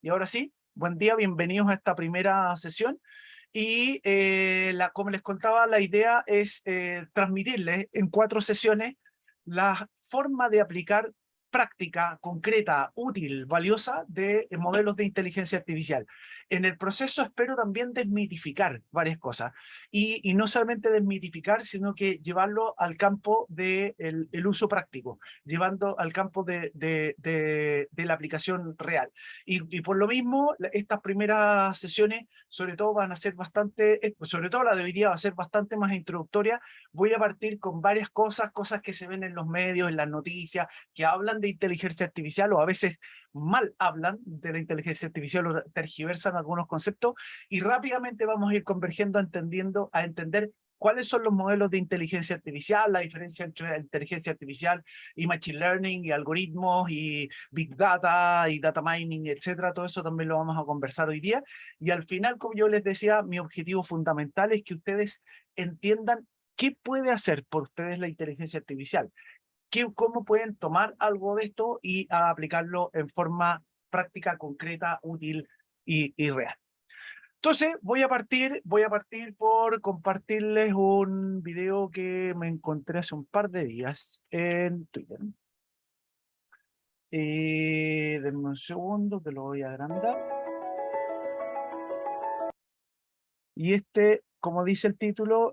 Y ahora sí, buen día, bienvenidos a esta primera sesión. Y como les contaba, la idea es transmitirles en 4 sesiones la forma de aplicar práctica, concreta, útil, valiosa de modelos de inteligencia artificial. En el proceso espero también desmitificar varias cosas. Y no solamente desmitificar, sino que llevarlo al campo del el uso práctico, llevando al campo de la aplicación real. Y por lo mismo, estas primeras sesiones, sobre todo van a ser bastante, sobre todo la de hoy día va a ser bastante más introductoria. Voy a partir con varias cosas que se ven en los medios, en las noticias, que hablan de inteligencia artificial o a veces mal hablan de la inteligencia artificial o tergiversan algunos conceptos, y rápidamente vamos a ir convergiendo a entender cuáles son los modelos de inteligencia artificial, la diferencia entre inteligencia artificial y machine learning y algoritmos y big data y data mining, etcétera. Todo eso también lo vamos a conversar hoy día. Y al final, como yo les decía, mi objetivo fundamental es que ustedes entiendan qué puede hacer por ustedes la inteligencia artificial, cómo pueden tomar algo de esto y aplicarlo en forma práctica, concreta, útil y real. Entonces, voy a partir por compartirles un video que me encontré hace un par de días en Twitter. Denme un segundo que lo voy a agrandar. Y como dice el título,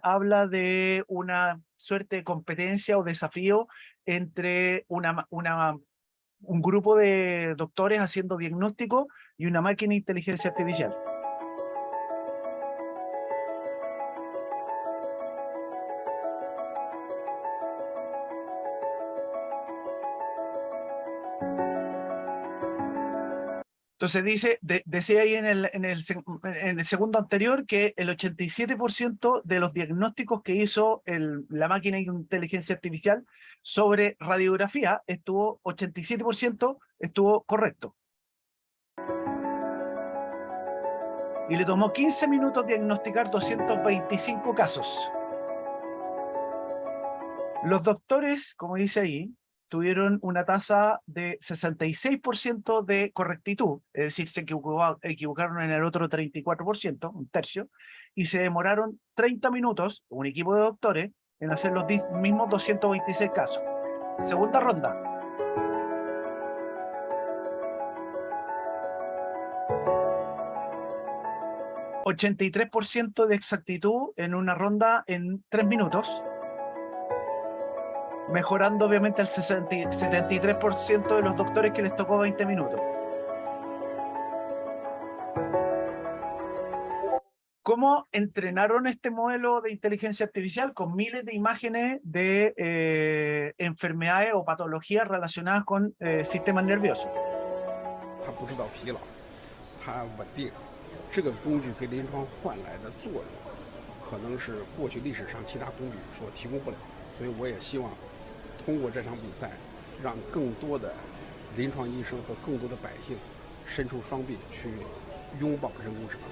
habla de una suerte de competencia o desafío entre un grupo de doctores haciendo diagnóstico y una máquina de inteligencia artificial. Entonces decía ahí en el segundo anterior que el 87% de los diagnósticos que hizo la máquina de inteligencia artificial sobre radiografía 87% estuvo correcto. Y le tomó 15 minutos diagnosticar 225 casos. Los doctores, como dice ahí, tuvieron una tasa de 66% de correctitud, es decir, se equivocaron en el otro 34%, un tercio, y se demoraron 30 minutos, un equipo de doctores, en hacer los mismos 226 casos. Segunda ronda. ...83% de exactitud en una ronda en 3 minutos... mejorando obviamente al 73% de los doctores que les tocó 20 minutos. ¿Cómo entrenaron este modelo de inteligencia artificial? Con miles de imágenes de enfermedades o patologías relacionadas con sistemas nerviosos. 它不制造疲劳，它稳定。这个工具给临床换来的作用，可能是过去历史上其他工具所提供不了。所以我也希望通过这场比赛，让更多的临床医生和更多的百姓伸出双臂去拥抱人工智能。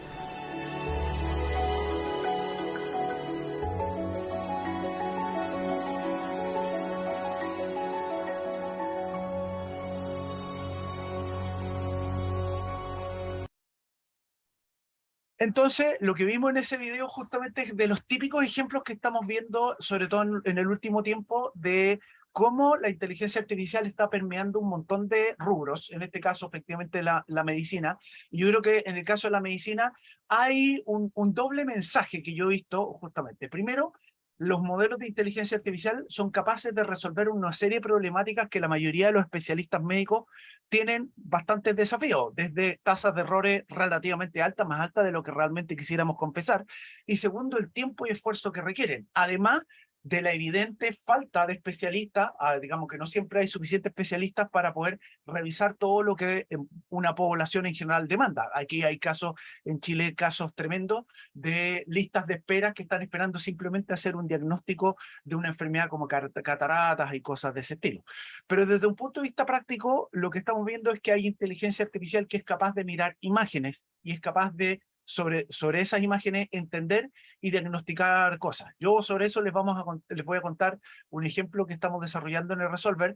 Entonces, lo que vimos en ese video justamente es de los típicos ejemplos que estamos viendo, sobre todo en el último tiempo, de cómo la inteligencia artificial está permeando un montón de rubros, en este caso efectivamente la medicina. Y yo creo que en el caso de la medicina hay un doble mensaje que yo he visto justamente. Primero, los modelos de inteligencia artificial son capaces de resolver una serie de problemáticas que la mayoría de los especialistas médicos tienen bastantes desafíos, desde tasas de errores relativamente altas, más altas de lo que realmente quisiéramos confesar, y segundo, el tiempo y esfuerzo que requieren. Además de la evidente falta de especialistas, digamos que no siempre hay suficientes especialistas para poder revisar todo lo que una población en general demanda. Aquí hay casos, en Chile, casos tremendos de listas de espera que están esperando simplemente hacer un diagnóstico de una enfermedad como cataratas y cosas de ese estilo. Pero desde un punto de vista práctico, lo que estamos viendo es que hay inteligencia artificial que es capaz de mirar imágenes y es capaz de sobre esas imágenes, entender y diagnosticar cosas. Yo sobre eso les voy a contar un ejemplo que estamos desarrollando en el Resolver,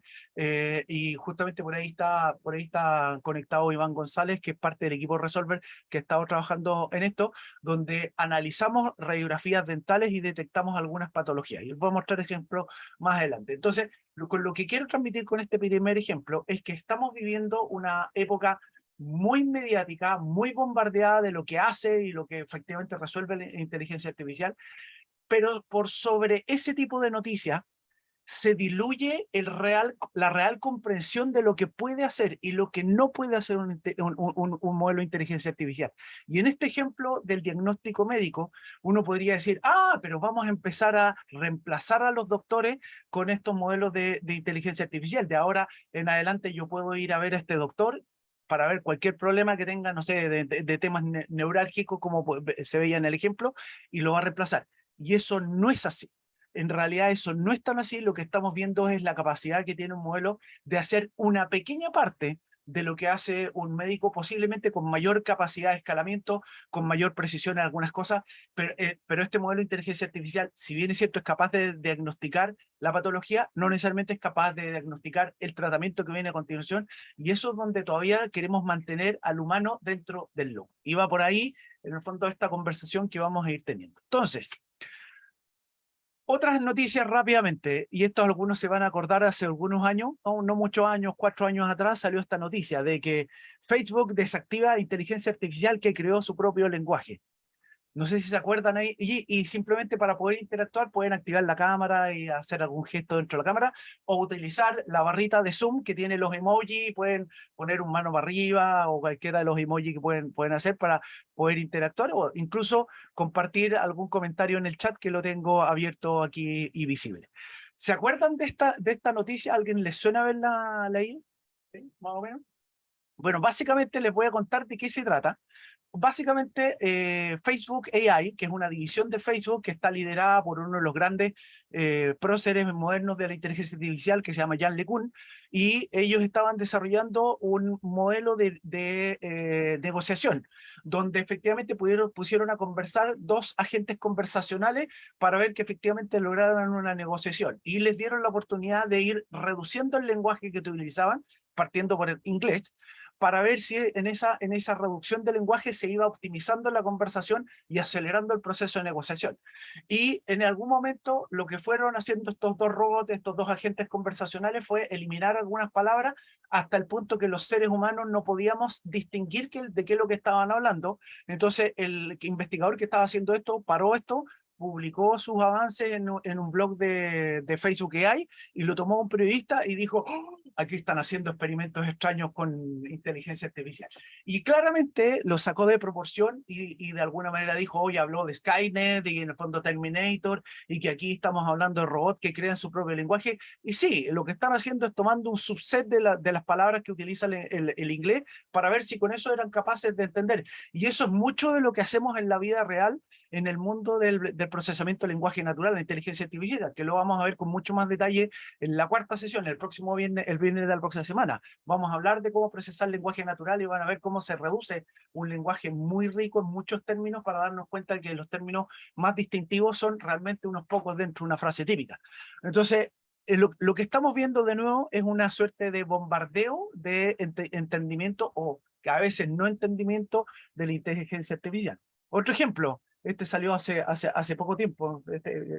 y justamente por ahí está conectado Iván González, que es parte del equipo Resolver, que ha estado trabajando en esto, donde analizamos radiografías dentales y detectamos algunas patologías. Y les voy a mostrar ese ejemplo más adelante. Entonces, con lo que quiero transmitir con este primer ejemplo es que estamos viviendo una época muy mediática, muy bombardeada de lo que hace y lo que efectivamente resuelve la inteligencia artificial, pero por sobre ese tipo de noticias se diluye la real comprensión de lo que puede hacer y lo que no puede hacer un modelo de inteligencia artificial. Y en este ejemplo del diagnóstico médico, uno podría decir, pero vamos a empezar a reemplazar a los doctores con estos modelos de inteligencia artificial. De ahora en adelante yo puedo ir a ver a este doctor para ver cualquier problema que tenga, no sé, de temas neurálgicos, como se veía en el ejemplo, y lo va a reemplazar. Y eso no es así. En realidad eso no es tan así. Lo que estamos viendo es la capacidad que tiene un modelo de hacer una pequeña parte de lo que hace un médico, posiblemente con mayor capacidad de escalamiento, con mayor precisión en algunas cosas, pero este modelo de inteligencia artificial, si bien es cierto, es capaz de diagnosticar la patología, no necesariamente es capaz de diagnosticar el tratamiento que viene a continuación, y eso es donde todavía queremos mantener al humano dentro del loop. Y va por ahí, en el fondo, esta conversación que vamos a ir teniendo. Entonces, otras noticias rápidamente, y esto algunos se van a acordar hace algunos años, no muchos años, 4 años atrás, salió esta noticia de que Facebook desactiva inteligencia artificial que creó su propio lenguaje. No sé si se acuerdan ahí, y simplemente para poder interactuar pueden activar la cámara y hacer algún gesto dentro de la cámara, o utilizar la barrita de Zoom que tiene los emojis, pueden poner un mano para arriba o cualquiera de los emojis que pueden hacer para poder interactuar, o incluso compartir algún comentario en el chat que lo tengo abierto aquí y visible. ¿Se acuerdan de esta noticia? ¿Alguien les suena haberla leído? ¿Sí? Más o menos. Bueno, básicamente les voy a contar de qué se trata. Básicamente, Facebook AI, que es una división de Facebook que está liderada por uno de los grandes próceres modernos de la inteligencia artificial, que se llama Yann LeCun, y ellos estaban desarrollando un modelo de negociación, donde efectivamente pusieron a conversar dos agentes conversacionales para ver que efectivamente lograran una negociación, y les dieron la oportunidad de ir reduciendo el lenguaje que utilizaban, partiendo por el inglés, para ver si en esa reducción de lenguaje se iba optimizando la conversación y acelerando el proceso de negociación. Y en algún momento lo que fueron haciendo estos dos robots, estos dos agentes conversacionales, fue eliminar algunas palabras hasta el punto que los seres humanos no podíamos distinguir de qué es lo que estaban hablando. Entonces el investigador que estaba haciendo esto paró esto, publicó sus avances en un blog de Facebook AI, y lo tomó un periodista y dijo, aquí están haciendo experimentos extraños con inteligencia artificial. Y claramente lo sacó de proporción y de alguna manera dijo, hoy habló de Skynet y en el fondo Terminator, y que aquí estamos hablando de robots que crean su propio lenguaje. Y sí, lo que están haciendo es tomando un subset de las palabras que utiliza el inglés para ver si con eso eran capaces de entender. Y eso es mucho de lo que hacemos en la vida real, en el mundo del procesamiento del lenguaje natural, la inteligencia artificial, que lo vamos a ver con mucho más detalle en la cuarta sesión, el próximo viernes, el viernes de la próxima semana. Vamos a hablar de cómo procesar el lenguaje natural y van a ver cómo se reduce un lenguaje muy rico en muchos términos para darnos cuenta de que los términos más distintivos son realmente unos pocos dentro de una frase típica. Entonces, lo que estamos viendo de nuevo es una suerte de bombardeo de entendimiento, o que a veces no entendimiento, de la inteligencia artificial. Otro ejemplo, este salió hace poco tiempo,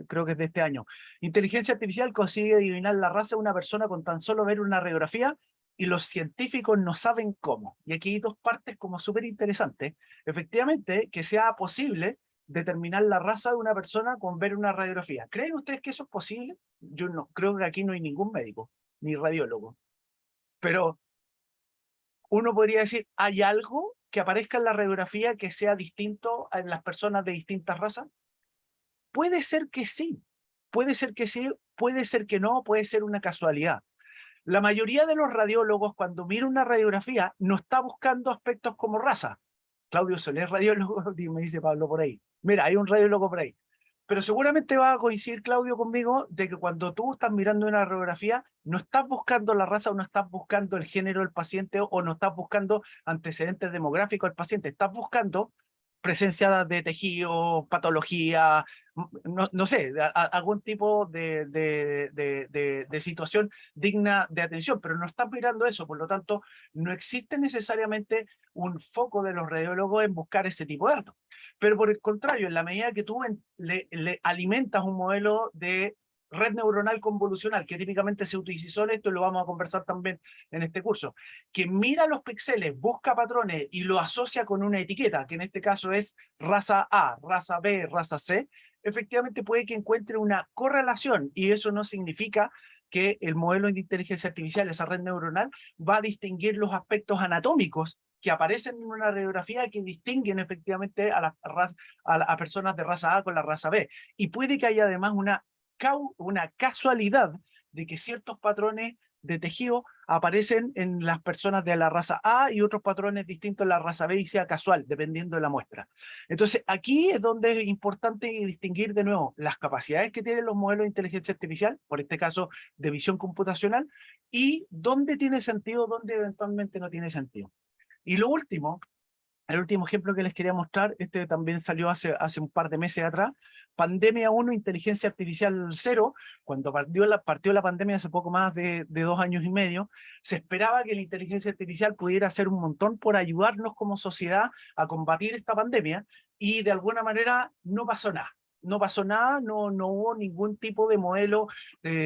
creo que es de este año. Inteligencia artificial consigue adivinar la raza de una persona con tan solo ver una radiografía, y los científicos no saben cómo. Y aquí hay dos partes como súper interesantes. Efectivamente, que sea posible determinar la raza de una persona con ver una radiografía. ¿Creen ustedes que eso es posible? Yo no, creo que aquí no hay ningún médico, ni radiólogo. Pero uno podría decir, ¿hay algo que aparezca en la radiografía que sea distinto en las personas de distintas razas? Puede ser que sí, puede ser que sí, puede ser que no, puede ser una casualidad. La mayoría de los radiólogos, cuando mira una radiografía, no está buscando aspectos como raza. Claudio Soler, radiólogo, me dice Pablo por ahí. Mira, hay un radiólogo por ahí. Pero seguramente va a coincidir, Claudio, conmigo, de que cuando tú estás mirando una radiografía, no estás buscando la raza, o no estás buscando el género del paciente, o no estás buscando antecedentes demográficos del paciente. Estás buscando presencia de tejido, patología, no sé, algún tipo de situación digna de atención, pero no están mirando eso, por lo tanto, no existe necesariamente un foco de los radiólogos en buscar ese tipo de datos. Pero por el contrario, en la medida que tú le alimentas un modelo de red neuronal convolucional, que típicamente se utilizó en esto, y lo vamos a conversar también en este curso, que mira los píxeles, busca patrones y lo asocia con una etiqueta, que en este caso es raza A, raza B, raza C, efectivamente puede que encuentre una correlación, y eso no significa que el modelo de inteligencia artificial, esa red neuronal, va a distinguir los aspectos anatómicos que aparecen en una radiografía que distinguen efectivamente a personas de raza A con la raza B. Y puede que haya además una casualidad de que ciertos patrones de tejido aparecen en las personas de la raza A y otros patrones distintos en la raza B, y sea casual, dependiendo de la muestra. Entonces, aquí es donde es importante distinguir de nuevo las capacidades que tienen los modelos de inteligencia artificial, por este caso de visión computacional, y dónde tiene sentido, dónde eventualmente no tiene sentido. Y lo último, el último ejemplo que les quería mostrar, este también salió hace un par de meses atrás, Pandemia 1, Inteligencia Artificial 0, cuando partió la pandemia hace poco más de 2 años y medio, se esperaba que la inteligencia artificial pudiera hacer un montón por ayudarnos como sociedad a combatir esta pandemia, y de alguna manera no pasó nada. No pasó nada, no hubo ningún tipo de modelo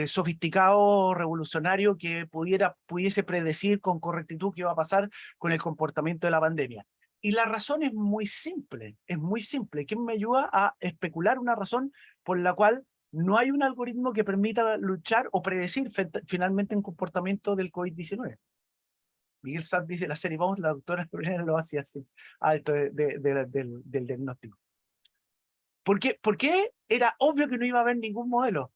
sofisticado, revolucionario, que pudiese predecir con correctitud qué iba a pasar con el comportamiento de la pandemia. Y la razón es muy simple, es muy simple. ¿Quién me ayuda a especular una razón por la cual no hay un algoritmo que permita luchar o predecir finalmente un comportamiento del COVID-19? Miguel Sanz dice, la serie Bones, la doctora lo hacía así, esto del diagnóstico. ¿Por qué era obvio que no iba a haber ningún modelo?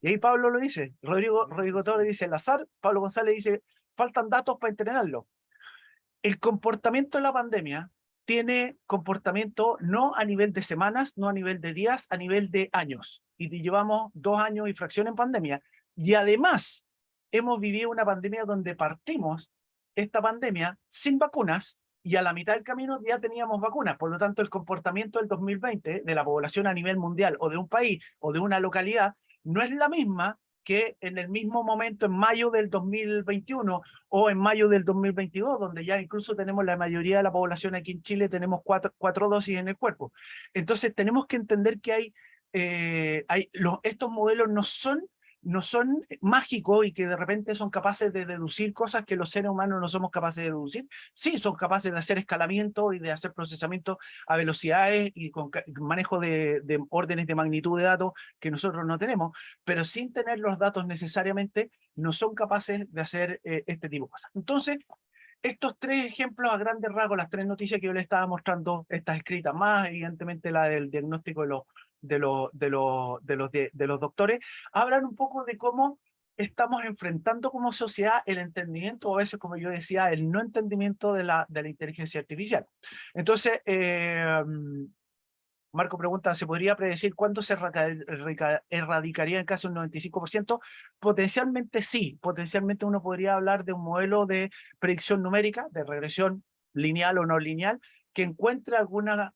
Y ahí Pablo lo dice, Rodrigo Torres dice el azar, Pablo González dice, faltan datos para entrenarlo. El comportamiento de la pandemia tiene comportamiento no a nivel de semanas, no a nivel de días, a nivel de años. Y llevamos 2 años y fracción en pandemia. Y además, hemos vivido una pandemia donde partimos esta pandemia sin vacunas, y a la mitad del camino ya teníamos vacunas. Por lo tanto, el comportamiento del 2020 de la población a nivel mundial, o de un país, o de una localidad, no es la misma que en el mismo momento, en mayo del 2021 o en mayo del 2022, donde ya incluso tenemos la mayoría de la población aquí en Chile, tenemos cuatro dosis en el cuerpo. Entonces tenemos que entender que estos modelos no son mágicos, y que de repente son capaces de deducir cosas que los seres humanos no somos capaces de deducir. Sí, son capaces de hacer escalamiento y de hacer procesamiento a velocidades y con manejo de órdenes de magnitud de datos que nosotros no tenemos, pero sin tener los datos necesariamente no son capaces de hacer este tipo de cosas. Entonces, estos 3 ejemplos a grandes rasgos, las 3 noticias que yo les estaba mostrando, estas escritas, más evidentemente la del diagnóstico de los doctores, hablan un poco de cómo estamos enfrentando como sociedad el entendimiento, o a veces, como yo decía, el no entendimiento de la inteligencia artificial. Entonces, Marco pregunta, ¿se podría predecir cuándo se erradicaría en caso del 95%? Potencialmente sí, potencialmente uno podría hablar de un modelo de predicción numérica, de regresión lineal o no lineal, que encuentre alguna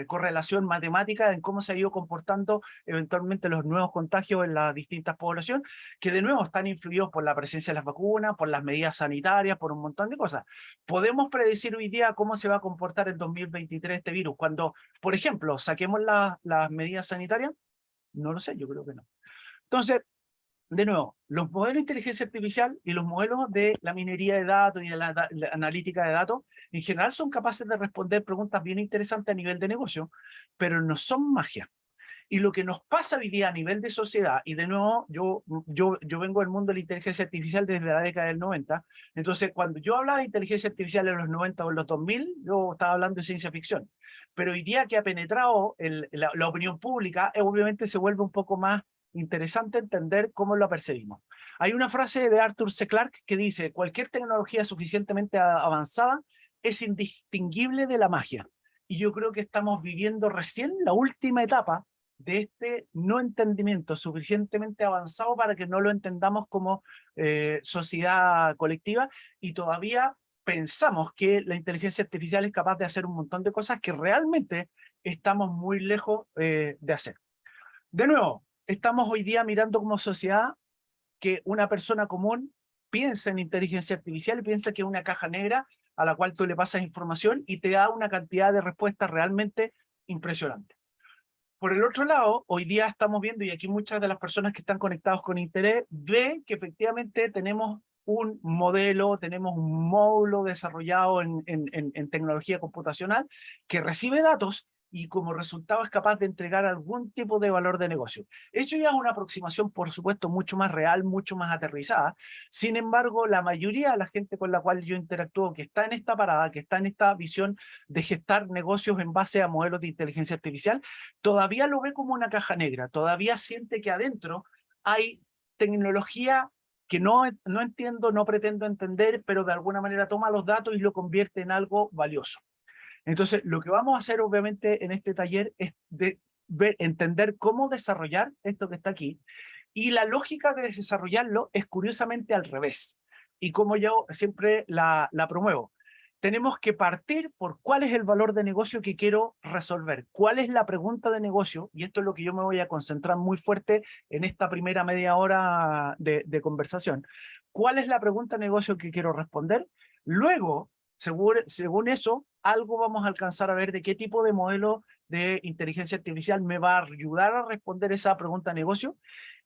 correlación matemática en cómo se ha ido comportando eventualmente los nuevos contagios en las distintas poblaciones, que de nuevo están influidos por la presencia de las vacunas, por las medidas sanitarias, por un montón de cosas. ¿Podemos predecir hoy día cómo se va a comportar en 2023 este virus? Cuando, por ejemplo, saquemos las medidas sanitarias, no lo sé, yo creo que no. Entonces, de nuevo, los modelos de inteligencia artificial y los modelos de la minería de datos y de la analítica de datos, en general son capaces de responder preguntas bien interesantes a nivel de negocio, pero no son magia. Y lo que nos pasa hoy día a nivel de sociedad, y de nuevo, yo vengo del mundo de la inteligencia artificial desde la década del 90, entonces cuando yo hablaba de inteligencia artificial en los 90 o en los 2000, yo estaba hablando de ciencia ficción. Pero hoy día que ha penetrado la opinión pública, obviamente se vuelve un poco más interesante entender cómo lo percibimos. Hay una frase de Arthur C. Clarke que dice, cualquier tecnología suficientemente avanzada es indistinguible de la magia. Y yo creo que estamos viviendo recién la última etapa de este no entendimiento suficientemente avanzado para que no lo entendamos como sociedad colectiva, y todavía pensamos que la inteligencia artificial es capaz de hacer un montón de cosas que realmente estamos muy lejos de hacer. De nuevo, estamos hoy día mirando como sociedad que una persona común piensa en inteligencia artificial y piensa que es una caja negra a la cual tú le pasas información y te da una cantidad de respuestas realmente impresionante. Por el otro lado, hoy día estamos viendo, y aquí muchas de las personas que están conectados con interés ven que efectivamente tenemos un modelo, tenemos un módulo desarrollado en tecnología computacional que recibe datos y como resultado es capaz de entregar algún tipo de valor de negocio. Eso ya es una aproximación, por supuesto, mucho más real, mucho más aterrizada. Sin embargo, la mayoría de la gente con la cual yo interactúo, que está en esta parada, que está en esta visión de gestar negocios en base a modelos de inteligencia artificial, todavía lo ve como una caja negra, todavía siente que adentro hay tecnología que no entiendo, no pretendo entender, pero de alguna manera toma los datos y lo convierte en algo valioso. Entonces, lo que vamos a hacer obviamente en este taller es entender cómo desarrollar esto que está aquí, y la lógica de desarrollarlo es curiosamente al revés, y como yo siempre la promuevo. Tenemos que partir por cuál es el valor de negocio que quiero resolver, cuál es la pregunta de negocio, y esto es lo que yo me voy a concentrar muy fuerte en esta primera media hora de conversación. ¿Cuál es la pregunta de negocio que quiero responder? Luego, según eso, algo vamos a alcanzar a ver de qué tipo de modelo de inteligencia artificial me va a ayudar a responder esa pregunta de negocio.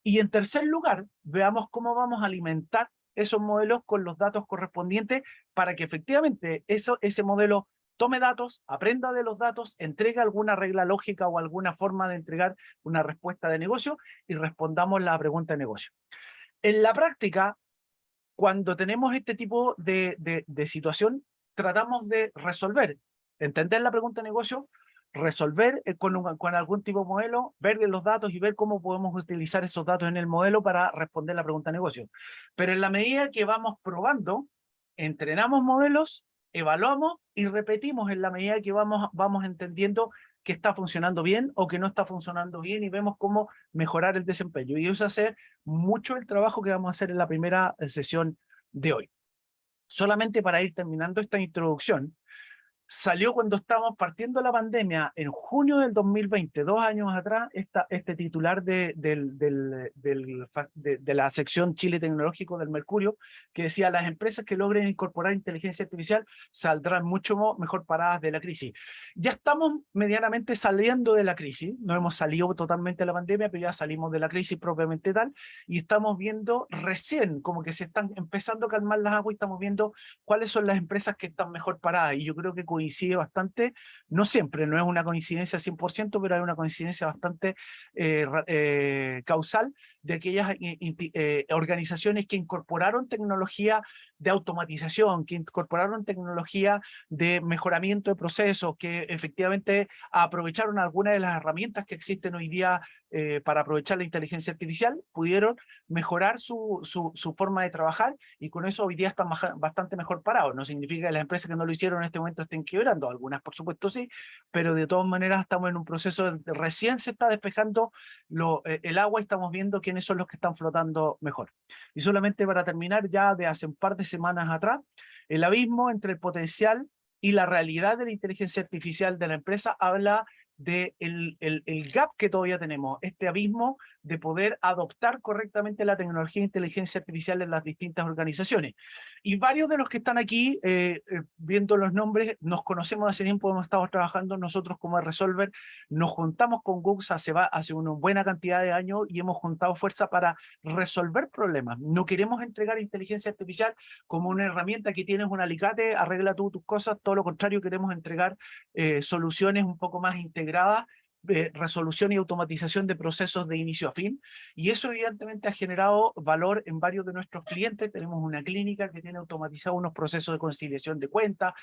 Y en tercer lugar, veamos cómo vamos a alimentar esos modelos con los datos correspondientes para que efectivamente ese modelo tome datos, aprenda de los datos, entregue alguna regla lógica o alguna forma de entregar una respuesta de negocio y respondamos la pregunta de negocio. En la práctica, cuando tenemos este tipo de situación, tratamos de resolver, entender la pregunta de negocio, resolver con algún tipo de modelo, ver los datos y ver cómo podemos utilizar esos datos en el modelo para responder la pregunta de negocio. Pero en la medida que vamos probando, entrenamos modelos, evaluamos y repetimos en la medida que vamos entendiendo que está funcionando bien o que no está funcionando bien y vemos cómo mejorar el desempeño. Y eso hace mucho el trabajo que vamos a hacer en la primera sesión de hoy. Solamente para ir terminando esta introducción, salió cuando estábamos partiendo la pandemia en junio del 2020, 2 años atrás, este titular de la sección Chile Tecnológico del Mercurio, que decía: las empresas que logren incorporar inteligencia artificial saldrán mucho mejor paradas de la crisis. Ya estamos medianamente saliendo de la crisis, no hemos salido totalmente de la pandemia, pero ya salimos de la crisis propiamente tal, y estamos viendo recién como que se están empezando a calmar las aguas y estamos viendo cuáles son las empresas que están mejor paradas. Y yo creo que coincide bastante, no siempre, no es una coincidencia 100%, pero hay una coincidencia bastante causal de aquellas organizaciones que incorporaron tecnología de automatización, que incorporaron tecnología de mejoramiento de procesos, que efectivamente aprovecharon algunas de las herramientas que existen hoy día para aprovechar la inteligencia artificial, pudieron mejorar su forma de trabajar y con eso hoy día están bastante mejor parados. No significa que las empresas que no lo hicieron en este momento estén quebrando, algunas por supuesto sí, pero de todas maneras estamos en un proceso recién se está despejando el agua y estamos viendo quiénes son los que están flotando mejor. Y solamente para terminar, ya de hace un par de semanas atrás, el abismo entre el potencial y la realidad de la inteligencia artificial de la empresa habla de el gap que todavía tenemos, este abismo de poder adoptar correctamente la tecnología de inteligencia artificial en las distintas organizaciones. Y varios de los que están aquí, viendo los nombres, nos conocemos hace tiempo, hemos estado trabajando nosotros como Resolver, nos juntamos con Google hace una buena cantidad de años y hemos juntado fuerza para resolver problemas. No queremos entregar inteligencia artificial como una herramienta que tienes un alicate, arregla tú tus cosas, todo lo contrario, queremos entregar soluciones un poco más integradas, resolución y automatización de procesos de inicio a fin, y eso evidentemente ha generado valor en varios de nuestros clientes. Tenemos una clínica que tiene automatizado unos procesos de conciliación de cuentas,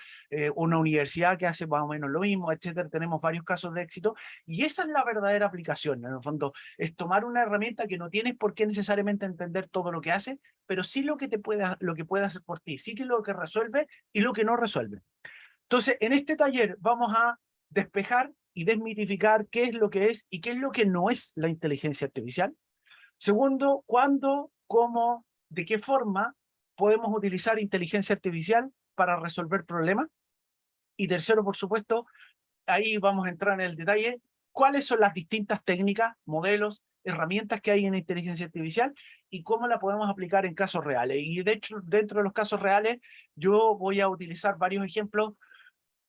una universidad que hace más o menos lo mismo, etcétera. Tenemos varios casos de éxito y esa es la verdadera aplicación. En el fondo es tomar una herramienta que no tienes por qué necesariamente entender todo lo que hace, pero sí lo que puede hacer por ti, sí que lo que resuelve y lo que no resuelve. Entonces, en este taller vamos a despejar y desmitificar qué es lo que es y qué es lo que no es la inteligencia artificial. Segundo, cuándo, cómo, de qué forma podemos utilizar inteligencia artificial para resolver problemas. Y tercero, por supuesto, ahí vamos a entrar en el detalle, cuáles son las distintas técnicas, modelos, herramientas que hay en inteligencia artificial y cómo la podemos aplicar en casos reales. Y de hecho, dentro de los casos reales, yo voy a utilizar varios ejemplos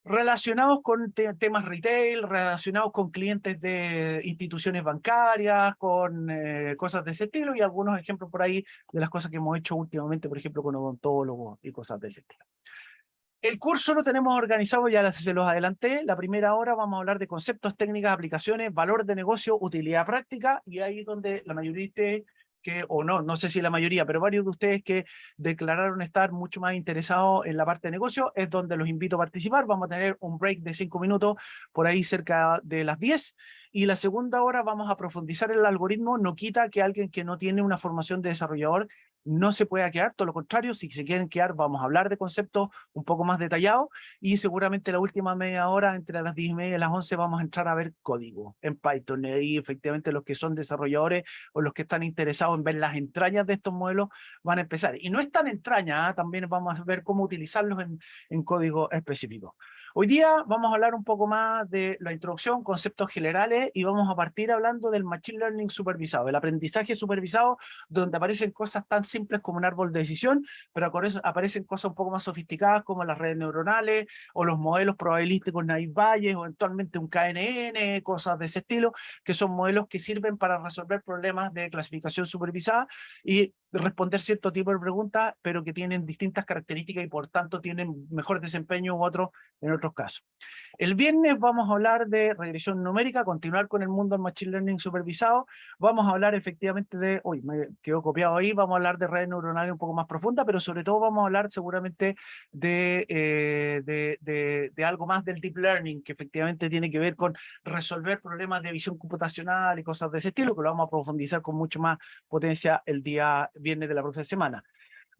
relacionados con temas retail, relacionados con clientes de instituciones bancarias, con cosas de ese estilo, y algunos ejemplos por ahí de las cosas que hemos hecho últimamente, por ejemplo, con odontólogos y cosas de ese estilo. El curso lo tenemos organizado, ya se los adelanté. La primera hora vamos a hablar de conceptos, técnicas, aplicaciones, valor de negocio, utilidad práctica, y ahí donde la mayoría de ustedes o no sé si la mayoría, pero varios de ustedes que declararon estar mucho más interesados en la parte de negocio, es donde los invito a participar. Vamos a tener un break de 5 minutos por ahí cerca de las 10. Y la segunda hora vamos a profundizar en el algoritmo. No quita que alguien que no tiene una formación de desarrollador no se pueda quedar, todo lo contrario, si se quieren quedar vamos a hablar de conceptos un poco más detallados y seguramente la última media hora, entre las 10:30 y las 11, vamos a entrar a ver código en Python. Y efectivamente los que son desarrolladores o los que están interesados en ver las entrañas de estos modelos van a empezar. Y no es tan entraña, también vamos a ver cómo utilizarlos en código específico. Hoy día vamos a hablar un poco más de la introducción, conceptos generales, y vamos a partir hablando del Machine Learning supervisado, el aprendizaje supervisado, donde aparecen cosas tan simples como un árbol de decisión, pero aparecen cosas un poco más sofisticadas como las redes neuronales o los modelos probabilísticos Naive Bayes o eventualmente un KNN, cosas de ese estilo, que son modelos que sirven para resolver problemas de clasificación supervisada y responder cierto tipo de preguntas, pero que tienen distintas características y por tanto tienen mejor desempeño u otro en otros casos. El viernes vamos a hablar de regresión numérica, continuar con el mundo del Machine Learning supervisado. Vamos a hablar efectivamente de, uy, me quedó copiado ahí, vamos a hablar de redes neuronales un poco más profunda, pero sobre todo vamos a hablar seguramente de algo más del Deep Learning, que efectivamente tiene que ver con resolver problemas de visión computacional y cosas de ese estilo, que lo vamos a profundizar con mucho más potencia el día viernes de la próxima semana.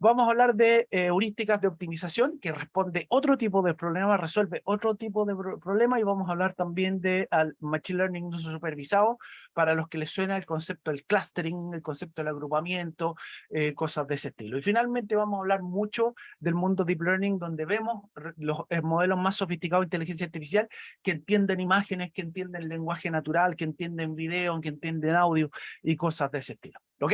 Vamos a hablar de heurísticas de optimización, que responde otro tipo de problema, resuelve otro tipo de problema, y vamos a hablar también de Machine Learning no supervisado, para los que les suena el concepto del clustering, el concepto del agrupamiento, cosas de ese estilo. Y finalmente vamos a hablar mucho del mundo Deep Learning, donde vemos los modelos más sofisticados de inteligencia artificial que entienden imágenes, que entienden lenguaje natural, que entienden video, que entienden audio y cosas de ese estilo. ¿Ok?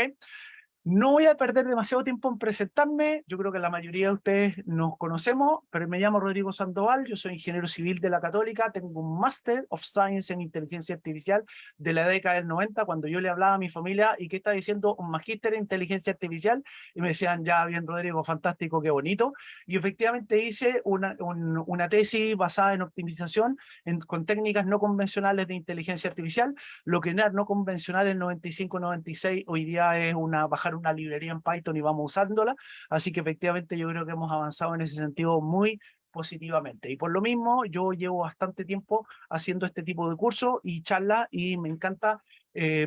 No voy a perder demasiado tiempo en presentarme. Yo creo que la mayoría de ustedes nos conocemos, pero me llamo Rodrigo Sandoval, yo soy ingeniero civil de la Católica, tengo un Master of Science en Inteligencia Artificial de la década del 90, cuando yo le hablaba a mi familia, ¿y qué está diciendo? Un magíster en Inteligencia Artificial, y me decían, ya bien Rodrigo, fantástico, qué bonito. Y efectivamente hice una tesis basada en optimización con técnicas no convencionales de inteligencia artificial. Lo que era no convencional en 95-96, hoy día es bajar una librería en Python y vamos usándola, así que efectivamente yo creo que hemos avanzado en ese sentido muy positivamente. Y por lo mismo, yo llevo bastante tiempo haciendo este tipo de cursos y charlas y me encanta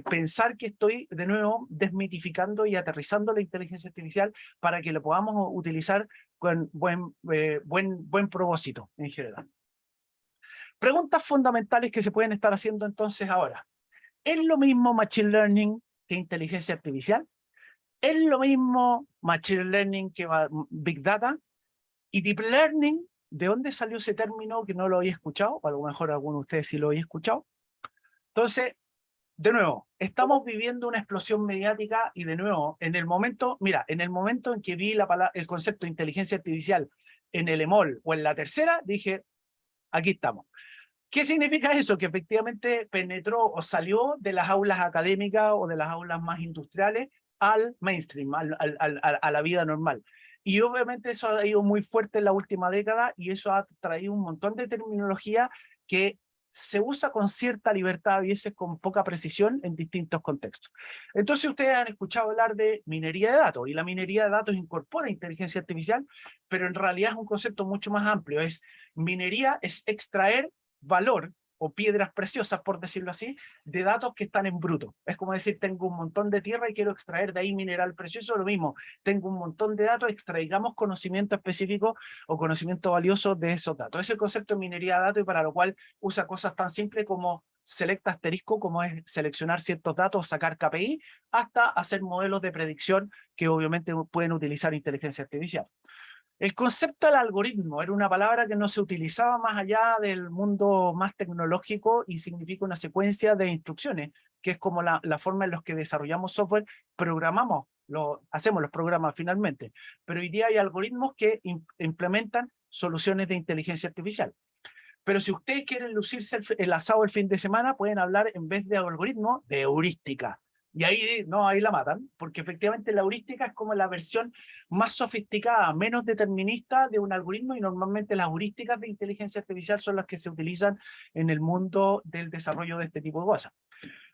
pensar que estoy de nuevo desmitificando y aterrizando la inteligencia artificial para que lo podamos utilizar con buen propósito en general. Preguntas fundamentales que se pueden estar haciendo entonces ahora. ¿Es lo mismo Machine Learning que inteligencia artificial? ¿Es lo mismo Machine Learning que Big Data? ¿Y Deep Learning? ¿De dónde salió ese término que no lo había escuchado? O a lo mejor alguno de ustedes sí lo había escuchado. Entonces, de nuevo, estamos viviendo una explosión mediática y de nuevo, en el momento en que vi el concepto de inteligencia artificial en el EMOL o en la tercera, dije, aquí estamos. ¿Qué significa eso? Que efectivamente penetró o salió de las aulas académicas o de las aulas más industriales al mainstream, a la vida normal. Y obviamente eso ha ido muy fuerte en la última década y eso ha traído un montón de terminología que se usa con cierta libertad, a veces con poca precisión en distintos contextos. Entonces ustedes han escuchado hablar de minería de datos, y la minería de datos incorpora inteligencia artificial, pero en realidad es un concepto mucho más amplio. Minería es extraer valor o piedras preciosas, por decirlo así, de datos que están en bruto. Es como decir, tengo un montón de tierra y quiero extraer de ahí mineral precioso, lo mismo, tengo un montón de datos, extraigamos conocimiento específico o conocimiento valioso de esos datos. Es el concepto de minería de datos, y para lo cual usa cosas tan simples como selecta asterisco, como es seleccionar ciertos datos, sacar KPI, hasta hacer modelos de predicción que obviamente pueden utilizar inteligencia artificial. El concepto del algoritmo era una palabra que no se utilizaba más allá del mundo más tecnológico y significa una secuencia de instrucciones, que es como la forma en la que desarrollamos software, programamos, hacemos los programas finalmente. Pero hoy día hay algoritmos que implementan soluciones de inteligencia artificial. Pero si ustedes quieren lucirse el asado el fin de semana, pueden hablar en vez de algoritmo, de heurística. Y ahí, no, ahí la matan, porque efectivamente la heurística es como la versión más sofisticada, menos determinista de un algoritmo, y normalmente las heurísticas de inteligencia artificial son las que se utilizan en el mundo del desarrollo de este tipo de cosas.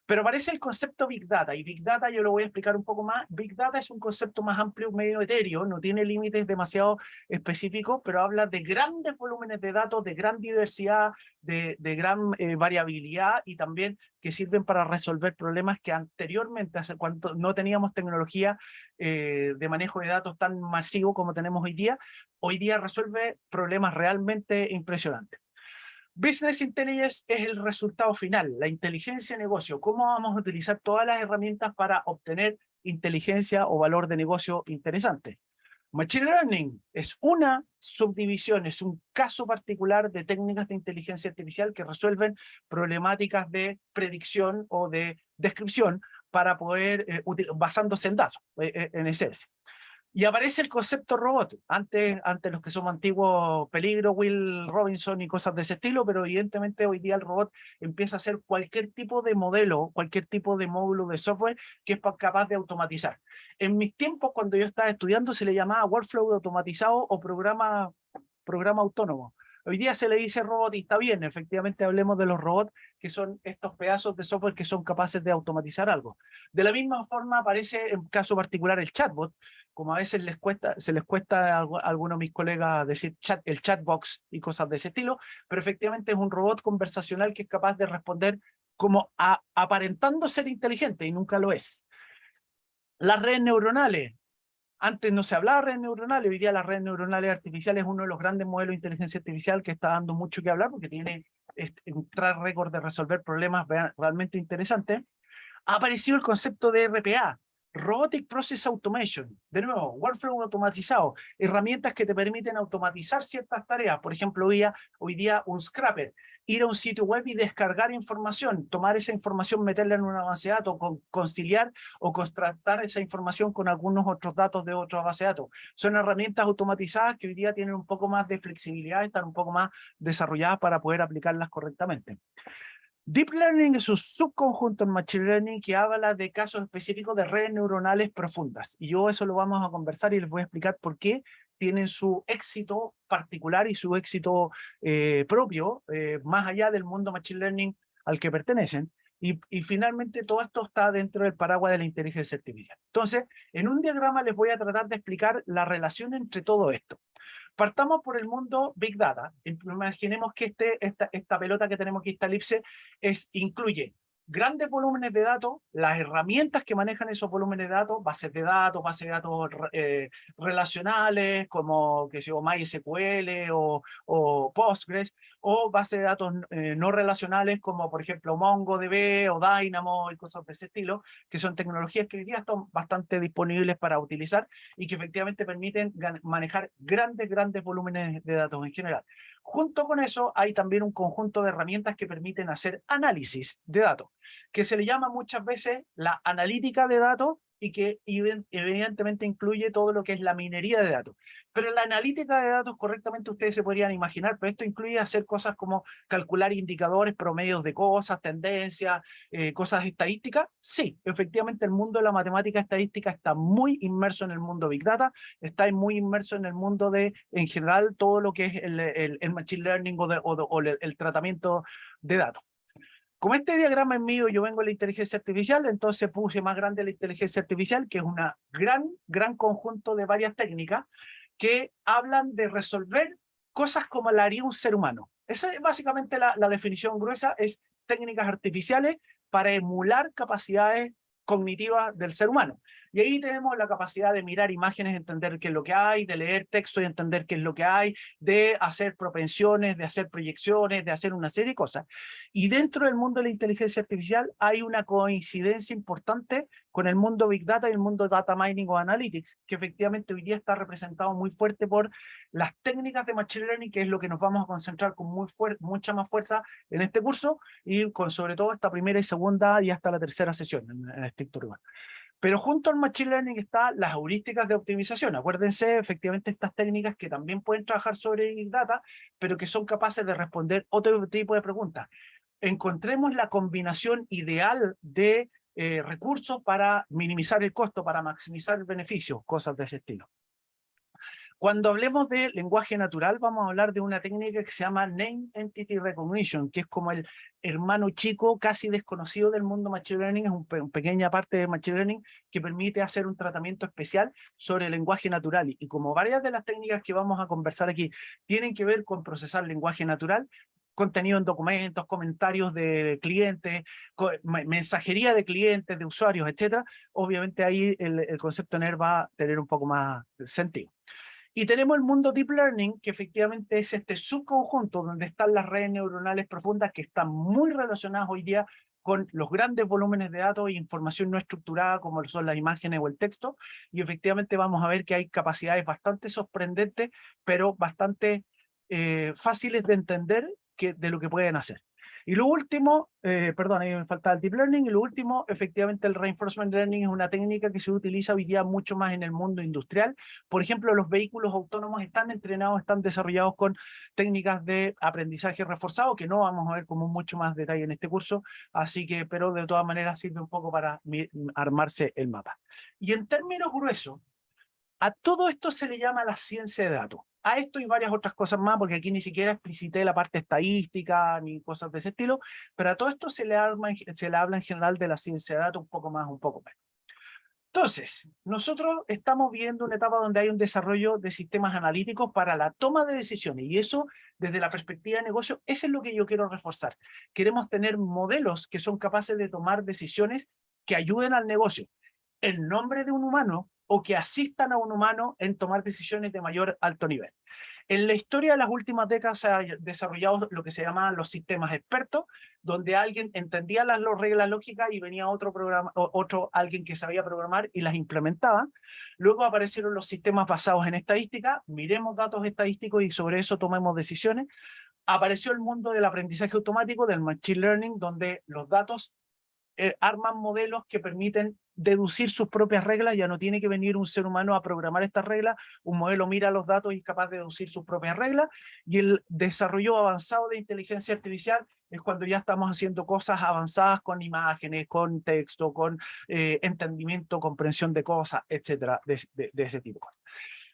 Pero aparece el concepto Big Data, y Big Data yo lo voy a explicar un poco más. Big Data es un concepto más amplio, medio etéreo, no tiene límites demasiado específicos, pero habla de grandes volúmenes de datos, de gran diversidad, de gran variabilidad, y también que sirven para resolver problemas que anteriormente, hace cuando no teníamos tecnología de manejo de datos tan masivo como tenemos hoy día resuelve problemas realmente impresionantes. Business Intelligence es el resultado final, la inteligencia de negocio. ¿Cómo vamos a utilizar todas las herramientas para obtener inteligencia o valor de negocio interesante? Machine Learning es una subdivisión, es un caso particular de técnicas de inteligencia artificial que resuelven problemáticas de predicción o de descripción para poder, basándose en datos, en esencia. Y aparece el concepto robot, antes los que somos antiguos, Peligro, Will Robinson y cosas de ese estilo, pero evidentemente hoy día el robot empieza a ser cualquier tipo de modelo, cualquier tipo de módulo de software que es capaz de automatizar. En mis tiempos, cuando yo estaba estudiando, se le llamaba workflow automatizado o programa autónomo. Hoy día se le dice robot y está bien, efectivamente hablemos de los robots, que son estos pedazos de software que son capaces de automatizar algo. De la misma forma aparece en caso particular el chatbot, como a veces se les cuesta a algunos de mis colegas decir el chatbox y cosas de ese estilo, pero efectivamente es un robot conversacional que es capaz de responder como aparentando ser inteligente y nunca lo es. Las redes neuronales. Antes no se hablaba de redes neuronales, hoy día las redes neuronales artificiales es uno de los grandes modelos de inteligencia artificial que está dando mucho que hablar porque tiene un track record de resolver problemas realmente interesantes. Ha aparecido el concepto de RPA, Robotic Process Automation. De nuevo, workflow automatizado, herramientas que te permiten automatizar ciertas tareas. Por ejemplo, hoy día un scraper, ir a un sitio web y descargar información, tomar esa información, meterla en una base de datos, conciliar o contrastar esa información con algunos otros datos de otra base de datos. Son herramientas automatizadas que hoy día tienen un poco más de flexibilidad, están un poco más desarrolladas para poder aplicarlas correctamente. Deep Learning es un subconjunto en Machine Learning que habla de casos específicos de redes neuronales profundas. Y yo eso lo vamos a conversar y les voy a explicar por qué tienen su éxito particular y su éxito propio, más allá del mundo Machine Learning al que pertenecen. Y finalmente todo esto está dentro del paraguas de la inteligencia artificial. Entonces, en un diagrama les voy a tratar de explicar la relación entre todo esto. Partamos por el mundo Big Data. Imaginemos que esta pelota que tenemos aquí, esta elipse, incluye grandes volúmenes de datos, las herramientas que manejan esos volúmenes de datos, bases de datos relacionales como MySQL o Postgres, o bases de datos no relacionales como por ejemplo MongoDB o Dynamo y cosas de ese estilo, que son tecnologías que hoy día están bastante disponibles para utilizar y que efectivamente permiten manejar grandes volúmenes de datos en general. Junto con eso hay también un conjunto de herramientas que permiten hacer análisis de datos, que se le llama muchas veces la analítica de datos y que evidentemente incluye todo lo que es la minería de datos. Pero la analítica de datos correctamente ustedes se podrían imaginar, pero esto incluye hacer cosas como calcular indicadores, promedios de cosas, tendencias, cosas estadísticas. Sí, efectivamente el mundo de la matemática estadística está muy inmerso en el mundo Big Data, está muy inmerso en el mundo en general, todo lo que es el Machine Learning o el tratamiento de datos. Como este diagrama es mío, yo vengo de la inteligencia artificial, entonces puse más grande la inteligencia artificial, que es un gran conjunto de varias técnicas que hablan de resolver cosas como la haría un ser humano. Esa es básicamente la definición gruesa, es técnicas artificiales para emular capacidades cognitivas del ser humano. Y ahí tenemos la capacidad de mirar imágenes, entender qué es lo que hay, de leer texto y entender qué es lo que hay, de hacer propensiones, de hacer proyecciones, de hacer una serie de cosas. Y dentro del mundo de la inteligencia artificial hay una coincidencia importante con el mundo Big Data y el mundo Data Mining o Analytics, que efectivamente hoy día está representado muy fuerte por las técnicas de Machine Learning, que es lo que nos vamos a concentrar con mucha más fuerza en este curso y con sobre todo esta primera y segunda y hasta la tercera sesión en estricto rigor. Pero junto al Machine Learning están las heurísticas de optimización. Acuérdense, efectivamente, estas técnicas que también pueden trabajar sobre Big Data, pero que son capaces de responder otro tipo de preguntas. Encontremos la combinación ideal de recursos para minimizar el costo, para maximizar el beneficio, cosas de ese estilo. Cuando hablemos de lenguaje natural, vamos a hablar de una técnica que se llama Name Entity Recognition, que es como el hermano chico casi desconocido del mundo Machine Learning, es una pequeña parte de Machine Learning que permite hacer un tratamiento especial sobre el lenguaje natural. Y como varias de las técnicas que vamos a conversar aquí tienen que ver con procesar lenguaje natural, contenido en documentos, comentarios de clientes, mensajería de clientes, de usuarios, etcétera, obviamente ahí el concepto NER va a tener un poco más sentido. Y tenemos el mundo Deep Learning, que efectivamente es este subconjunto donde están las redes neuronales profundas que están muy relacionadas hoy día con los grandes volúmenes de datos e información no estructurada como son las imágenes o el texto. Y efectivamente vamos a ver que hay capacidades bastante sorprendentes, pero bastante fáciles de entender de lo que pueden hacer. Y lo último, perdón, ahí me falta el Deep Learning, y lo último, efectivamente el Reinforcement Learning es una técnica que se utiliza hoy día mucho más en el mundo industrial. Por ejemplo, los vehículos autónomos están entrenados, están desarrollados con técnicas de aprendizaje reforzado, que no vamos a ver como mucho más detalle en este curso, así que, pero de todas maneras sirve un poco para armarse el mapa. Y en términos gruesos, a todo esto se le llama la ciencia de datos. A esto y varias otras cosas más, porque aquí ni siquiera explicité la parte estadística ni cosas de ese estilo, pero a todo esto se le habla en general de la ciencia de datos un poco más, un poco menos. Entonces, nosotros estamos viendo una etapa donde hay un desarrollo de sistemas analíticos para la toma de decisiones, y eso, desde la perspectiva de negocio, eso es lo que yo quiero reforzar. Queremos tener modelos que son capaces de tomar decisiones que ayuden al negocio en nombre de un humano o que asistan a un humano en tomar decisiones de mayor alto nivel. En la historia de las últimas décadas se ha desarrollado lo que se llaman los sistemas expertos, donde alguien entendía las reglas lógicas y venía alguien que sabía programar y las implementaba. Luego aparecieron los sistemas basados en estadística, miremos datos estadísticos y sobre eso tomemos decisiones. Apareció el mundo del aprendizaje automático, del machine learning, donde los datos arman modelos que permiten deducir sus propias reglas. Ya no tiene que venir un ser humano a programar estas reglas, un modelo mira los datos y es capaz de deducir sus propias reglas. Y el desarrollo avanzado de inteligencia artificial es cuando ya estamos haciendo cosas avanzadas con imágenes, con texto, con entendimiento, comprensión de cosas, etcétera, de ese tipo.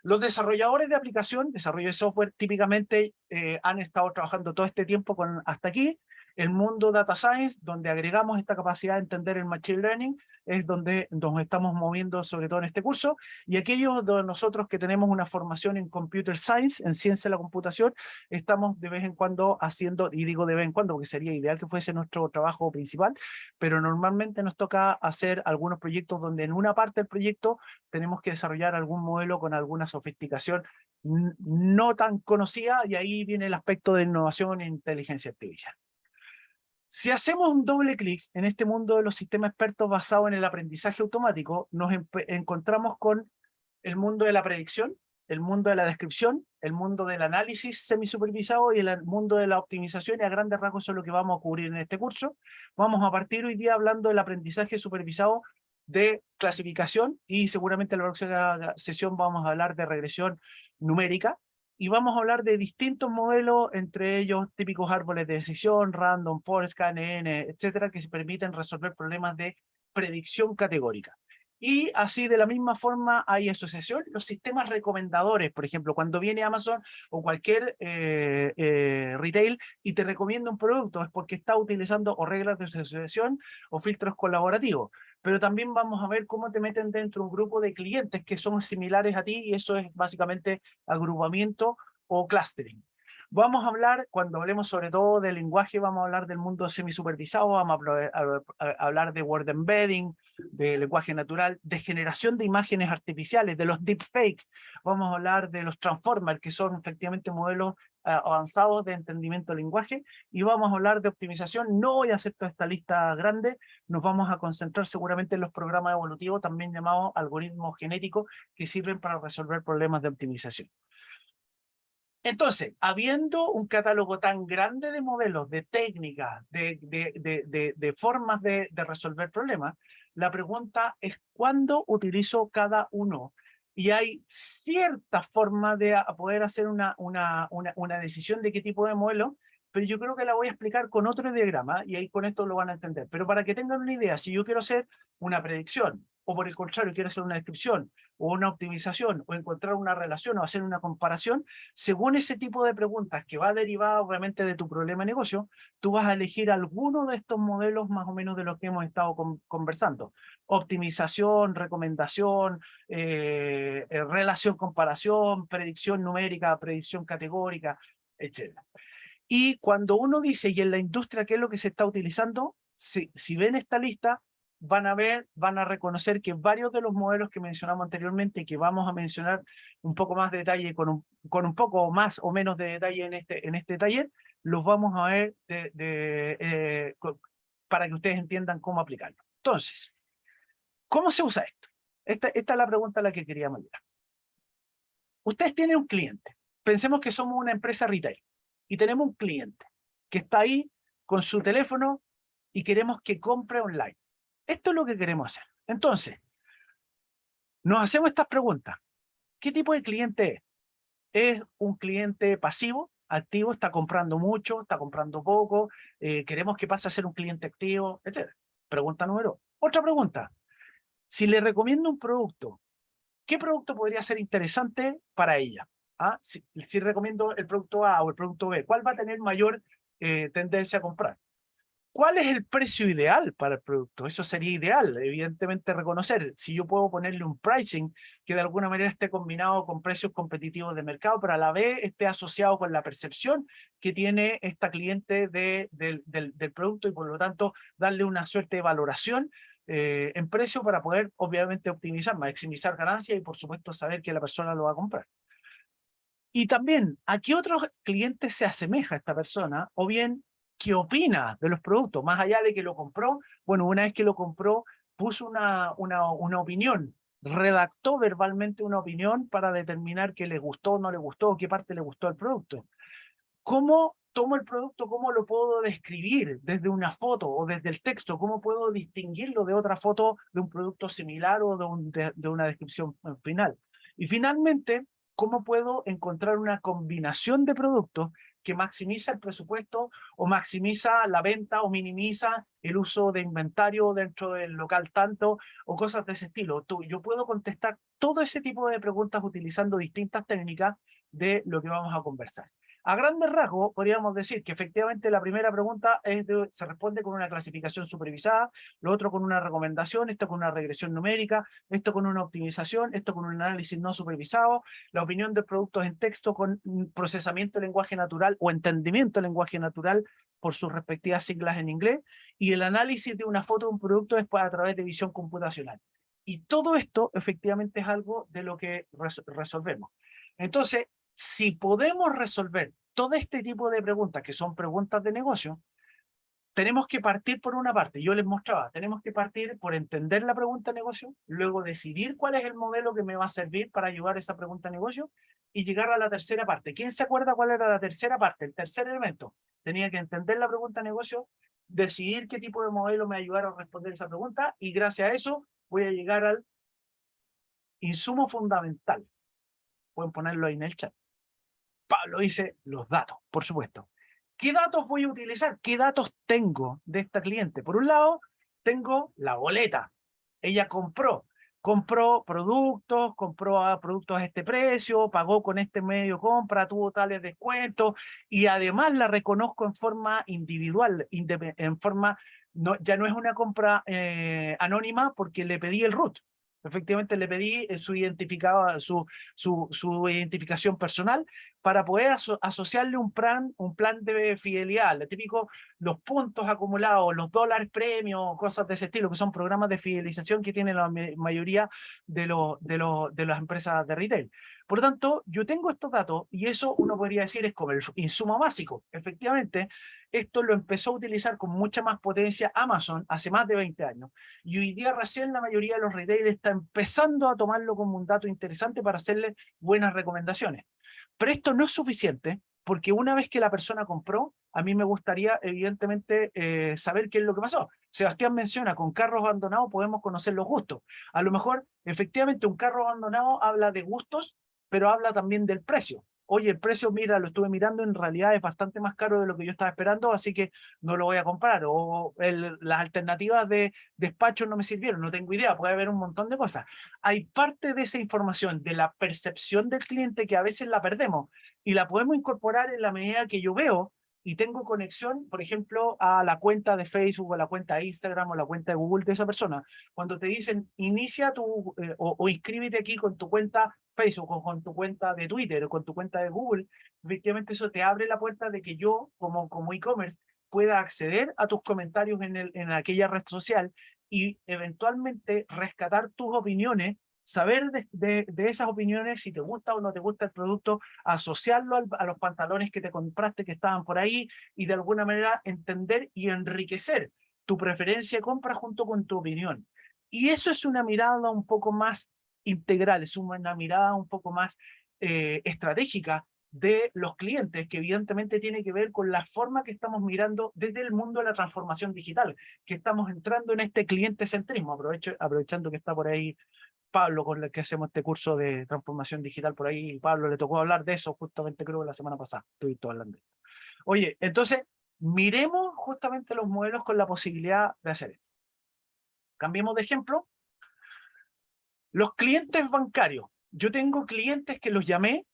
Los desarrolladores de aplicación, desarrollo de software, típicamente han estado trabajando todo este tiempo hasta aquí. El mundo data science, donde agregamos esta capacidad de entender el machine learning, es donde nos estamos moviendo sobre todo en este curso. Y aquellos de nosotros que tenemos una formación en computer science, en ciencia de la computación, estamos de vez en cuando haciendo, y digo de vez en cuando porque sería ideal que fuese nuestro trabajo principal, pero normalmente nos toca hacer algunos proyectos donde en una parte del proyecto tenemos que desarrollar algún modelo con alguna sofisticación no tan conocida, y ahí viene el aspecto de innovación e inteligencia artificial. Si hacemos un doble clic en este mundo de los sistemas expertos basado en el aprendizaje automático, nos encontramos con el mundo de la predicción, el mundo de la descripción, el mundo del análisis semisupervisado y el mundo de la optimización, y a grandes rasgos eso es lo que vamos a cubrir en este curso. Vamos a partir hoy día hablando del aprendizaje supervisado de clasificación, y seguramente en la próxima sesión vamos a hablar de regresión numérica, y vamos a hablar de distintos modelos, entre ellos típicos árboles de decisión, random, forest, KNN, etcétera, que se permiten resolver problemas de predicción categórica. Y así de la misma forma hay asociación. Los sistemas recomendadores, por ejemplo, cuando viene Amazon o cualquier retail y te recomienda un producto, es porque está utilizando o reglas de asociación o filtros colaborativos. Pero también vamos a ver cómo te meten dentro un grupo de clientes que son similares a ti, y eso es básicamente agrupamiento o clustering. Vamos a hablar, cuando hablemos sobre todo del lenguaje, vamos a hablar del mundo semisupervisado, vamos a hablar de word embedding, de lenguaje natural, de generación de imágenes artificiales, de los deepfake, vamos a hablar de los transformers, que son efectivamente modelos avanzados de entendimiento del lenguaje, y vamos a hablar de optimización. No voy a hacer toda esta lista grande, nos vamos a concentrar seguramente en los programas evolutivos, también llamados algoritmos genéticos, que sirven para resolver problemas de optimización. Entonces, habiendo un catálogo tan grande de modelos, de técnicas, de formas de resolver problemas, la pregunta es ¿cuándo utilizo cada uno? Y hay cierta forma de poder hacer una decisión de qué tipo de modelo, pero yo creo que la voy a explicar con otro diagrama y ahí con esto lo van a entender. Pero para que tengan una idea, si yo quiero hacer una predicción, o por el contrario quiero hacer una descripción, o una optimización, o encontrar una relación, o hacer una comparación, según ese tipo de preguntas que va derivada obviamente de tu problema de negocio, tú vas a elegir alguno de estos modelos más o menos de los que hemos estado conversando. Optimización, recomendación, relación, comparación, predicción numérica, predicción categórica, etc. Y cuando uno dice, y en la industria, ¿qué es lo que se está utilizando? Si ven esta lista, van a reconocer que varios de los modelos que mencionamos anteriormente y que vamos a mencionar un poco más de detalle, con un poco más o menos de detalle en este taller, los vamos a ver para que ustedes entiendan cómo aplicarlo. Entonces, ¿cómo se usa esto? Esta es la pregunta a la que queríamos llegar. Ustedes tienen un cliente. Pensemos que somos una empresa retail y tenemos un cliente que está ahí con su teléfono y queremos que compre online. Esto es lo que queremos hacer. Entonces, nos hacemos estas preguntas. ¿Qué tipo de cliente es? ¿Es un cliente pasivo, activo, está comprando mucho, está comprando poco? ¿Queremos que pase a ser un cliente activo? Etcétera. Pregunta número 1. Otra pregunta. Si le recomiendo un producto, ¿qué producto podría ser interesante para ella? ¿Ah? Si recomiendo el producto A o el producto B, ¿cuál va a tener mayor tendencia a comprar? ¿Cuál es el precio ideal para el producto? Eso sería ideal, evidentemente, reconocer. Si yo puedo ponerle un pricing que de alguna manera esté combinado con precios competitivos de mercado, pero a la vez esté asociado con la percepción que tiene esta cliente del producto y por lo tanto darle una suerte de valoración en precio para poder obviamente optimizar, maximizar ganancias y por supuesto saber que la persona lo va a comprar. Y también, ¿a qué otros clientes se asemeja esta persona? O bien, ¿qué opina de los productos? Más allá de que lo compró, bueno, una vez que lo compró, puso una opinión, redactó verbalmente una opinión para determinar qué le gustó, no le gustó, qué parte le gustó del producto. ¿Cómo tomo el producto? ¿Cómo lo puedo describir desde una foto o desde el texto? ¿Cómo puedo distinguirlo de otra foto de un producto similar o de una descripción final? Y finalmente, ¿cómo puedo encontrar una combinación de productos que maximiza el presupuesto o maximiza la venta o minimiza el uso de inventario dentro del local tanto o cosas de ese estilo? Yo puedo contestar todo ese tipo de preguntas utilizando distintas técnicas de lo que vamos a conversar. A grandes rasgos, podríamos decir que efectivamente la primera pregunta se responde con una clasificación supervisada, lo otro con una recomendación, esto con una regresión numérica, esto con una optimización, esto con un análisis no supervisado, la opinión de productos en texto con procesamiento de lenguaje natural o entendimiento del lenguaje natural por sus respectivas siglas en inglés, y el análisis de una foto de un producto después a través de visión computacional. Y todo esto efectivamente es algo de lo que resolvemos. Entonces, si podemos resolver todo este tipo de preguntas, que son preguntas de negocio, tenemos que partir por una parte. Yo les mostraba, tenemos que partir por entender la pregunta de negocio, luego decidir cuál es el modelo que me va a servir para ayudar a esa pregunta de negocio y llegar a la tercera parte. ¿Quién se acuerda cuál era la tercera parte? El tercer elemento. Tenía que entender la pregunta de negocio, decidir qué tipo de modelo me ayudara a responder esa pregunta y gracias a eso voy a llegar al insumo fundamental. Pueden ponerlo ahí en el chat. Pablo dice los datos, por supuesto. ¿Qué datos voy a utilizar? ¿Qué datos tengo de esta cliente? Por un lado, tengo la boleta. Ella compró productos a este precio, pagó con este medio de compra, tuvo tales descuentos y además la reconozco en forma individual, en forma, ya no es una compra anónima porque le pedí el RUT. Efectivamente le pedí su identificado, su identificación personal para poder asociarle un plan de fidelidad, el típico, los puntos acumulados, los dólares premios, cosas de ese estilo, que son programas de fidelización que tienen la mayoría de las empresas de retail. Por lo tanto, yo tengo estos datos y eso uno podría decir es como el insumo básico. Efectivamente, esto lo empezó a utilizar con mucha más potencia Amazon hace más de 20 años. Y hoy día recién la mayoría de los retailers está empezando a tomarlo como un dato interesante para hacerle buenas recomendaciones. Pero esto no es suficiente porque una vez que la persona compró, a mí me gustaría evidentemente saber qué es lo que pasó. Sebastián menciona, con carros abandonados podemos conocer los gustos. A lo mejor, efectivamente, un carro abandonado habla de gustos, pero habla también del precio. Oye, el precio, mira, lo estuve mirando, en realidad es bastante más caro de lo que yo estaba esperando, así que no lo voy a comprar. O las alternativas de despacho no me sirvieron, no tengo idea, puede haber un montón de cosas. Hay parte de esa información, de la percepción del cliente que a veces la perdemos y la podemos incorporar en la medida que yo veo y tengo conexión, por ejemplo, a la cuenta de Facebook o la cuenta de Instagram o la cuenta de Google de esa persona. Cuando te dicen, inicia o inscríbete aquí con tu cuenta Facebook o con tu cuenta de Twitter o con tu cuenta de Google, efectivamente eso te abre la puerta de que yo, como e-commerce, pueda acceder a tus comentarios en aquella red social y eventualmente rescatar tus opiniones, saber de esas opiniones, si te gusta o no te gusta el producto, asociarlo a los pantalones que te compraste que estaban por ahí y de alguna manera entender y enriquecer tu preferencia de compra junto con tu opinión. Y eso es una mirada un poco más integral, es una mirada un poco más estratégica de los clientes, que evidentemente tiene que ver con la forma que estamos mirando desde el mundo de la transformación digital, que estamos entrando en este cliente centrismo, aprovechando que está por ahí Pablo, con el que hacemos este curso de transformación digital por ahí. Pablo le tocó hablar de eso justamente creo que la semana pasada, estuviste hablando. Oye, entonces, miremos justamente los modelos con la posibilidad de hacer esto. Cambiemos de ejemplo. Los clientes bancarios. Yo tengo clientes que los llamé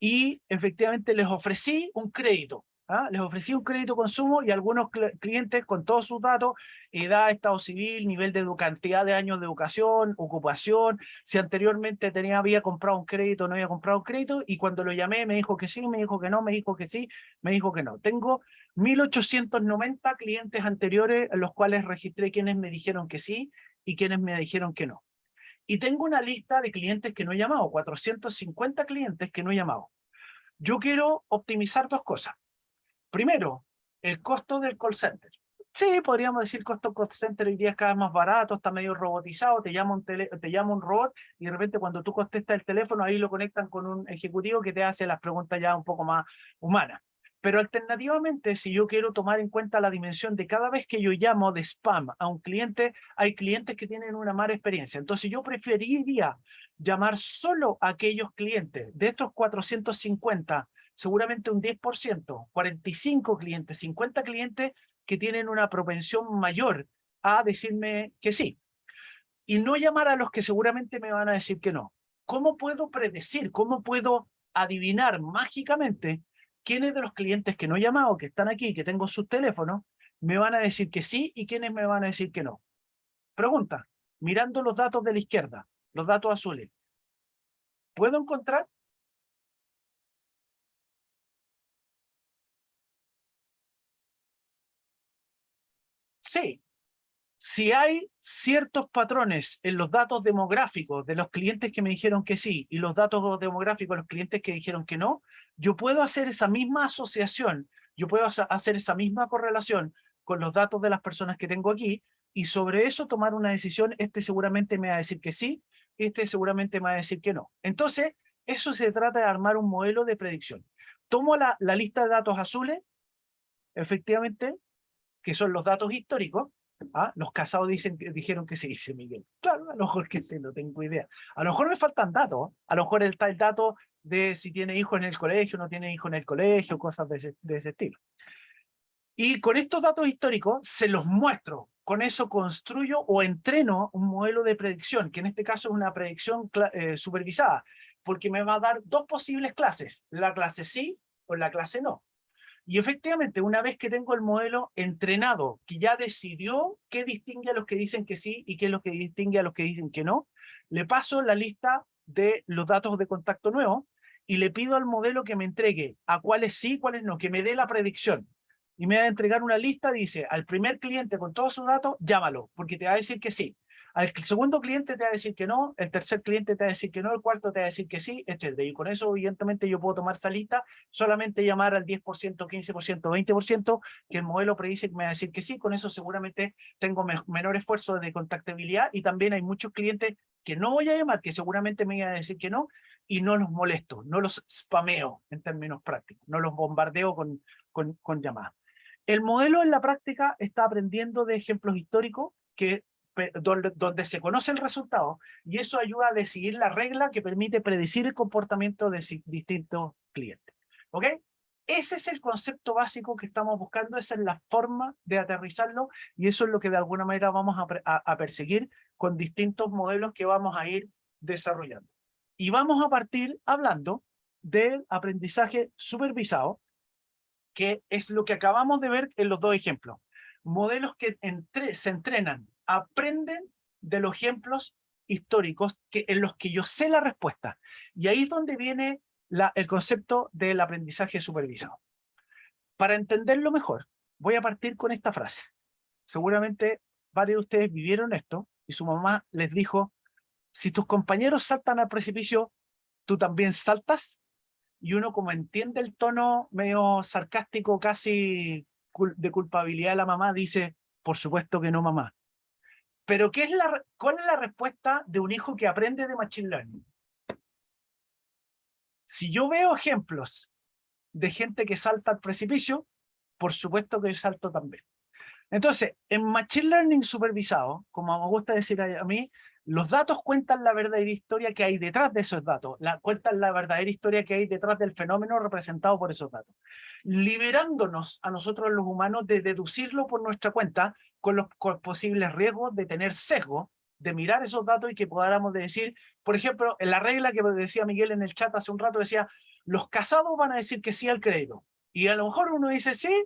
y efectivamente les ofrecí un crédito. Les ofrecí un crédito consumo y algunos clientes con todos sus datos, edad, estado civil, nivel de cantidad de años de educación, ocupación, si anteriormente había comprado un crédito o no había comprado un crédito, y cuando lo llamé me dijo que sí, me dijo que no, me dijo que sí, me dijo que no. Tengo 1.890 clientes anteriores en los cuales registré quienes me dijeron que sí y quienes me dijeron que no. Y tengo una lista de clientes que no he llamado, 450 clientes que no he llamado. Yo quiero optimizar dos cosas. Primero, el costo del call center. Sí, podríamos decir costo del call center hoy día es cada vez más barato, está medio robotizado, te llama un robot y de repente cuando tú contestas el teléfono ahí lo conectan con un ejecutivo que te hace las preguntas ya un poco más humanas. Pero alternativamente, si yo quiero tomar en cuenta la dimensión de cada vez que yo llamo de spam a un cliente, hay clientes que tienen una mala experiencia. Entonces yo preferiría llamar solo a aquellos clientes de estos 450, seguramente un 10%, 45 clientes, 50 clientes que tienen una propensión mayor a decirme que sí. Y no llamar a los que seguramente me van a decir que no. ¿Cómo puedo predecir, cómo puedo adivinar mágicamente quiénes de los clientes que no he llamado, que están aquí, que tengo sus teléfonos, me van a decir que sí y quiénes me van a decir que no? Pregunta, mirando los datos de la izquierda, los datos azules, ¿puedo encontrar? Sí. Si hay ciertos patrones en los datos demográficos de los clientes que me dijeron que sí y los datos demográficos de los clientes que dijeron que no, yo puedo hacer esa misma asociación, yo puedo hacer esa misma correlación con los datos de las personas que tengo aquí y sobre eso tomar una decisión. Este seguramente me va a decir que sí, este seguramente me va a decir que no. Entonces, eso se trata de armar un modelo de predicción. Tomo la lista de datos azules, efectivamente, que son los datos históricos. Los casados dijeron que sí, dice Miguel. Claro, a lo mejor que sí, no tengo idea. A lo mejor me faltan datos. A lo mejor está el dato de si tiene hijos en el colegio, no tiene hijos en el colegio, cosas de ese estilo. Y con estos datos históricos se los muestro. Con eso construyo o entreno un modelo de predicción, que en este caso es una predicción supervisada, porque me va a dar dos posibles clases, la clase sí o la clase no. Y efectivamente, una vez que tengo el modelo entrenado, que ya decidió qué distingue a los que dicen que sí y qué es lo que distingue a los que dicen que no, le paso la lista de los datos de contacto nuevos y le pido al modelo que me entregue a cuáles sí, cuáles no, que me dé la predicción. Y me va a entregar una lista, dice, al primer cliente con todos sus datos, llámalo, porque te va a decir que sí. Al segundo cliente te va a decir que no, el tercer cliente te va a decir que no, el cuarto te va a decir que sí, etc. Y con eso, evidentemente, yo puedo tomar esa lista, solamente llamar al 10%, 15%, 20%, que el modelo predice que me va a decir que sí. Con eso seguramente tengo menor esfuerzo de contactabilidad y también hay muchos clientes que no voy a llamar, que seguramente me van a decir que no, y no los molesto, no los spameo en términos prácticos, no los bombardeo con llamadas. El modelo en la práctica está aprendiendo de ejemplos históricos donde se conoce el resultado y eso ayuda a decidir la regla que permite predecir el comportamiento de distintos clientes. ¿Ok? Ese es el concepto básico que estamos buscando, esa es la forma de aterrizarlo y eso es lo que de alguna manera vamos a perseguir con distintos modelos que vamos a ir desarrollando. Y vamos a partir hablando del aprendizaje supervisado, que es lo que acabamos de ver en los dos ejemplos. Modelos que se entrenan, aprenden de los ejemplos históricos en los que yo sé la respuesta. Y ahí es donde viene el concepto del aprendizaje supervisado. Para entenderlo mejor, voy a partir con esta frase. Seguramente varios de ustedes vivieron esto y su mamá les dijo, si tus compañeros saltan al precipicio, ¿tú también saltas? Y uno como entiende el tono medio sarcástico, casi de culpabilidad de la mamá, dice, por supuesto que no, mamá. Pero ¿cuál es la respuesta de un hijo que aprende de Machine Learning? Si yo veo ejemplos de gente que salta al precipicio, por supuesto que yo salto también. Entonces, en Machine Learning supervisado, como me gusta decir a mí, los datos cuentan la verdadera historia que hay detrás de esos datos, cuentan la verdadera historia que hay detrás del fenómeno representado por esos datos, liberándonos a nosotros los humanos de deducirlo por nuestra cuenta con los posibles riesgos de tener sesgo, de mirar esos datos y que podamos decir, por ejemplo, en la regla que decía Miguel en el chat hace un rato, decía, los casados van a decir que sí al crédito. Y a lo mejor uno dice, sí,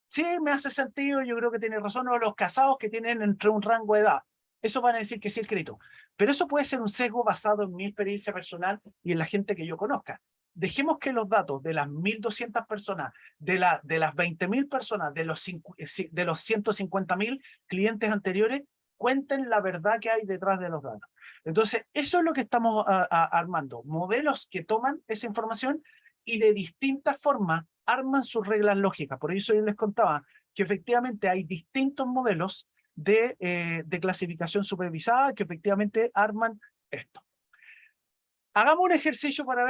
sí, me hace sentido, yo creo que tiene razón, o los casados que tienen entre un rango de edad. Eso van a decir que sí el crédito. Pero eso puede ser un sesgo basado en mi experiencia personal y en la gente que yo conozca. Dejemos que los datos de las 1.200 personas, de las 20.000 personas, de los 150.000 clientes anteriores, cuenten la verdad que hay detrás de los datos. Entonces, eso es lo que estamos armando. Modelos que toman esa información y de distintas formas arman sus reglas lógicas. Por eso yo les contaba que efectivamente hay distintos modelos de clasificación supervisada que efectivamente arman esto. Hagamos un ejercicio para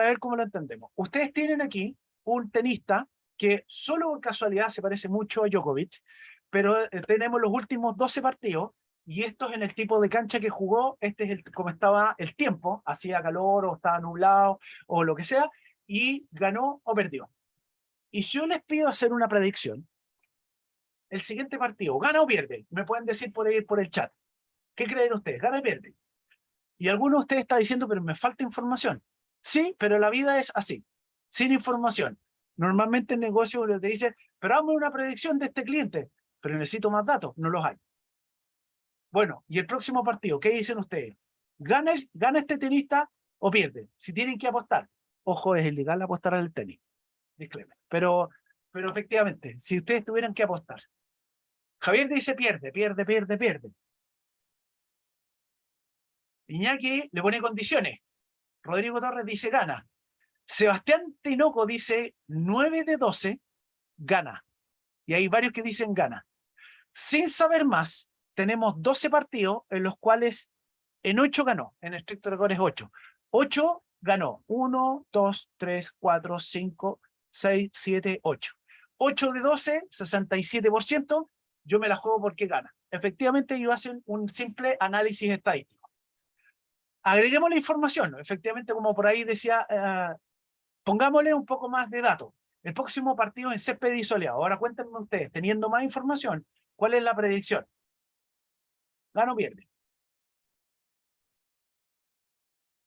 ver cómo lo entendemos. Ustedes tienen aquí un tenista que solo por casualidad se parece mucho a Djokovic, pero tenemos los últimos 12 partidos y esto es en el tipo de cancha que jugó, este es como estaba el tiempo, hacía calor o estaba nublado o lo que sea, y ganó o perdió. Y si yo les pido hacer una predicción, el siguiente partido, ¿gana o pierde? Me pueden decir por ahí por el chat. ¿Qué creen ustedes? ¿Gana o pierde? Y alguno de ustedes está diciendo, pero me falta información. Sí, pero la vida es así, sin información. Normalmente el negocio te dice, pero hazme una predicción de este cliente, pero necesito más datos, no los hay. Bueno, y el próximo partido, ¿qué dicen ustedes? ¿Gana este tenista o pierde? Si tienen que apostar. Ojo, es ilegal apostar al tenis. Disclaimer. Pero efectivamente, si ustedes tuvieran que apostar, Javier dice pierde, pierde, pierde, pierde. Iñaki le pone condiciones. Rodrigo Torres dice gana. Sebastián Tinoco dice 9 de 12, gana. Y hay varios que dicen gana. Sin saber más, tenemos 12 partidos en los cuales en 8 ganó. En estricto rigor es 8. 8 ganó. 1, 2, 3, 4, 5, 6, 7, 8. 8 de 12, 67%. Yo me la juego porque gana. Efectivamente, ellos hacen un simple análisis estadístico. Agreguemos la información. Efectivamente, como por ahí decía, pongámosle un poco más de datos. El próximo partido en césped y soleado. Ahora cuéntenme ustedes, teniendo más información, ¿cuál es la predicción? ¿Gana o pierde?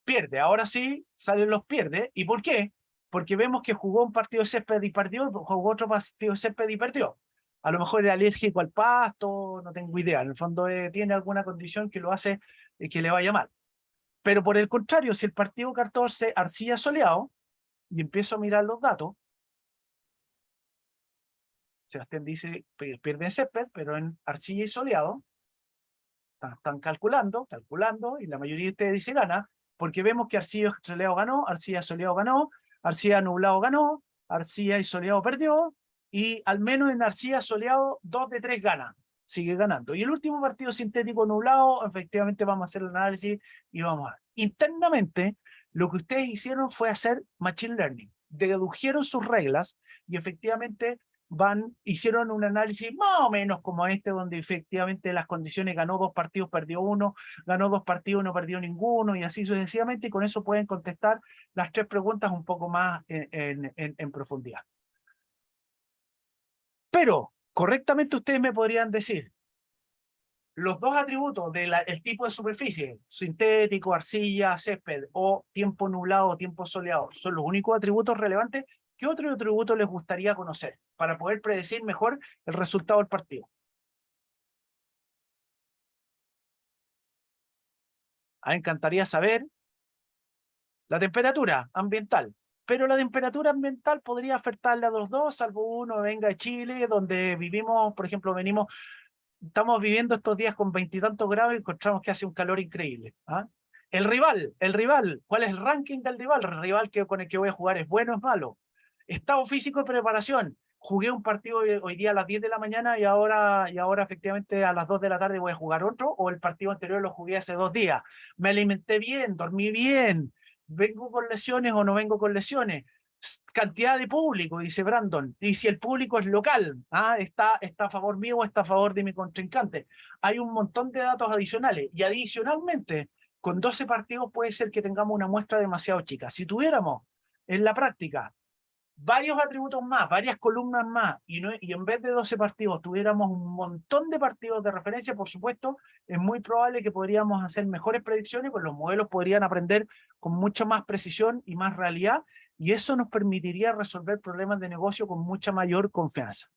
Pierde. Ahora sí, salen los pierde. ¿Y por qué? porque vemos que jugó un partido de césped y perdió, jugó otro partido de césped y perdió. A lo mejor es alérgico al pasto, no tengo idea. En el fondo tiene alguna condición que lo hace que le vaya mal. Pero por el contrario, si el partido 14, arcilla soleado, y empiezo a mirar los datos, Sebastián dice, pierden césped, pero en arcilla y soleado, están calculando, y la mayoría de ustedes dice gana, porque vemos que arcilla soleado ganó, arcilla soleado ganó, arcilla nublado ganó, arcilla y soleado perdió, y al menos en arcilla soleado 2 de 3 gana, sigue ganando. Y el último partido sintético nublado, efectivamente vamos a hacer el análisis y vamos a ver. Internamente, lo que ustedes hicieron fue hacer machine learning, dedujeron sus reglas y efectivamente hicieron un análisis más o menos como este, donde efectivamente las condiciones ganó 2 partidos, perdió 1, ganó 2 partidos, no perdió ninguno, y así sucesivamente, y con eso pueden contestar las 3 preguntas un poco más en profundidad. Pero, correctamente ustedes me podrían decir, los 2 atributos del tipo de superficie, sintético, arcilla, césped, o tiempo nublado o tiempo soleado, son los únicos atributos relevantes. ¿Qué otro atributo les gustaría conocer para poder predecir mejor el resultado del partido? Me encantaría saber la temperatura ambiental, pero la temperatura ambiental podría afectarle a los dos, salvo uno venga de Chile, donde vivimos, por ejemplo, estamos viviendo estos días con 20 y tantos grados y encontramos que hace un calor increíble. ¿Ah? El rival, ¿cuál es el ranking del rival? El rival con el que voy a jugar es bueno o es malo. Estado físico de preparación. Jugué un partido hoy día a las 10 de la mañana y ahora efectivamente a las 2 de la tarde voy a jugar otro, o el partido anterior lo jugué hace 2 días. Me alimenté bien, dormí bien, vengo con lesiones o no vengo con lesiones. Cantidad de público, dice Brandon, y si el público es local, está a favor mío o está a favor de mi contrincante. Hay un montón de datos adicionales, y adicionalmente, con 12 partidos puede ser que tengamos una muestra demasiado chica. Si tuviéramos en la práctica varios atributos más, varias columnas más, y en vez de 12 partidos tuviéramos un montón de partidos de referencia, por supuesto, es muy probable que podríamos hacer mejores predicciones, pues los modelos podrían aprender con mucha más precisión y más realidad, y eso nos permitiría resolver problemas de negocio con mucha mayor confianza.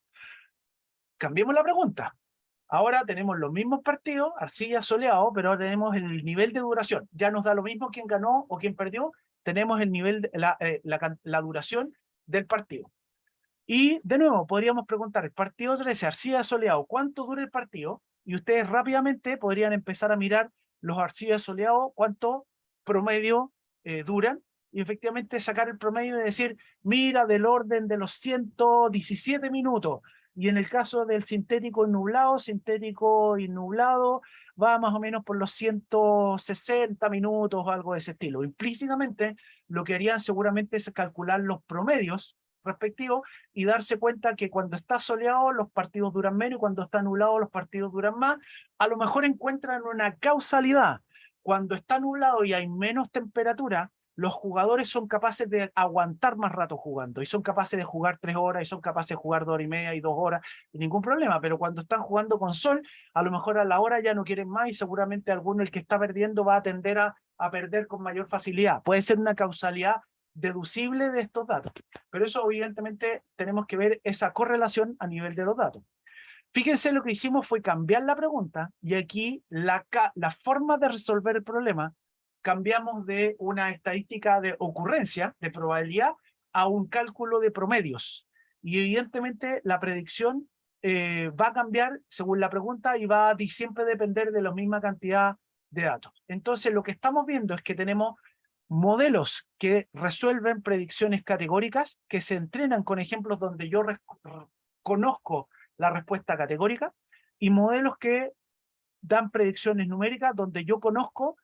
Cambiemos la pregunta. Ahora tenemos los mismos partidos, arcilla, soleado, pero ahora tenemos el nivel de duración. Ya nos da lo mismo quién ganó o quién perdió, tenemos el nivel, la duración del partido. Y de nuevo, podríamos preguntar, el partido 13, arcilla, soleado, ¿cuánto dura el partido? Y ustedes rápidamente podrían empezar a mirar los arcillas soleados, cuánto promedio duran, y efectivamente sacar el promedio y decir, mira, del orden de los 117 minutos. Y en el caso del sintético y nublado, va más o menos por los 160 minutos o algo de ese estilo. Implícitamente, lo que harían seguramente es calcular los promedios respectivos y darse cuenta que cuando está soleado los partidos duran menos y cuando está nublado los partidos duran más. A lo mejor encuentran una causalidad. Cuando está nublado y hay menos temperatura, los jugadores son capaces de aguantar más rato jugando y son capaces de jugar 3 horas y son capaces de jugar 2 horas y media y 2 horas sin ningún problema, pero cuando están jugando con sol, a lo mejor a la hora ya no quieren más y seguramente alguno, el que está perdiendo, va a tender a perder con mayor facilidad. Puede ser una causalidad deducible de estos datos, pero eso evidentemente tenemos que ver esa correlación a nivel de los datos. Fíjense, lo que hicimos fue cambiar la pregunta y aquí la forma de resolver el problema cambiamos de una estadística de ocurrencia, de probabilidad, a un cálculo de promedios. Y evidentemente la predicción va a cambiar según la pregunta y va a siempre depender de la misma cantidad de datos. Entonces lo que estamos viendo es que tenemos modelos que resuelven predicciones categóricas, que se entrenan con ejemplos donde yo conozco la respuesta categórica, y modelos que dan predicciones numéricas donde yo conozco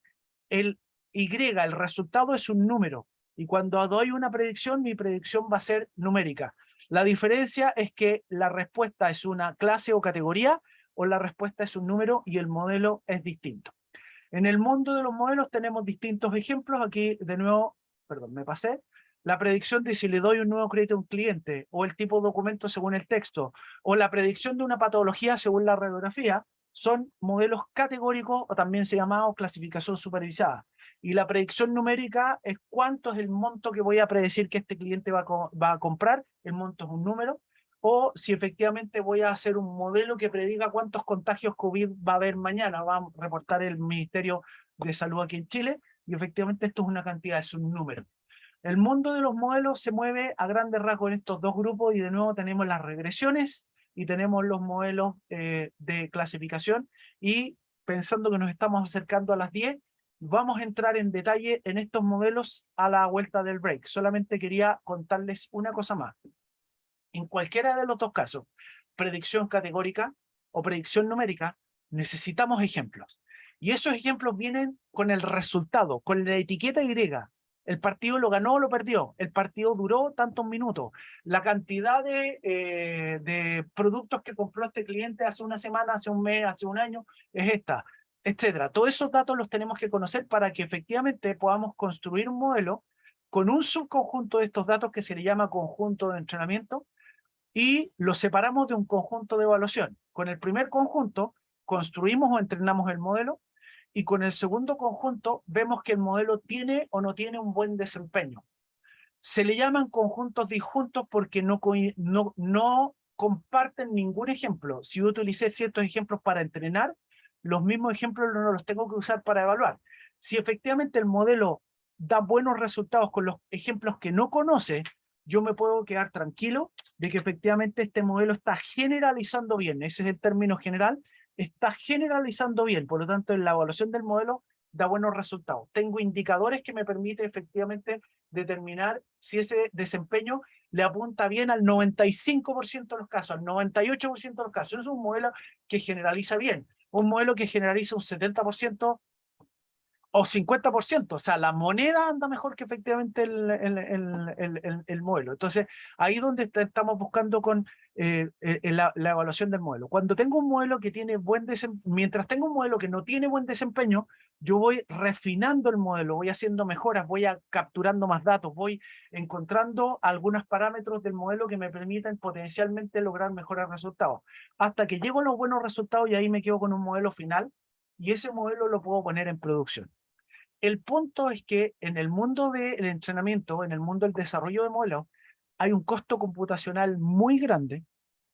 el Y, el resultado es un número, y cuando doy una predicción, mi predicción va a ser numérica. La diferencia es que la respuesta es una clase o categoría, o la respuesta es un número y el modelo es distinto. En el mundo de los modelos tenemos distintos ejemplos. Aquí, de nuevo, perdón, me pasé. La predicción de si le doy un nuevo crédito a un cliente, o el tipo de documento según el texto, o la predicción de una patología según la radiografía, son modelos categóricos o también se llamados clasificación supervisada. Y la predicción numérica es cuánto es el monto que voy a predecir que este cliente va a comprar. El monto es un número. O si efectivamente voy a hacer un modelo que prediga cuántos contagios COVID va a haber mañana. Va a reportar el Ministerio de Salud aquí en Chile. Y efectivamente esto es una cantidad, es un número. El mundo de los modelos se mueve a grandes rasgos en estos dos grupos y de nuevo tenemos las regresiones y tenemos los modelos de clasificación y pensando que nos estamos acercando a las 10, vamos a entrar en detalle en estos modelos a la vuelta del break. Solamente quería contarles una cosa más. En cualquiera de los dos casos, predicción categórica o predicción numérica, necesitamos ejemplos. Y esos ejemplos vienen con el resultado, con la etiqueta Y. El partido lo ganó o lo perdió. El partido duró tantos minutos. La cantidad de productos que compró este cliente hace una semana, hace un mes, hace un año, es esta, etcétera. Todos esos datos los tenemos que conocer para que efectivamente podamos construir un modelo con un subconjunto de estos datos que se le llama conjunto de entrenamiento y lo separamos de un conjunto de evaluación. Con el primer conjunto construimos o entrenamos el modelo y con el segundo conjunto vemos que el modelo tiene o no tiene un buen desempeño. Se le llaman conjuntos disjuntos porque no comparten ningún ejemplo. Si yo utilicé ciertos ejemplos para entrenar, los mismos ejemplos no los tengo que usar para evaluar. Si efectivamente el modelo da buenos resultados con los ejemplos que no conoce, yo me puedo quedar tranquilo de que efectivamente este modelo está generalizando bien. Ese es el término general. Está generalizando bien. Por lo tanto, en la evaluación del modelo da buenos resultados. Tengo indicadores que me permiten efectivamente determinar si ese desempeño le apunta bien al 95% de los casos, al 98% de los casos. Es un modelo que generaliza bien. Un modelo que generaliza un 70% o 50%, o sea, la moneda anda mejor que efectivamente el modelo. Entonces, ahí es donde estamos buscando con la evaluación del modelo. Cuando tengo un modelo que tiene buen desempeño, mientras tengo un modelo que no tiene buen desempeño, yo voy refinando el modelo, voy haciendo mejoras, voy capturando más datos, voy encontrando algunos parámetros del modelo que me permiten potencialmente lograr mejores resultados. Hasta que llego a los buenos resultados y ahí me quedo con un modelo final y ese modelo lo puedo poner en producción. El punto es que en el mundo del entrenamiento, en el mundo del desarrollo de modelos, hay un costo computacional muy grande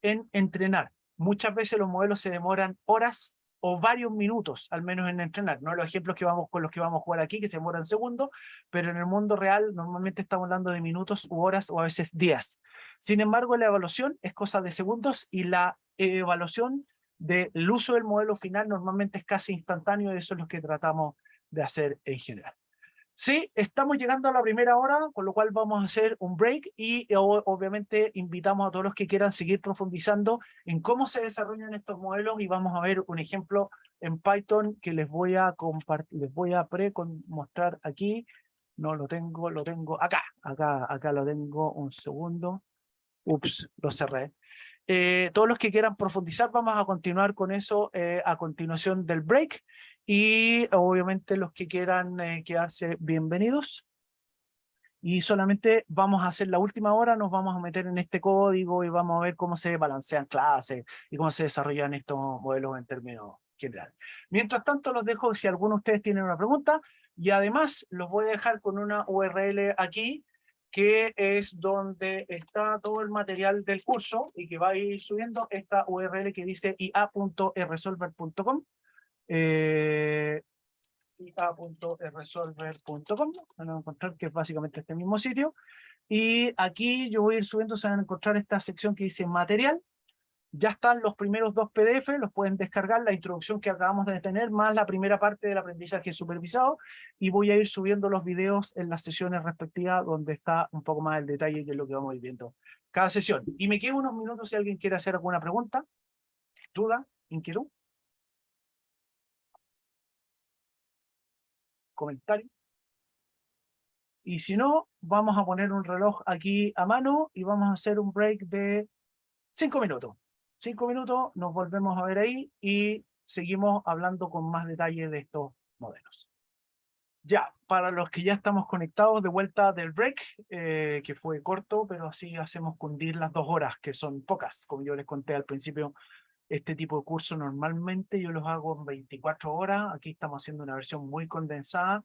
en entrenar. Muchas veces los modelos se demoran horas o varios minutos, al menos en entrenar. No los ejemplos que vamos con los que vamos a jugar aquí, que se demoran segundos, pero en el mundo real normalmente estamos hablando de minutos u horas o a veces días. Sin embargo, la evaluación es cosa de segundos y la evaluación del uso del modelo final normalmente es casi instantáneo y eso es lo que tratamos de hacer en general. Sí, estamos llegando a la primera hora, con lo cual vamos a hacer un break y obviamente invitamos a todos los que quieran seguir profundizando en cómo se desarrollan estos modelos y vamos a ver un ejemplo en Python que les voy a compartir, les voy a mostrar aquí. No lo tengo acá lo tengo, un segundo. Ups, lo cerré. Todos los que quieran profundizar, vamos a continuar con eso a continuación del break y obviamente los que quieran quedarse bienvenidos. Y solamente vamos a hacer la última hora, nos vamos a meter en este código y vamos a ver cómo se balancean clases y cómo se desarrollan estos modelos en términos generales. Mientras tanto, los dejo si alguno de ustedes tiene una pregunta y además los voy a dejar con una URL aquí que es donde está todo el material del curso y que va a ir subiendo esta URL que dice ia.resolver.com. ia.resolver.com, van a encontrar que es básicamente este mismo sitio. Y aquí yo voy a ir subiendo, se van a encontrar esta sección que dice material. Ya están los primeros dos PDF, los pueden descargar, la introducción que acabamos de tener, más la primera parte del aprendizaje supervisado, y voy a ir subiendo los videos en las sesiones respectivas, donde está un poco más el detalle, que es lo que vamos a ir viendo cada sesión. Y me quedo unos minutos si alguien quiere hacer alguna pregunta, duda, inquietud, comentario. Y si no, vamos a poner un reloj aquí a mano y vamos a hacer un break de 5 minutos. 5 minutos, nos volvemos a ver ahí y seguimos hablando con más detalle de estos modelos. Ya, para los que ya estamos conectados de vuelta del break, que fue corto, pero así hacemos cundir las 2 horas, que son pocas. Como yo les conté al principio, este tipo de curso normalmente yo los hago en 24 horas. Aquí estamos haciendo una versión muy condensada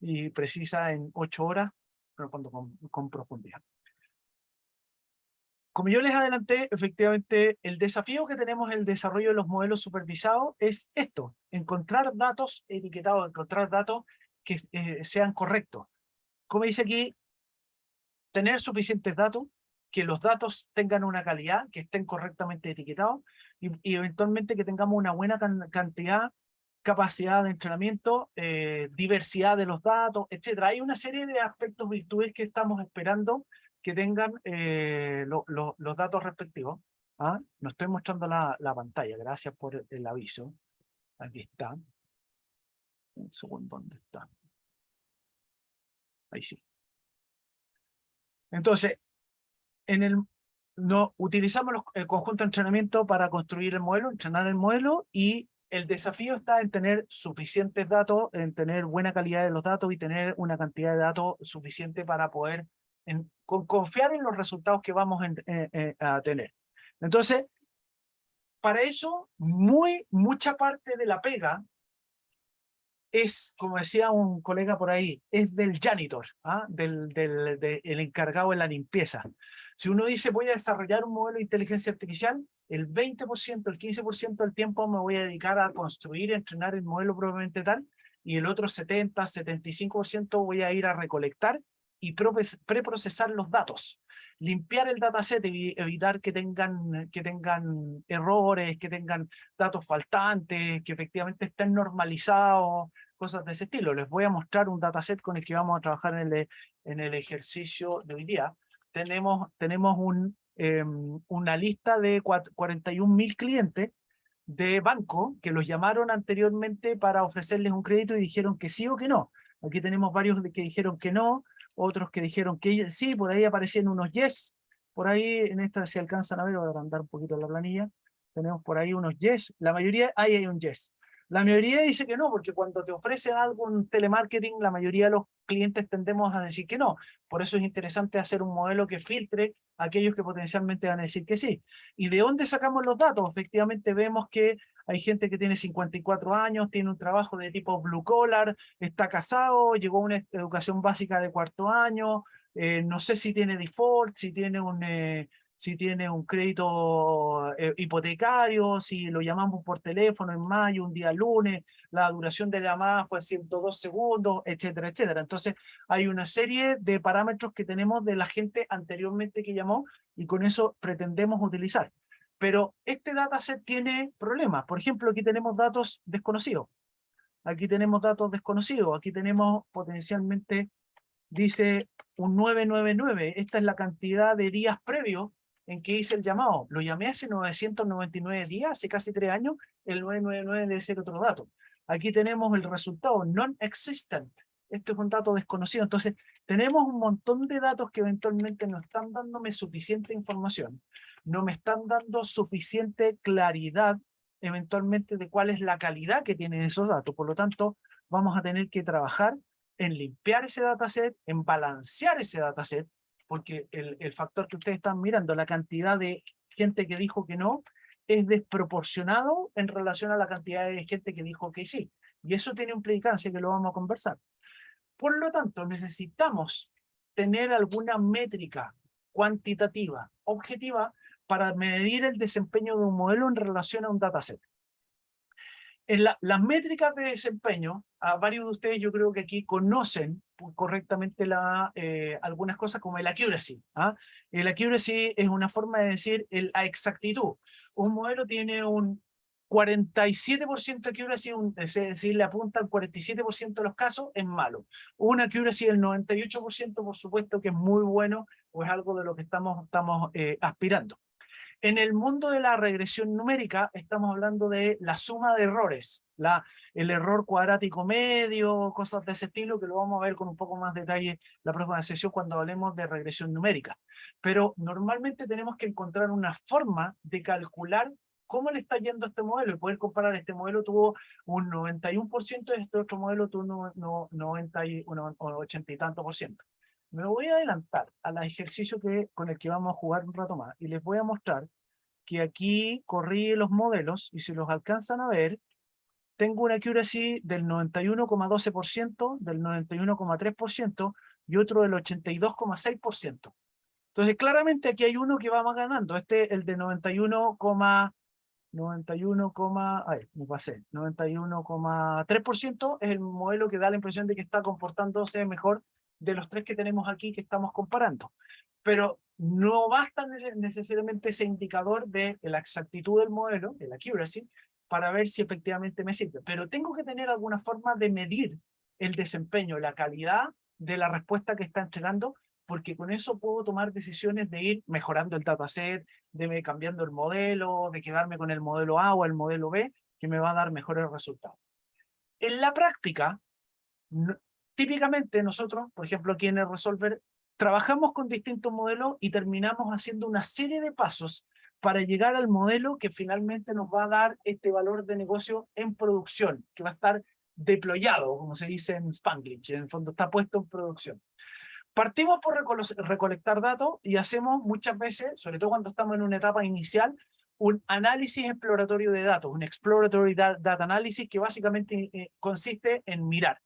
y precisa en 8 horas, pero con profundidad. Como yo les adelanté, efectivamente, el desafío que tenemos en el desarrollo de los modelos supervisados es esto, encontrar datos etiquetados, encontrar datos que sean correctos. Como dice aquí, tener suficientes datos, que los datos tengan una calidad, que estén correctamente etiquetados y eventualmente que tengamos una buena cantidad, capacidad de entrenamiento, diversidad de los datos, etcétera. Hay una serie de aspectos, virtudes que estamos esperando que tengan los datos respectivos. ¿Ah? No estoy mostrando la pantalla, gracias por el aviso. Aquí está. Un segundo, ¿dónde está? Ahí sí. Entonces, utilizamos el conjunto de entrenamiento para construir el modelo, entrenar el modelo, y el desafío está en tener suficientes datos, en tener buena calidad de los datos y tener una cantidad de datos suficiente para poder confiar en los resultados que vamos a tener. Entonces, para eso, mucha parte de la pega es, como decía un colega por ahí, es del janitor, ¿ah? El encargado de la limpieza. Si uno dice voy a desarrollar un modelo de inteligencia artificial, el 20%, el 15% del tiempo me voy a dedicar a construir y entrenar el modelo propiamente tal, y el otro 70, 75% voy a ir a recolectar y preprocesar los datos. Limpiar el dataset y evitar que tengan errores, que tengan datos faltantes, que efectivamente estén normalizados, cosas de ese estilo. Les voy a mostrar un dataset con el que vamos a trabajar en el ejercicio de hoy día. Tenemos una lista de 41.000 clientes de banco que los llamaron anteriormente para ofrecerles un crédito y dijeron que sí o que no. Aquí tenemos varios que dijeron que no, otros que dijeron que sí, por ahí aparecían unos yes, por ahí en esta se alcanzan a ver, voy a agrandar un poquito la planilla, tenemos por ahí unos yes, la mayoría, ahí hay un yes. La mayoría dice que no, porque cuando te ofrecen algo en telemarketing, la mayoría de los clientes tendemos a decir que no. Por eso es interesante hacer un modelo que filtre a aquellos que potencialmente van a decir que sí. ¿Y de dónde sacamos los datos? Efectivamente vemos que hay gente que tiene 54 años, tiene un trabajo de tipo blue collar, está casado, llegó a una educación básica de 4º año, no sé si tiene default, si tiene un crédito hipotecario, si lo llamamos por teléfono en mayo, un día lunes, la duración de la llamada fue 102 segundos, etcétera, etcétera. Entonces, hay una serie de parámetros que tenemos de la gente anteriormente que llamó y con eso pretendemos utilizar. Pero este dataset tiene problemas. Por ejemplo, aquí tenemos datos desconocidos. Aquí tenemos datos desconocidos. Aquí tenemos potencialmente, dice un 999. Esta es la cantidad de días previos en que hice el llamado. Lo llamé hace 999 días, hace casi 3 años. El 999 debe ser otro dato. Aquí tenemos el resultado, non-existent. Esto es un dato desconocido. Entonces, tenemos un montón de datos que eventualmente no están dándome suficiente información. No me están dando suficiente claridad eventualmente de cuál es la calidad que tienen esos datos. Por lo tanto, vamos a tener que trabajar en limpiar ese dataset, en balancear ese dataset, porque el factor que ustedes están mirando, la cantidad de gente que dijo que no, es desproporcionado en relación a la cantidad de gente que dijo que sí. Y eso tiene implicancia que lo vamos a conversar. Por lo tanto, necesitamos tener alguna métrica cuantitativa, objetiva, para medir el desempeño de un modelo en relación a un dataset. En las métricas de desempeño, a varios de ustedes yo creo que aquí conocen correctamente algunas cosas como el accuracy. ¿Ah? El accuracy es una forma de decir la exactitud. Un modelo tiene un 47% de accuracy, es decir, le apunta al 47% de los casos, es malo. Una accuracy del 98%, por supuesto que es muy bueno, o es algo de lo que estamos aspirando. En el mundo de la regresión numérica estamos hablando de la suma de errores, el error cuadrático medio, cosas de ese estilo, que lo vamos a ver con un poco más detalle la próxima sesión cuando hablemos de regresión numérica. Pero normalmente tenemos que encontrar una forma de calcular cómo le está yendo a este modelo y poder comparar. Este modelo tuvo un 91% y este otro modelo tuvo un 80 y tanto por ciento. Me voy a adelantar al ejercicio con el que vamos a jugar un rato más y les voy a mostrar que aquí corrí los modelos y si los alcanzan a ver, tengo una accuracy del 91,12%, del 91,3% y otro del 82,6%. Entonces, claramente aquí hay uno que va más ganando. El de 91,3% es el modelo que da la impresión de que está comportándose mejor de los tres que tenemos aquí que estamos comparando. Pero no basta necesariamente ese indicador de la exactitud del modelo, el accuracy, para ver si efectivamente me sirve. Pero tengo que tener alguna forma de medir el desempeño, la calidad de la respuesta que está entregando, porque con eso puedo tomar decisiones de ir mejorando el dataset, de cambiando el modelo, de quedarme con el modelo A o el modelo B, que me va a dar mejores resultados. En la práctica, típicamente nosotros, por ejemplo aquí en el Resolver, trabajamos con distintos modelos y terminamos haciendo una serie de pasos para llegar al modelo que finalmente nos va a dar este valor de negocio en producción, que va a estar deployado, como se dice en Spanglish, en el fondo está puesto en producción. Partimos por recolectar datos y hacemos muchas veces, sobre todo cuando estamos en una etapa inicial, un análisis exploratorio de datos, un exploratory data analysis que básicamente consiste en mirar.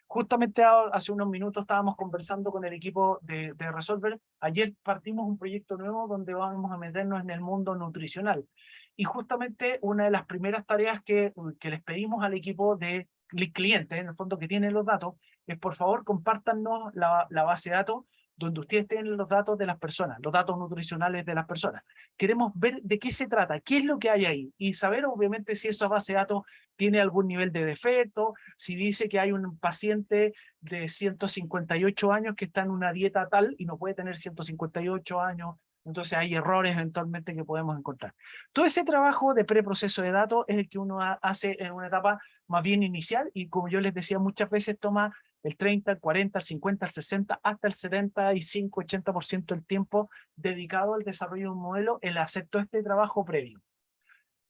Justamente hace unos minutos estábamos conversando con el equipo de Resolver. Ayer partimos un proyecto nuevo donde vamos a meternos en el mundo nutricional. Y justamente una de las primeras tareas que les pedimos al equipo de clientes, en el fondo que tienen los datos, es por favor compártanos la base de datos donde ustedes tienen los datos de las personas, los datos nutricionales de las personas. Queremos ver de qué se trata, qué es lo que hay ahí y saber obviamente si esa base de datos tiene algún nivel de defecto, si dice que hay un paciente de 158 años que está en una dieta tal y no puede tener 158 años, entonces hay errores eventualmente que podemos encontrar. Todo ese trabajo de preproceso de datos es el que uno hace en una etapa más bien inicial y como yo les decía muchas veces toma el 30, el 40, el 50, el 60, hasta el 75, 80% del tiempo dedicado al desarrollo de un modelo, el hacer todo este trabajo previo.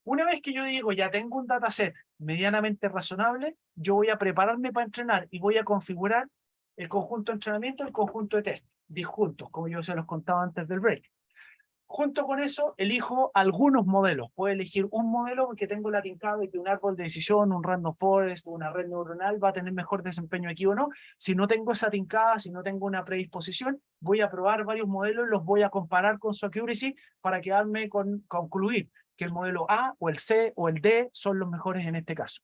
Una vez que yo digo, ya tengo un dataset medianamente razonable, yo voy a prepararme para entrenar y voy a configurar el conjunto de entrenamiento, el conjunto de test, disjuntos, como yo se los contaba antes del break. Junto con eso, elijo algunos modelos. Puedo elegir un modelo porque tengo la tincada de que un árbol de decisión, un random forest, una red neuronal va a tener mejor desempeño aquí o no. Si no tengo esa tincada, si no tengo una predisposición, voy a probar varios modelos, los voy a comparar con su accuracy para quedarme con concluir que el modelo A o el C o el D son los mejores en este caso.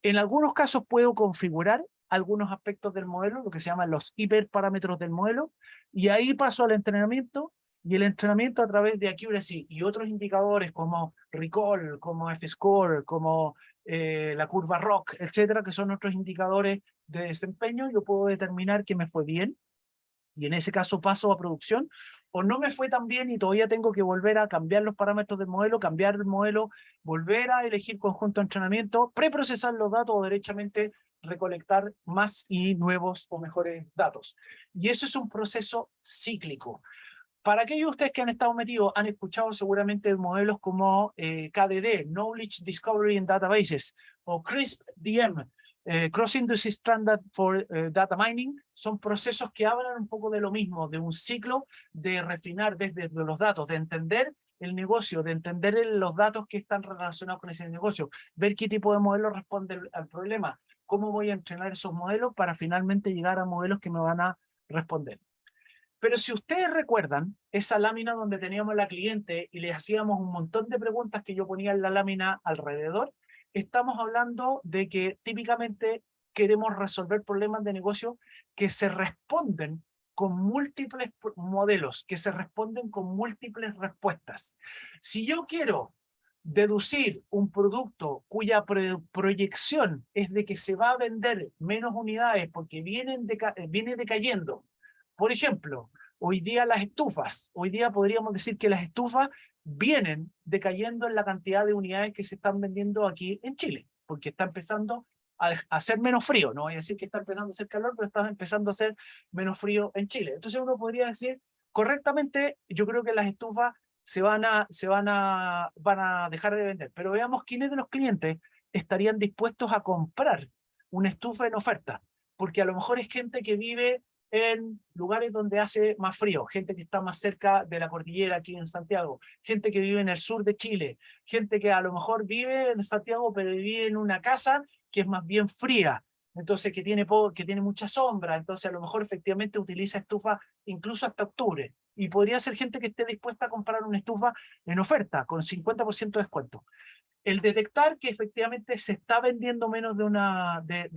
En algunos casos puedo configurar algunos aspectos del modelo, lo que se llaman los hiperparámetros del modelo, y ahí paso al entrenamiento, y el entrenamiento a través de accuracy y otros indicadores como recall, como F-score, como la curva ROC, etcétera, que son otros indicadores de desempeño, yo puedo determinar que me fue bien, y en ese caso paso a producción, o no me fue tan bien y todavía tengo que volver a cambiar los parámetros del modelo, cambiar el modelo, volver a elegir conjunto de entrenamiento, preprocesar los datos o derechamente recolectar más y nuevos o mejores datos. Y eso es un proceso cíclico. Para aquellos de ustedes que han estado metidos, han escuchado seguramente modelos como KDD, Knowledge Discovery in Databases, o CRISP-DM, Cross Industry Standard for Data Mining. Son procesos que hablan un poco de lo mismo, de un ciclo de refinar desde los datos, de entender el negocio, de entender los datos que están relacionados con ese negocio, ver qué tipo de modelo responde al problema, cómo voy a entrenar esos modelos para finalmente llegar a modelos que me van a responder. Pero si ustedes recuerdan esa lámina donde teníamos a la cliente y le hacíamos un montón de preguntas que yo ponía en la lámina alrededor, estamos hablando de que típicamente queremos resolver problemas de negocio que se responden con múltiples modelos, que se responden con múltiples respuestas. Si yo quiero deducir un producto cuya proyección es de que se va a vender menos unidades porque viene decayendo, por ejemplo, hoy día las estufas, hoy día podríamos decir que las estufas vienen decayendo en la cantidad de unidades que se están vendiendo aquí en Chile, porque está empezando a hacer menos frío, no voy a decir que está empezando a hacer calor, pero está empezando a hacer menos frío en Chile. Entonces uno podría decir, correctamente, yo creo que las estufas van a dejar de vender, pero veamos quiénes de los clientes estarían dispuestos a comprar una estufa en oferta, porque a lo mejor es gente que vive en lugares donde hace más frío, gente que está más cerca de la cordillera aquí en Santiago, gente que vive en el sur de Chile, gente que a lo mejor vive en Santiago pero vive en una casa que es más bien fría, entonces que tiene mucha sombra, entonces a lo mejor efectivamente utiliza estufa incluso hasta octubre. Y podría ser gente que esté dispuesta a comprar una estufa en oferta con 50% de descuento. El detectar que efectivamente se está vendiendo menos de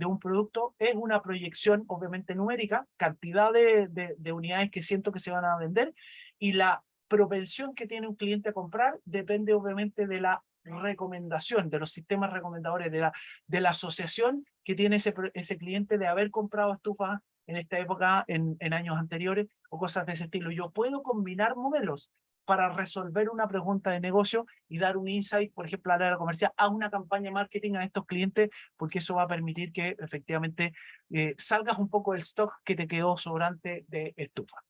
un producto es una proyección obviamente numérica, cantidad de unidades que siento que se van a vender, y la propensión que tiene un cliente a comprar depende obviamente de la recomendación, de los sistemas recomendadores, de la asociación que tiene ese cliente de haber comprado estufas en esta época, en años anteriores, o cosas de ese estilo. Yo puedo combinar modelos para resolver una pregunta de negocio y dar un insight, por ejemplo, al área comercial, a una campaña de marketing a estos clientes, porque eso va a permitir que efectivamente salgas un poco del stock que te quedó sobrante de estufa.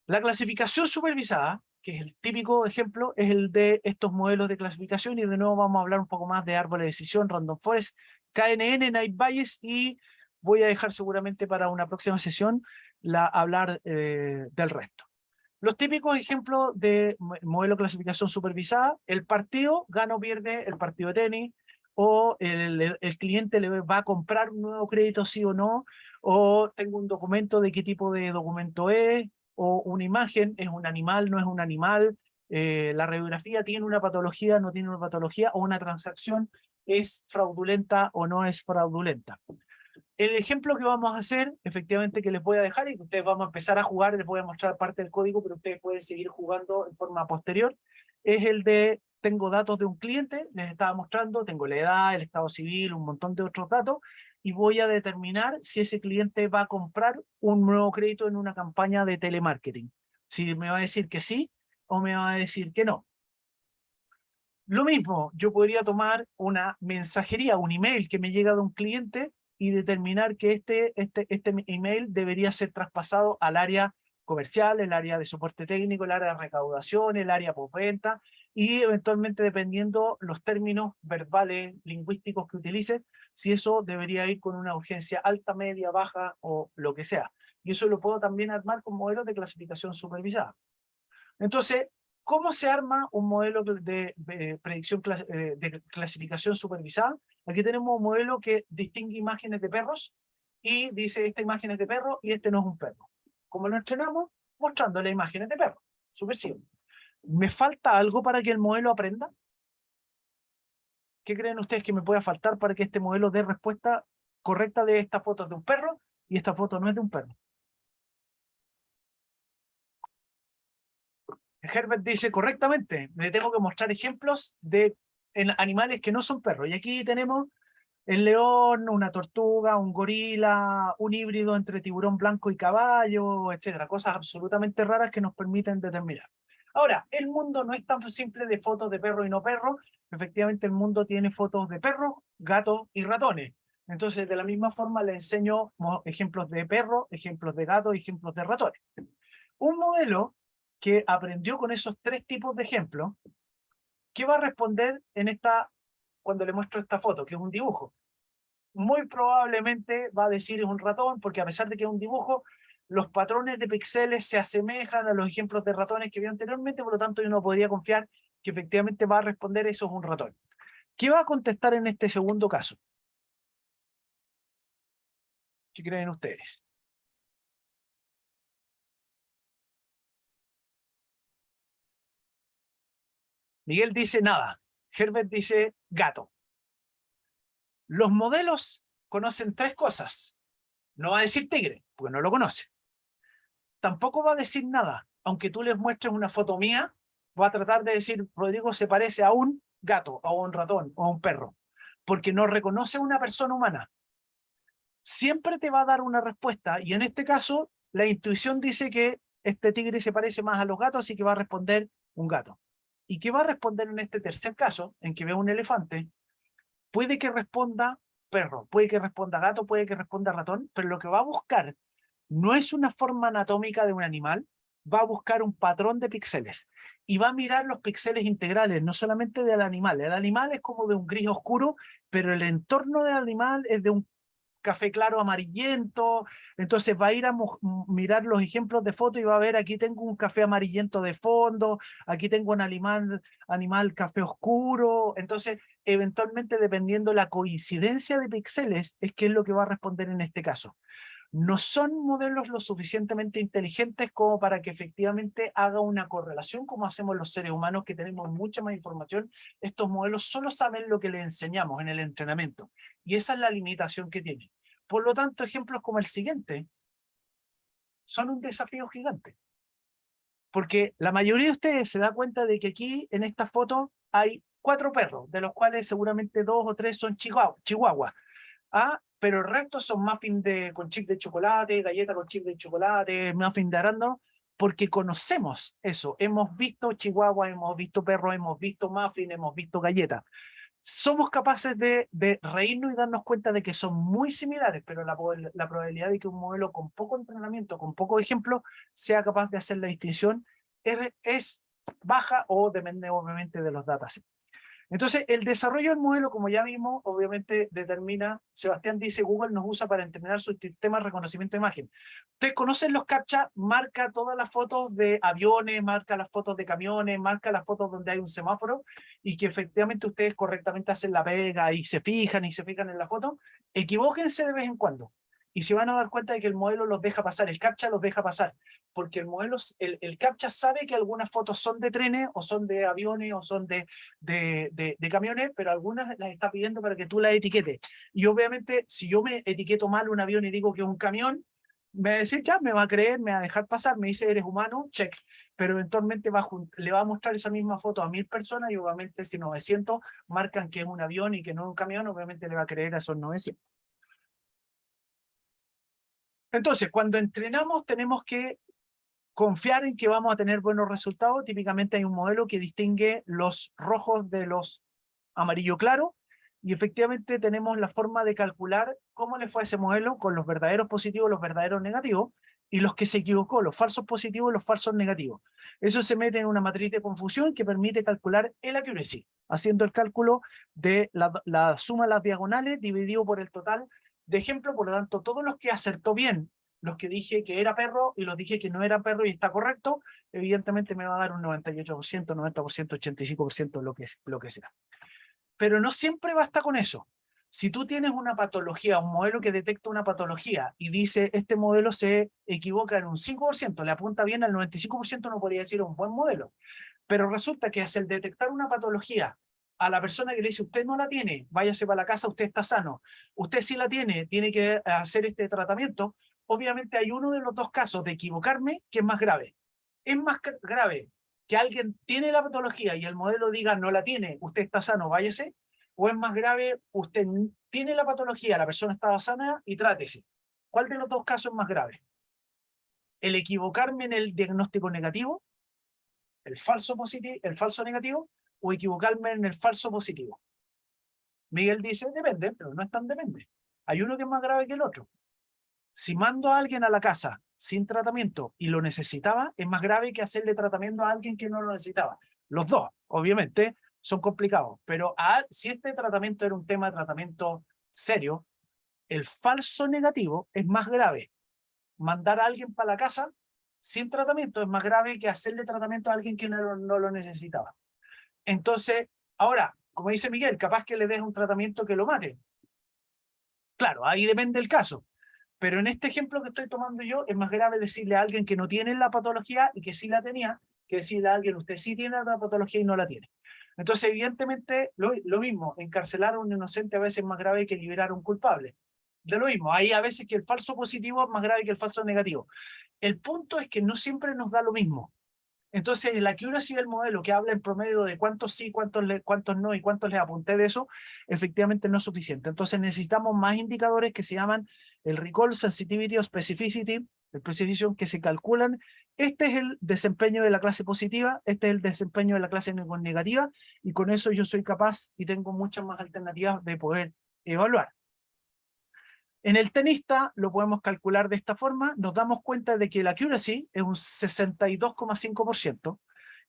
La clasificación supervisada, que es el típico ejemplo, es el de estos modelos de clasificación, y de nuevo vamos a hablar un poco más de árboles de decisión, random forest, KNN, Night Bayes, y voy a dejar seguramente para una próxima sesión hablar del resto. Los típicos ejemplos de modelo de clasificación supervisada: el partido gana o pierde el partido de tenis, o el cliente le va a comprar un nuevo crédito sí o no, o tengo un documento, de qué tipo de documento es, o una imagen, es un animal, no es un animal, la radiografía tiene una patología, no tiene una patología, o una transacción es fraudulenta o no es fraudulenta. El ejemplo que vamos a hacer, efectivamente, que les voy a dejar, y que ustedes vamos a empezar a jugar, les voy a mostrar parte del código, pero ustedes pueden seguir jugando en forma posterior, es el de: tengo datos de un cliente, les estaba mostrando, tengo la edad, el estado civil, un montón de otros datos, y voy a determinar si ese cliente va a comprar un nuevo crédito en una campaña de telemarketing. Si me va a decir que sí o me va a decir que no. Lo mismo, yo podría tomar una mensajería, un email que me llega de un cliente, y determinar que este email debería ser traspasado al área comercial, el área de soporte técnico, el área de recaudación, el área postventa, y eventualmente, dependiendo los términos verbales, lingüísticos que utilice, si eso debería ir con una urgencia alta, media, baja o lo que sea. Y eso lo puedo también armar con modelos de clasificación supervisada. Entonces, ¿cómo se arma un modelo de predicción de clasificación supervisada? Aquí tenemos un modelo que distingue imágenes de perros y dice: esta imagen es de perro y este no es un perro. ¿Cómo lo entrenamos? Mostrándole imágenes de perro. Súper simple. ¿Me falta algo para que el modelo aprenda? ¿Qué creen ustedes que me pueda faltar para que este modelo dé respuesta correcta de: esta foto es de un perro y esta foto no es de un perro? Herbert dice correctamente: le tengo que mostrar ejemplos de animales que no son perros. Y aquí tenemos el león, una tortuga, un gorila, un híbrido entre tiburón blanco y caballo, etcétera. Cosas absolutamente raras que nos permiten determinar. Ahora, el mundo no es tan simple de fotos de perro y no perro. Efectivamente, el mundo tiene fotos de perros, gatos y ratones. Entonces, de la misma forma, le enseño ejemplos de perros, ejemplos de gatos y ejemplos de ratones. Un modelo que aprendió con esos tres tipos de ejemplos, ¿qué va a responder cuando le muestro esta foto, que es un dibujo? Muy probablemente va a decir: es un ratón, porque a pesar de que es un dibujo, los patrones de píxeles se asemejan a los ejemplos de ratones que vi anteriormente, por lo tanto uno podría confiar que efectivamente va a responder: eso es un ratón. ¿Qué va a contestar en este segundo caso? ¿Qué creen ustedes? Miguel dice nada. Herbert dice gato. Los modelos conocen tres cosas. No va a decir tigre, porque no lo conoce. Tampoco va a decir nada. Aunque tú les muestres una foto mía, va a tratar de decir: Rodrigo se parece a un gato, o a un ratón, o a un perro, porque no reconoce una persona humana. Siempre te va a dar una respuesta, y en este caso, la intuición dice que este tigre se parece más a los gatos, así que va a responder un gato. ¿Y qué va a responder en este tercer caso, en que ve un elefante? Puede que responda perro, puede que responda gato, puede que responda ratón, pero lo que va a buscar no es una forma anatómica de un animal, va a buscar un patrón de píxeles y va a mirar los píxeles integrales, no solamente del animal. El animal es como de un gris oscuro, pero el entorno del animal es de un café claro amarillento, entonces va a ir a mirar los ejemplos de foto y va a ver, aquí tengo un café amarillento de fondo, aquí tengo un animal café oscuro, entonces eventualmente dependiendo la coincidencia de píxeles es qué es lo que va a responder en este caso. No son modelos lo suficientemente inteligentes como para que efectivamente haga una correlación como hacemos los seres humanos, que tenemos mucha más información. Estos modelos solo saben lo que les enseñamos en el entrenamiento. Y esa es la limitación que tienen. Por lo tanto, ejemplos como el siguiente son un desafío gigante. Porque la mayoría de ustedes se da cuenta de que aquí, en esta foto, hay 4 perros, de los cuales seguramente 2 o 3 son chihuahuas. Pero el resto son muffin con chip de chocolate, galleta con chip de chocolate, muffin de arándano, porque conocemos eso. Hemos visto chihuahua, hemos visto perro, hemos visto muffin, hemos visto galleta. Somos capaces de reírnos y darnos cuenta de que son muy similares, pero la probabilidad de que un modelo con poco entrenamiento, con poco ejemplo, sea capaz de hacer la distinción es baja o depende obviamente de los datasets. Entonces, el desarrollo del modelo, como ya vimos, obviamente determina, Sebastián dice, Google nos usa para entrenar su sistema de reconocimiento de imagen. Ustedes conocen los CAPTCHA, marca todas las fotos de aviones, marca las fotos de camiones, marca las fotos donde hay un semáforo, y que efectivamente ustedes correctamente hacen la pega y se fijan en la foto. Equivóquense de vez en cuando, y se van a dar cuenta de que el modelo los deja pasar, el CAPTCHA los deja pasar, porque el modelo, el CAPTCHA sabe que algunas fotos son de trenes, o son de aviones, o son de camiones, pero algunas las está pidiendo para que tú las etiquetes. Y obviamente, si yo me etiqueto mal un avión y digo que es un camión, me va a decir, ya, me va a creer, me va a dejar pasar, me dice, eres humano, check. Pero eventualmente le va a mostrar esa misma foto a 1000 personas, y obviamente si 900 marcan que es un avión y que no es un camión, obviamente le va a creer a esos 900. Entonces, cuando entrenamos tenemos que confiar en que vamos a tener buenos resultados. Típicamente hay un modelo que distingue los rojos de los amarillo claro, y efectivamente tenemos la forma de calcular cómo le fue a ese modelo con los verdaderos positivos, los verdaderos negativos, y los que se equivocó, los falsos positivos y los falsos negativos. Eso se mete en una matriz de confusión que permite calcular el accuracy, haciendo el cálculo de la suma de las diagonales dividido por el total de ejemplo. Por lo tanto, todos los que acertó bien, los que dije que era perro y los dije que no era perro y está correcto, evidentemente me va a dar un 98%, 90%, 85%, lo que sea. Pero no siempre basta con eso. Si tú tienes una patología, un modelo que detecta una patología y dice, este modelo se equivoca en un 5%, le apunta bien al 95%, no podría decir un buen modelo. Pero resulta que al detectar una patología, a la persona que le dice, usted no la tiene, váyase para la casa, usted está sano, usted sí la tiene, tiene que hacer este tratamiento, obviamente hay uno de los dos casos de equivocarme que es más grave. Es más grave que alguien tiene la patología y el modelo diga, no la tiene, usted está sano, váyase, o es más grave, usted tiene la patología, la persona estaba sana y trátese. ¿Cuál de los dos casos es más grave? ¿El equivocarme en el diagnóstico negativo, el falso negativo, o equivocarme en el falso positivo? Miguel dice, depende, pero no es tan depende. Hay uno que es más grave que el otro. Si mando a alguien a la casa sin tratamiento y lo necesitaba, es más grave que hacerle tratamiento a alguien que no lo necesitaba. Los dos, obviamente, son complicados, pero si este tratamiento era un tema de tratamiento serio, el falso negativo es más grave. Mandar a alguien para la casa sin tratamiento es más grave que hacerle tratamiento a alguien que no lo necesitaba. Entonces, ahora, como dice Miguel, capaz que le des un tratamiento que lo mate. Claro, ahí depende el caso. Pero en este ejemplo que estoy tomando yo, es más grave decirle a alguien que no tiene la patología y que sí la tenía, que decirle a alguien, usted sí tiene la patología y no la tiene. Entonces, evidentemente, lo mismo, encarcelar a un inocente a veces es más grave que liberar a un culpable. De lo mismo, hay a veces que el falso positivo es más grave que el falso negativo. El punto es que no siempre nos da lo mismo. Entonces, la accuracy del modelo, que habla en promedio de cuántos sí, cuántos no y cuántos les apunté de eso, efectivamente no es suficiente. Entonces, necesitamos más indicadores que se llaman el recall, sensitivity o specificity, el precision, que se calculan. Este es el desempeño de la clase positiva, este es el desempeño de la clase negativa, y con eso yo soy capaz y tengo muchas más alternativas de poder evaluar. En el tenista lo podemos calcular de esta forma, nos damos cuenta de que la accuracy es un 62,5%,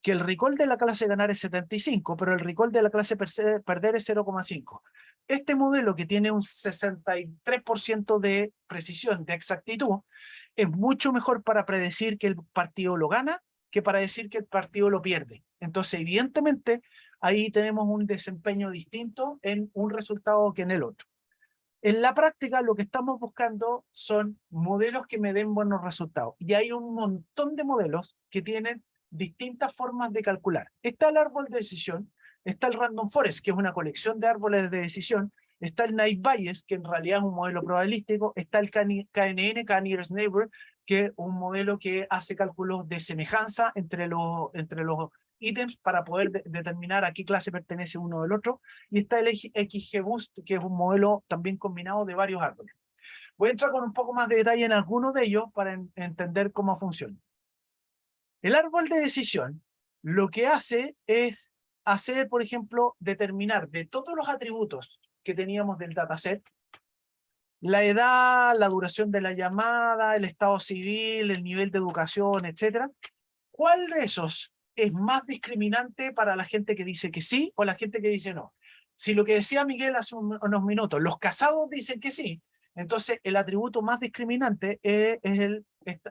que el recall de la clase ganar es 75%, pero el recall de la clase perder es 0,5%. este modelo que tiene un 63% de precisión, de exactitud, es mucho mejor para predecir que el partido lo gana que para decir que el partido lo pierde. Entonces, evidentemente, ahí tenemos un desempeño distinto en un resultado que en el otro. En la práctica, lo que estamos buscando son modelos que me den buenos resultados. Y hay un montón de modelos que tienen distintas formas de calcular. Está el árbol de decisión, está el Random Forest, que es una colección de árboles de decisión, está el Naive Bayes, que en realidad es un modelo probabilístico, está el KNN, K-Nearest Neighbor, que es un modelo que hace cálculos de semejanza entre los ítems para poder determinar a qué clase pertenece uno del otro, y está el XGBoost, que es un modelo también combinado de varios árboles. Voy a entrar con un poco más de detalle en algunos de ellos para entender cómo funciona. El árbol de decisión lo que hace es hacer, por ejemplo, determinar de todos los atributos que teníamos del dataset, la edad, la duración de la llamada, el estado civil, el nivel de educación, etcétera, ¿cuál de esos es más discriminante para la gente que dice que sí o la gente que dice no? Si lo que decía Miguel hace unos minutos, los casados dicen que sí, entonces el atributo más discriminante es el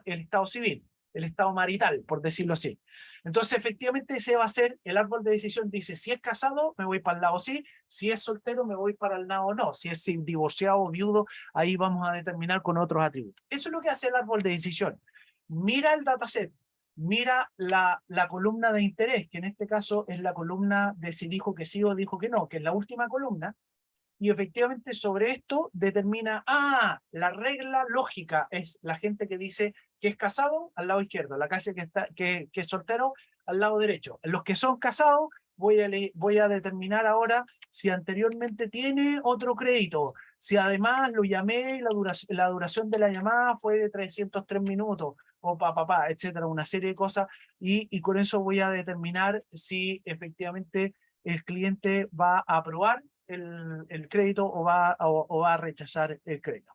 estado civil, el estado marital, por decirlo así. Entonces, efectivamente, ese va a ser el árbol de decisión. Dice, si es casado, me voy para el lado sí, si es soltero, me voy para el lado no, si es divorciado o viudo, ahí vamos a determinar con otros atributos. Eso es lo que hace el árbol de decisión. Mira el dataset, mira la columna de interés, que en este caso es la columna de si dijo que sí o dijo que no, que es la última columna, y efectivamente sobre esto determina, la regla lógica es la gente que dice que es casado al lado izquierdo, la casa que es soltero al lado derecho. Los que son casados voy a determinar ahora si anteriormente tiene otro crédito, si además lo llamé y la duración de la llamada fue de 303 minutos, o etcétera, una serie de cosas, y con eso voy a determinar si efectivamente el cliente va a aprobar el crédito o va a rechazar el crédito.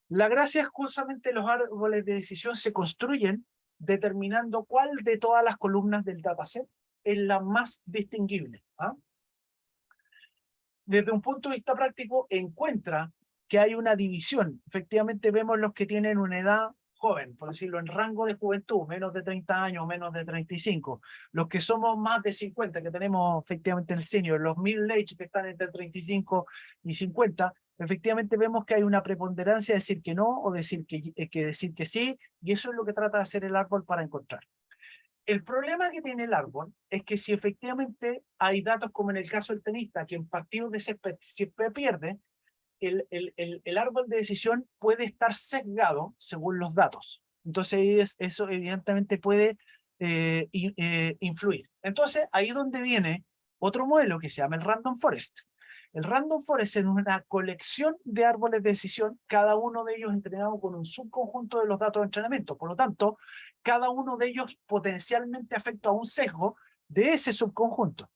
La gracia es que justamente los árboles de decisión se construyen determinando cuál de todas las columnas del dataset es la más distinguible. Desde un punto de vista práctico, encuentra que hay una división. Efectivamente, vemos los que tienen una edad joven, por decirlo, en rango de juventud, menos de 30 años, menos de 35. Los que somos más de 50, que tenemos efectivamente el senior, los middle age que están entre 35 y 50, efectivamente vemos que hay una preponderancia de decir que no o decir decir que sí, y eso es lo que trata de hacer el árbol para encontrar. El problema que tiene el árbol es que si efectivamente hay datos como en el caso del tenista, que en partidos de césped siempre pierde, el árbol de decisión puede estar sesgado según los datos. Entonces eso evidentemente puede influir. Entonces ahí es donde viene otro modelo que se llama el Random Forest. El Random Forest es una colección de árboles de decisión, cada uno de ellos entrenado con un subconjunto de los datos de entrenamiento. Por lo tanto, cada uno de ellos potencialmente afecta a un sesgo de ese subconjunto.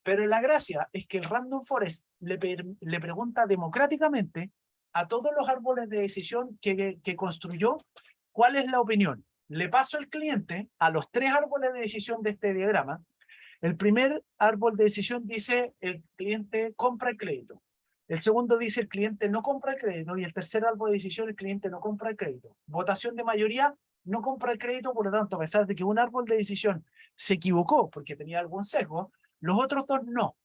Pero la gracia es que el Random Forest le pregunta democráticamente a todos los árboles de decisión que construyó cuál es la opinión. Le paso al cliente a los 3 árboles de decisión de este diagrama. El primer árbol de decisión dice el cliente compra el crédito. El segundo dice el cliente no compra el crédito. Y el tercer árbol de decisión el cliente no compra el crédito. Votación de mayoría, no compra el crédito. Por lo tanto, a pesar de que un árbol de decisión se equivocó porque tenía algún sesgo, los otros 2 no.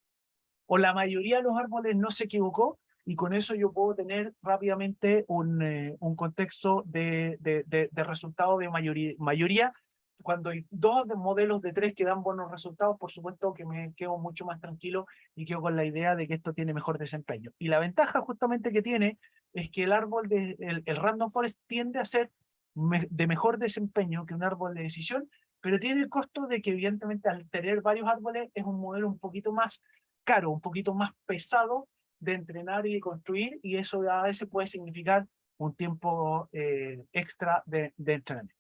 O la mayoría de los árboles no se equivocó, y con eso yo puedo tener rápidamente un contexto de resultado de mayoría. Cuando hay 2 modelos de 3 que dan buenos resultados, por supuesto que me quedo mucho más tranquilo y quedo con la idea de que esto tiene mejor desempeño. Y la ventaja justamente que tiene es que el árbol el Random Forest tiende a ser de mejor desempeño que un árbol de decisión, pero tiene el costo de que evidentemente al tener varios árboles es un modelo un poquito más caro, un poquito más pesado de entrenar y de construir, y eso a veces puede significar un tiempo extra de entrenamiento.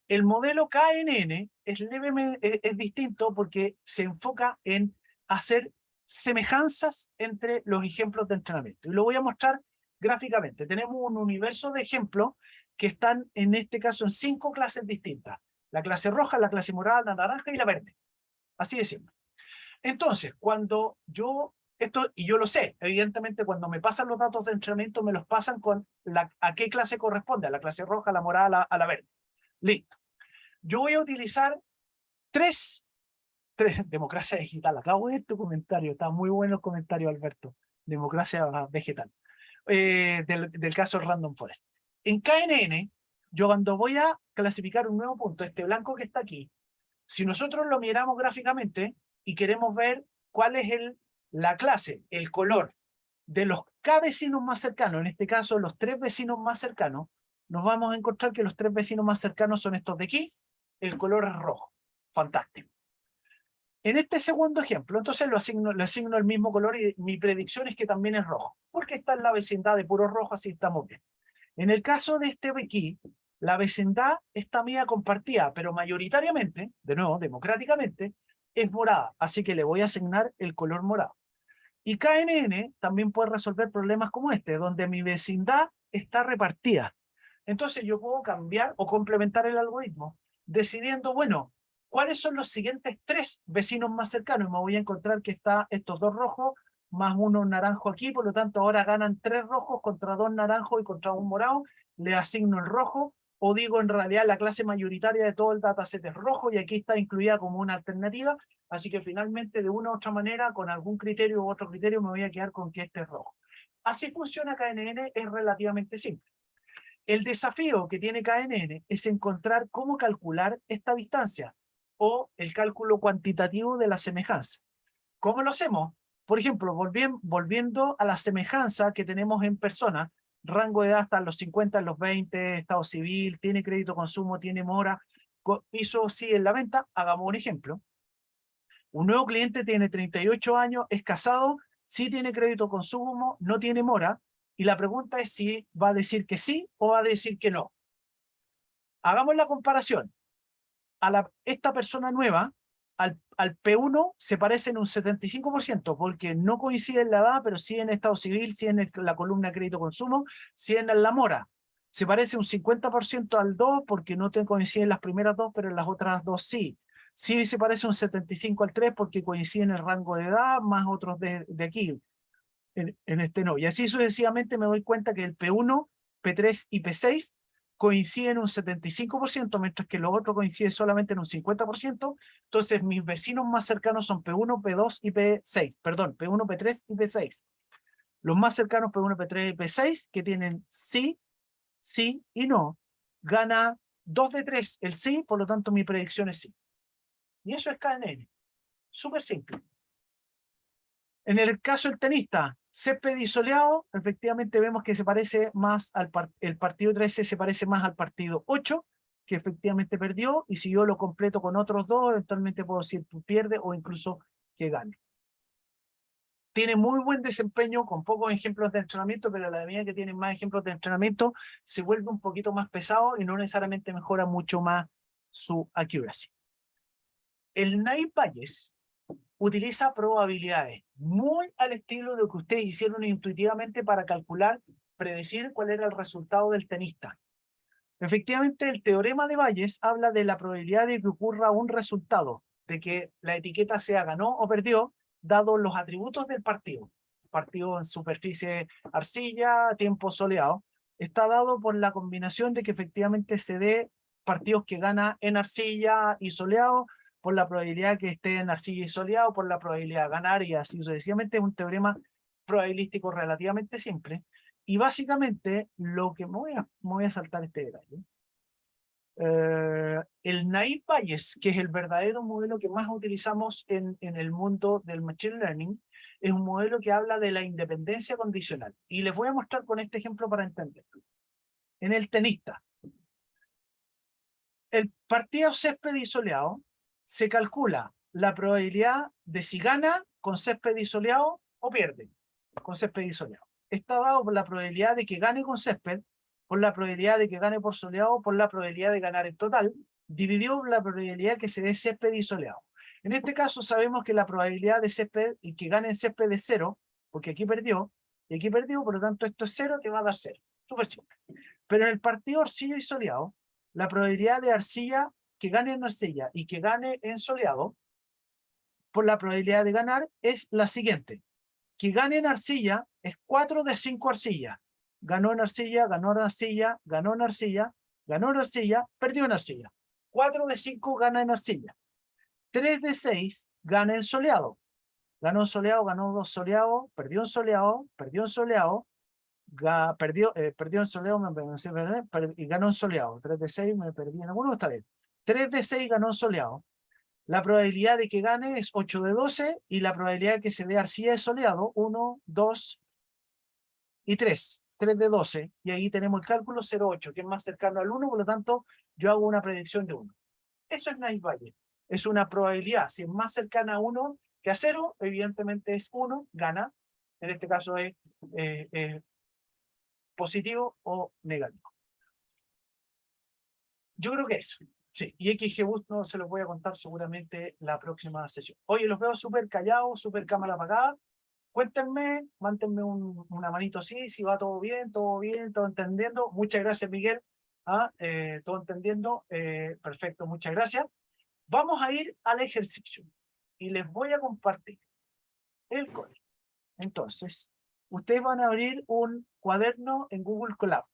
El modelo KNN es distinto porque se enfoca en hacer semejanzas entre los ejemplos de entrenamiento. Y lo voy a mostrar gráficamente. Tenemos un universo de ejemplos que están en este caso en 5 clases distintas. La clase roja, la clase morada, la naranja y la verde. Así de simple. Entonces, cuando yo Esto, y yo lo sé, evidentemente cuando me pasan los datos de entrenamiento me los pasan con a qué clase corresponde, a la clase roja, a la morada, a la verde. Listo. Yo voy a utilizar tres, democracia digital. Acabo de ver tu comentario, está muy bueno el comentario, Alberto. Democracia vegetal. Del caso Random Forest. En KNN, yo cuando voy a clasificar un nuevo punto, este blanco que está aquí, si nosotros lo miramos gráficamente y queremos ver cuál es la clase, el color de los K vecinos más cercanos, en este caso los 3 vecinos más cercanos, nos vamos a encontrar que los 3 vecinos más cercanos son estos de aquí, el color es rojo. Fantástico. En este segundo ejemplo, entonces le asigno el mismo color y mi predicción es que también es rojo, porque está en la vecindad de puro rojo, así estamos bien. En el caso de este de aquí, la vecindad está media compartida, pero mayoritariamente, de nuevo, democráticamente, es morada, así que le voy a asignar el color morado. Y KNN también puede resolver problemas como este, donde mi vecindad está repartida. Entonces yo puedo cambiar o complementar el algoritmo, decidiendo, bueno, ¿cuáles son los siguientes 3 vecinos más cercanos? Y me voy a encontrar que está estos 2 rojos, más 1 naranjo aquí, por lo tanto ahora ganan 3 rojos contra 2 naranjos y contra 1 morado, le asigno el rojo, o digo en realidad la clase mayoritaria de todo el dataset es rojo y aquí está incluida como una alternativa, así que finalmente de una u otra manera, con algún criterio u otro criterio, me voy a quedar con que este es rojo. Así funciona KNN, es relativamente simple. El desafío que tiene KNN es encontrar cómo calcular esta distancia o el cálculo cuantitativo de la semejanza. ¿Cómo lo hacemos? Por ejemplo, volviendo a la semejanza que tenemos en personas, rango de edad hasta los 50, los 20, estado civil, tiene crédito consumo, tiene mora, hizo sí en la venta, hagamos un ejemplo. Un nuevo cliente tiene 38 años, es casado, sí tiene crédito consumo, no tiene mora, y la pregunta es si va a decir que sí o va a decir que no. Hagamos la comparación. Esta persona nueva, al P1 se parece en un 75%, porque no coincide en la edad, pero sí en estado civil, sí en la columna crédito-consumo, sí en la mora. Se parece un 50% al 2, porque no te coinciden las primeras 2, pero en las otras 2 sí. Sí se parece un 75 al 3, porque coincide en el rango de edad, más otros de aquí. En este no. Y así sucesivamente me doy cuenta que el P1, P3 y P6 coinciden en un 75%, mientras que los otros coinciden solamente en un 50%. Entonces mis vecinos más cercanos son P1, P2 y P6. Perdón, P1, P3 y P6. Los más cercanos P1, P3 y P6, que tienen sí, sí y no, gana 2 de 3 el sí, por lo tanto mi predicción es sí. Y eso es KNN. Súper simple. En el caso del tenista, césped y soleado, efectivamente vemos que se parece más el partido 13 se parece más al partido 8, que efectivamente perdió, y si yo lo completo con otros 2, eventualmente puedo decir que pierde o incluso que gane. Tiene muy buen desempeño con pocos ejemplos de entrenamiento, pero a la medida que tienen más ejemplos de entrenamiento, se vuelve un poquito más pesado y no necesariamente mejora mucho más su accuracy. El Naive Bayes utiliza probabilidades, muy al estilo de lo que ustedes hicieron intuitivamente para calcular, predecir cuál era el resultado del tenista. Efectivamente, el teorema de Bayes habla de la probabilidad de que ocurra un resultado, de que la etiqueta sea ganó o perdió, dado los atributos del partido. Partido en superficie arcilla, tiempo soleado, está dado por la combinación de que efectivamente se dé partidos que gana en arcilla y soleado, por la probabilidad que esté en arcilla y soleado, por la probabilidad de ganar y así sucesivamente. Es un teorema probabilístico relativamente simple. Y básicamente lo que me voy a saltar este detalle. El Naive Bayes, que es el verdadero modelo que más utilizamos en el mundo del Machine Learning, es un modelo que habla de la independencia condicional. Y les voy a mostrar con este ejemplo para entenderlo. En el tenista, el partido césped y soleado se calcula la probabilidad de si gana con césped y soleado o pierde con césped y soleado. Está dado por la probabilidad de que gane con césped, por la probabilidad de que gane por soleado, por la probabilidad de ganar en total, dividido por la probabilidad que se dé césped y soleado. En este caso sabemos que la probabilidad de césped y que gane en césped es 0, porque aquí perdió, y aquí perdió, por lo tanto esto es 0, que va a dar 0. Súper simple. Pero en el partido arcilla y soleado, la probabilidad de arcilla que gane en arcilla y que gane en soleado, por la probabilidad de ganar, es la siguiente. que gane en arcilla es 4 de 5 arcillas. Ganó en arcilla, ganó en arcilla, ganó en arcilla, ganó en arcilla, perdió en arcilla. 4 de 5 gana en arcilla. 3 de 6 gana en soleado. Ganó en soleado, ganó 2 soleado, perdió en soleado, perdió en soleado, perdió en soleado, y ganó en soleado. 3 de 6 me perdí en alguno, está bien. 3 de 6 ganó en soleado. La probabilidad de que gane es 8 de 12 y la probabilidad de que se dé arcilla de soleado, 1, 2 y 3. 3 de 12. Y ahí tenemos el cálculo 0,8, que es más cercano al 1, por lo tanto, yo hago una predicción de 1. Eso es Nice Bayes. Es una probabilidad. Si es más cercana a 1 que a 0, evidentemente es 1, gana. En este caso es positivo o negativo. Yo creo que eso. Sí, y XGBoost no se los voy a contar seguramente la próxima sesión. Oye, los veo súper callados, súper cámara apagada. Cuéntenme, mándenme una manito así, si va todo bien, todo entendiendo. Muchas gracias, Miguel. Todo entendiendo. Perfecto, muchas gracias. Vamos a ir al ejercicio y les voy a compartir el código. Entonces, ustedes van a abrir un cuaderno en Google Colab.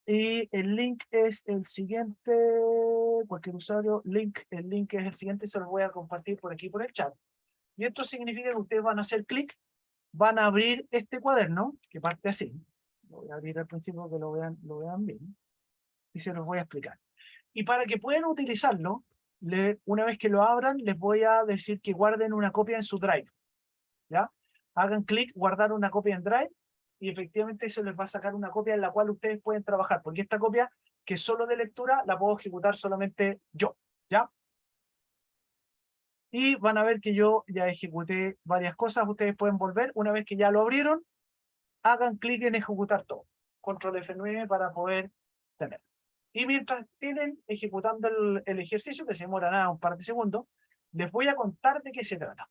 Y el link es el siguiente, cualquier usuario, el link es el siguiente, se lo voy a compartir por aquí por el chat. Y esto significa que ustedes van a hacer clic, van a abrir este cuaderno, que parte así. Lo voy a abrir al principio que lo vean bien. Y se los voy a explicar. Y para que puedan utilizarlo, una vez que lo abran, les voy a decir que guarden una copia en su Drive. ¿Ya? Hagan clic, guardar una copia en Drive, y efectivamente eso les va a sacar una copia en la cual ustedes pueden trabajar, porque esta copia, que es solo de lectura, la puedo ejecutar solamente yo, ¿ya? Y van a ver que yo ya ejecuté varias cosas, ustedes pueden volver, una vez que ya lo abrieron, hagan clic en ejecutar todo, control F9 para poder tener. Y mientras tienen ejecutando el ejercicio, que se demora nada, un par de segundos, les voy a contar de qué se trata.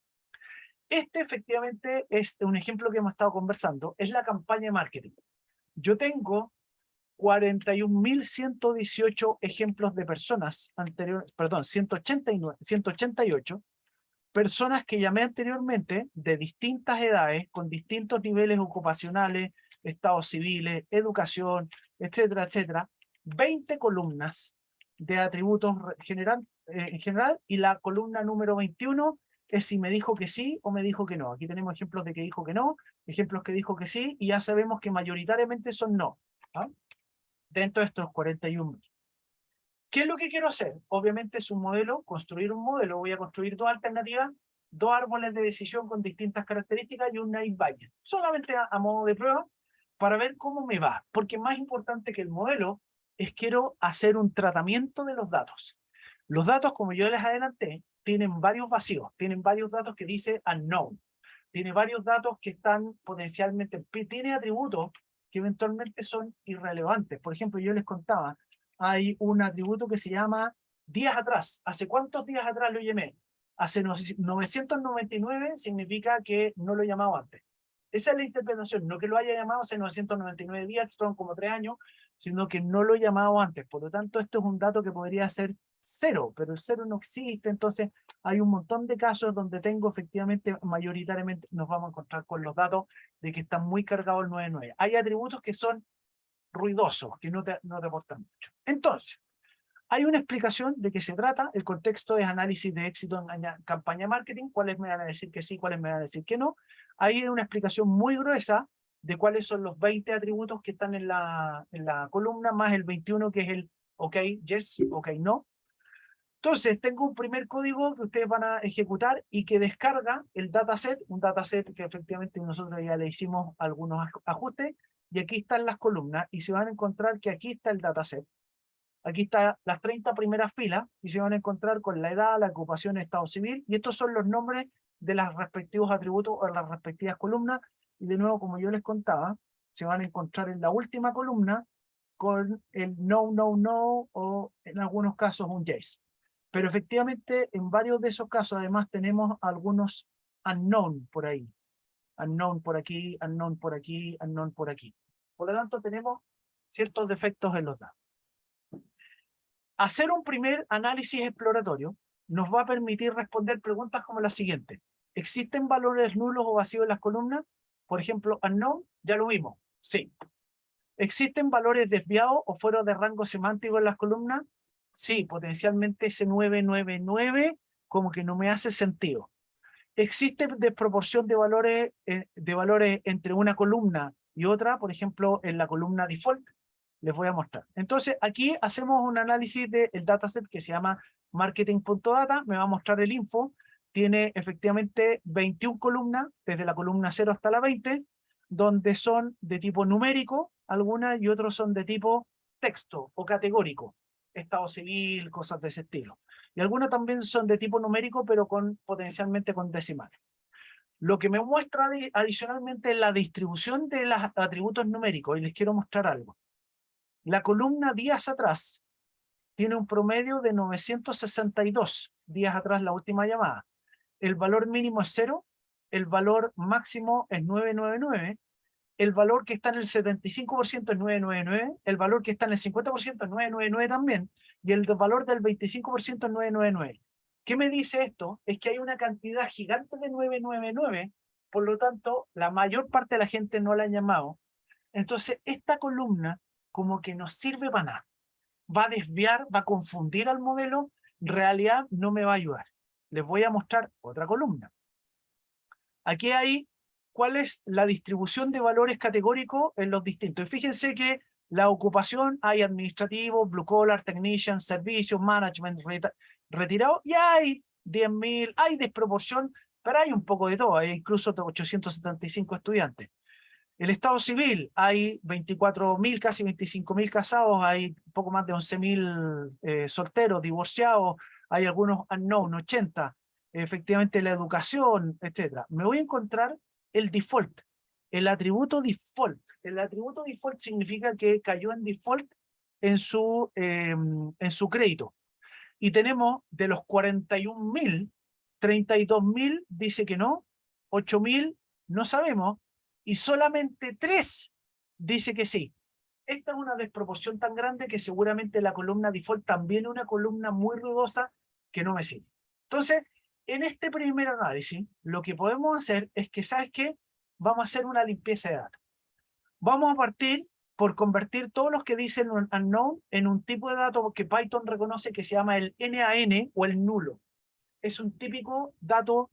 Este efectivamente es un ejemplo que hemos estado conversando, es la campaña de marketing. Yo tengo 41.118 ejemplos de personas anteriores, perdón, 188 personas que llamé anteriormente de distintas edades, con distintos niveles ocupacionales, estados civiles, educación, etcétera, etcétera. 20 columnas de atributos en general, y la columna número 21 es si me dijo que sí o me dijo que no. Aquí tenemos ejemplos de que dijo que no, ejemplos que dijo que sí, y ya sabemos que mayoritariamente son no, ¿ah? Dentro de estos 41. ¿Qué es lo que quiero hacer? Obviamente es un modelo, construir un modelo. Voy a construir dos alternativas, dos árboles de decisión con distintas características y un Nice Bayes. Solamente a modo de prueba, para ver cómo me va. Porque más importante que el modelo es quiero hacer un tratamiento de los datos. Los datos, como yo les adelanté, tienen varios vacíos. Tienen varios datos que dice unknown. Tiene varios datos que están potencialmente, tiene atributos que eventualmente son irrelevantes. Por ejemplo, yo les contaba, hay un atributo que se llama días atrás. ¿Hace cuántos días atrás lo llamé? Hace 999 significa que no lo he llamado antes. Esa es la interpretación, no que lo haya llamado hace 999 días, que son como 3 años, sino que no lo he llamado antes. Por lo tanto, esto es un dato que podría ser 0, pero el 0 no existe. Entonces, hay un montón de casos donde tengo efectivamente, mayoritariamente, nos vamos a encontrar con los datos de que están muy cargados el 99. Hay atributos que son ruidosos, que no te aportan mucho. Entonces, hay una explicación de qué se trata. El contexto es análisis de éxito en campaña de marketing. ¿Cuáles me van a decir que sí, cuáles me van a decir que no? Ahí hay una explicación muy gruesa de cuáles son los 20 atributos que están en la columna, más el 21 que es el OK, yes, OK, no. Entonces, tengo un primer código que ustedes van a ejecutar y que descarga el dataset, un dataset que efectivamente nosotros ya le hicimos algunos ajustes, y aquí están las columnas, y se van a encontrar que aquí está el dataset. Aquí están las 30 primeras filas, y se van a encontrar con la edad, la ocupación, estado civil, y estos son los nombres de los respectivos atributos o las respectivas columnas, y de nuevo, como yo les contaba, se van a encontrar en la última columna con el no, no, no, o en algunos casos un yes. Pero efectivamente, en varios de esos casos, además, tenemos algunos unknown por ahí. Unknown por aquí, unknown por aquí, unknown por aquí. Por lo tanto, tenemos ciertos defectos en los datos. Hacer un primer análisis exploratorio nos va a permitir responder preguntas como la siguiente. ¿Existen valores nulos o vacíos en las columnas? Por ejemplo, unknown, ya lo vimos. Sí. ¿Existen valores desviados o fuera de rango semántico en las columnas? Sí, potencialmente ese 999 como que no me hace sentido. ¿Existe desproporción de valores entre una columna y otra? Por ejemplo, en la columna default. Les voy a mostrar. Entonces, aquí hacemos un análisis del dataset que se llama marketing.data. Me va a mostrar el info. Tiene efectivamente 21 columnas, desde la columna 0 hasta la 20, donde son de tipo numérico, algunas, y otros son de tipo texto o categórico. Estado civil, cosas de ese estilo. Y algunas también son de tipo numérico, pero potencialmente con decimales. Lo que me muestra adicionalmente es la distribución de los atributos numéricos, y les quiero mostrar algo. La columna días atrás tiene un promedio de 962 días atrás, la última llamada. El valor mínimo es 0, el valor máximo es 999, el valor que está en el 75% es 999, el valor que está en el 50% es 999 también, y el valor del 25% es 999. ¿Qué me dice esto? Es que hay una cantidad gigante de 999, por lo tanto, la mayor parte de la gente no la ha llamado. Entonces, esta columna como que no sirve para nada. Va a desviar, va a confundir al modelo, en realidad no me va a ayudar. Les voy a mostrar otra columna. Aquí hay cuál es la distribución de valores categóricos en los distintos. Y fíjense que la ocupación, hay administrativo, blue collar, technician, servicios, management, retirado, y hay 10.000, hay desproporción, pero hay un poco de todo, hay incluso 875 estudiantes. El estado civil, hay 24.000, casi 25.000 casados, hay poco más de 11.000 solteros, divorciados, hay algunos unknown, 80. Efectivamente la educación, etc. Me voy a encontrar el default, el atributo default. El atributo default significa que cayó en default en su crédito. Y tenemos de los 41.000, 32.000 dice que no, 8.000 no sabemos, y solamente 3 dice que sí. Esta es una desproporción tan grande que seguramente la columna default también es una columna muy ruidosa que no me sirve. Entonces, en este primer análisis, lo que podemos hacer es que, ¿sabes qué? Vamos a hacer una limpieza de datos. Vamos a partir por convertir todos los que dicen unknown en un tipo de dato que Python reconoce que se llama el NaN o el nulo. Es un típico dato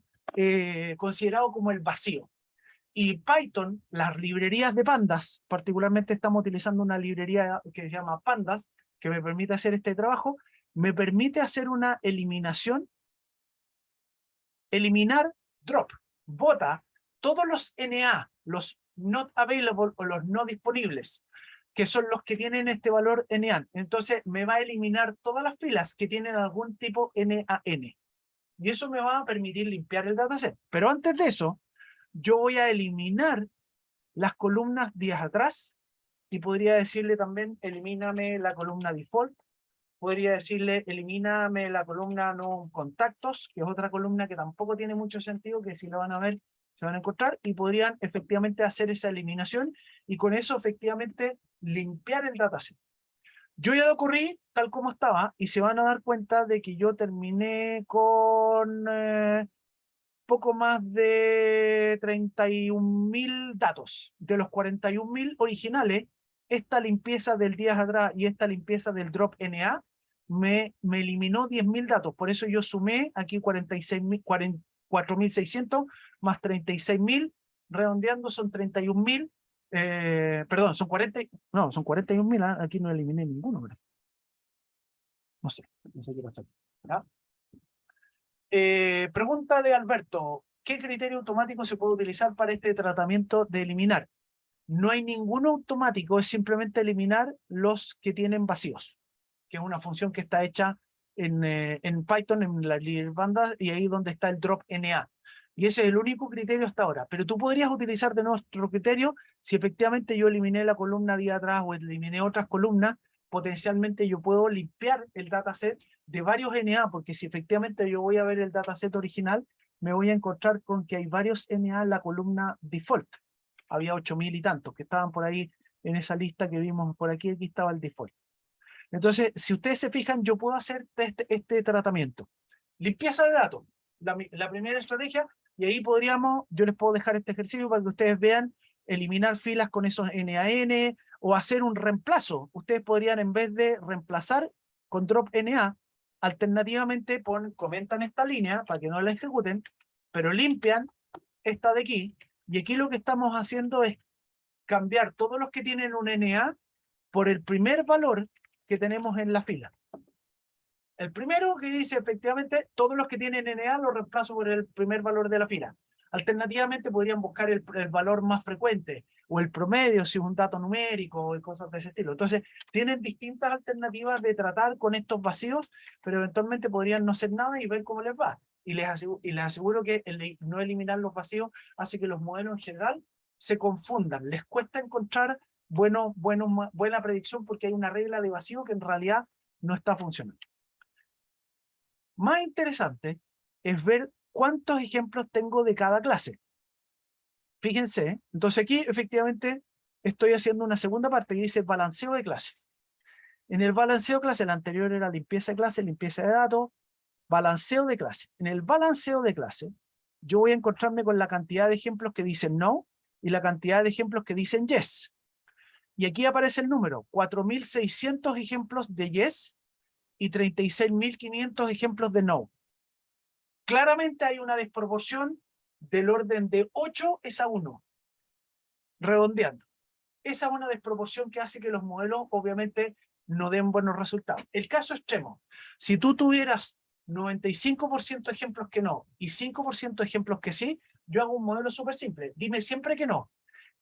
considerado como el vacío. Y Python, las librerías de pandas, particularmente estamos utilizando una librería que se llama pandas, que me permite hacer este trabajo, me permite hacer una eliminación, eliminar drop, bota todos los NA, los not available o los no disponibles, que son los que tienen este valor NaN. Entonces me va a eliminar todas las filas que tienen algún tipo NaN. Y eso me va a permitir limpiar el dataset. Pero antes de eso, yo voy a eliminar las columnas días atrás y podría decirle también, elimíname la columna default. Podría decirle, elimíname la columna no contactos, que es otra columna que tampoco tiene mucho sentido, que si lo van a ver, se van a encontrar, y podrían efectivamente hacer esa eliminación y con eso efectivamente limpiar el dataset. Yo ya lo corrí tal como estaba y se van a dar cuenta de que yo terminé con poco más de 31.000 datos. De los 41.000 originales, esta limpieza del día atrás y esta limpieza del drop NA me eliminó 10.000 datos. Por eso yo sumé aquí 4.600 más 36.000, redondeando son 31.000. Perdón, son 41.000, aquí no eliminé ninguno, ¿verdad? No sé qué pasa. ¿Ya? Pregunta de Alberto, ¿qué criterio automático se puede utilizar para este tratamiento de eliminar? No hay ninguno automático, es simplemente eliminar los que tienen vacíos, que es una función que está hecha en Python, en la librería banda, y ahí donde está el drop NA. Y ese es el único criterio hasta ahora. Pero tú podrías utilizar de nuestro criterio si efectivamente yo eliminé la columna de atrás o eliminé otras columnas, potencialmente yo puedo limpiar el dataset de varios NA, porque si efectivamente yo voy a ver el dataset original, me voy a encontrar con que hay varios NA en la columna default. Había 8.000 y tantos que estaban por ahí en esa lista que vimos por aquí estaba el default. Entonces, si ustedes se fijan, yo puedo hacer este tratamiento. Limpieza de datos. La primera estrategia, Y ahí yo les puedo dejar este ejercicio para que ustedes vean eliminar filas con esos NaN o hacer un reemplazo. Ustedes podrían, en vez de reemplazar con drop Na, alternativamente comentan esta línea para que no la ejecuten, pero limpian esta de aquí, y aquí lo que estamos haciendo es cambiar todos los que tienen un Na por el primer valor que tenemos en la fila. El primero que dice efectivamente todos los que tienen Na los reemplazo por el primer valor de la fila. Alternativamente podrían buscar el valor más frecuente o el promedio si es un dato numérico y cosas de ese estilo. Entonces tienen distintas alternativas de tratar con estos vacíos, pero eventualmente podrían no hacer nada y ver cómo les va. Y les aseguro que el no eliminar los vacíos hace que los modelos en general se confundan. Les cuesta encontrar buena predicción porque hay una regla de vacío que en realidad no está funcionando. Más interesante es ver cuántos ejemplos tengo de cada clase. Fíjense, entonces aquí efectivamente estoy haciendo una segunda parte que dice balanceo de clase. En el balanceo de clase, el anterior era limpieza de clase, limpieza de datos, balanceo de clase. En el balanceo de clase, yo voy a encontrarme con la cantidad de ejemplos que dicen no y la cantidad de ejemplos que dicen yes. Y aquí aparece el número, 4.600 ejemplos de yes y 36.500 ejemplos de no. Claramente hay una desproporción del orden de 8 es a 1, redondeando. Esa es una desproporción que hace que los modelos obviamente no den buenos resultados. El caso extremo, si tú tuvieras 95% ejemplos que no y 5% ejemplos que sí, yo hago un modelo súper simple. Dime siempre que no.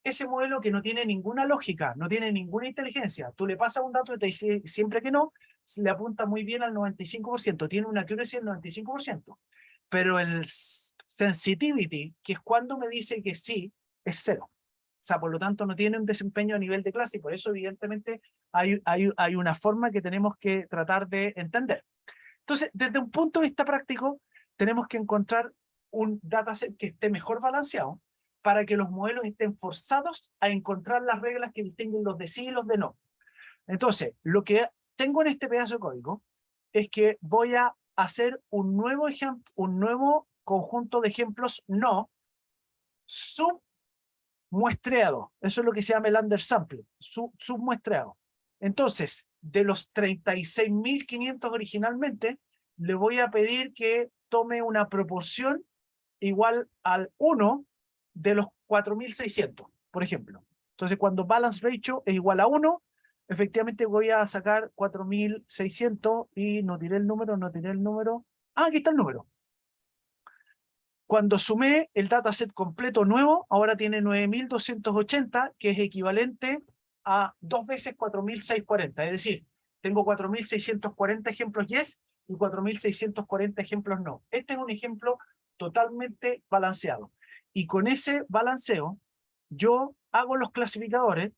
Ese modelo que no tiene ninguna lógica, no tiene ninguna inteligencia, tú le pasas un dato y te dice siempre que no, le apunta muy bien al 95%, tiene una accuracy del 95%. Pero el sensitivity, que es cuando me dice que sí, es 0. O sea, por lo tanto, no tiene un desempeño a nivel de clase y por eso, evidentemente, hay una forma que tenemos que tratar de entender. Entonces, desde un punto de vista práctico, tenemos que encontrar un dataset que esté mejor balanceado para que los modelos estén forzados a encontrar las reglas que distinguen los de sí y los de no. Entonces, lo que tengo en este pedazo de código es que voy a hacer un nuevo conjunto de ejemplos no submuestreado. Eso es lo que se llama el undersample, submuestreado. Entonces, de los 36.500 originalmente, le voy a pedir que tome una proporción igual al 1 de los 4.600, por ejemplo. Entonces, cuando balance ratio es igual a 1, efectivamente voy a sacar 4.600 y no tiré el número. Ah, aquí está el número. Cuando sumé el dataset completo nuevo, ahora tiene 9.280, que es equivalente a 2 veces 4.640. Es decir, tengo 4.640 ejemplos yes y 4.640 ejemplos no. Este es un ejemplo totalmente balanceado. Y con ese balanceo, yo hago los clasificadores.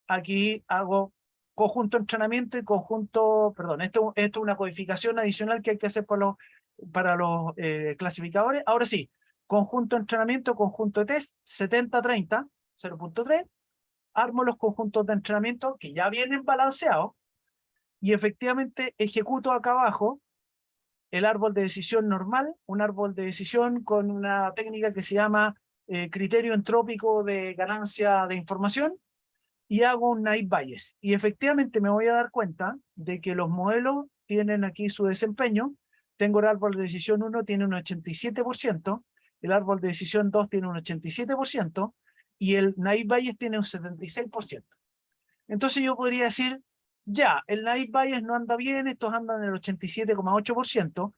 Aquí hago conjunto entrenamiento y conjunto, perdón, esto es una codificación adicional que hay que hacer para los clasificadores. Ahora sí, conjunto entrenamiento, conjunto de test, 70-30, 0.3. Armo los conjuntos de entrenamiento que ya vienen balanceados y efectivamente ejecuto acá abajo el árbol de decisión normal, un árbol de decisión con una técnica que se llama criterio entrópico de ganancia de información, y hago un naive Bayes. Y efectivamente me voy a dar cuenta de que los modelos tienen aquí su desempeño. Tengo el árbol de decisión 1, tiene un 87%, el árbol de decisión 2 tiene un 87%, y el naive Bayes tiene un 76%. Entonces yo podría decir, ya, el naive Bayes no anda bien, estos andan en el 87,8%,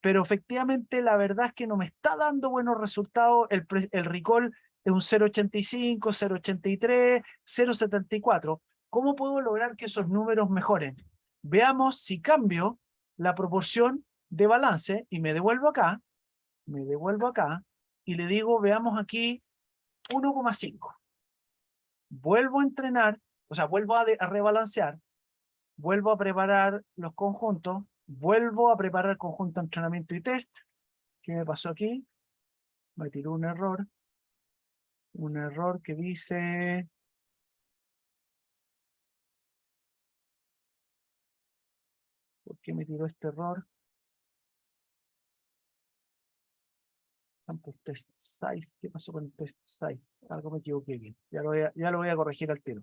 pero efectivamente la verdad es que no me está dando buenos resultados. El recall es un 0,85, 0,83, 0,74. ¿Cómo puedo lograr que esos números mejoren? Veamos si cambio la proporción de balance y me devuelvo acá y le digo, veamos aquí 1,5. Vuelvo a entrenar, o sea, vuelvo a rebalancear, vuelvo a preparar los conjuntos, vuelvo a preparar el conjunto de entrenamiento y test. ¿Qué me pasó aquí? Me tiró un error que dice... ¿Por qué me tiró este error? Sample test size. ¿Qué pasó con el test size? Algo me equivoqué bien. Ya lo voy a corregir al tiro.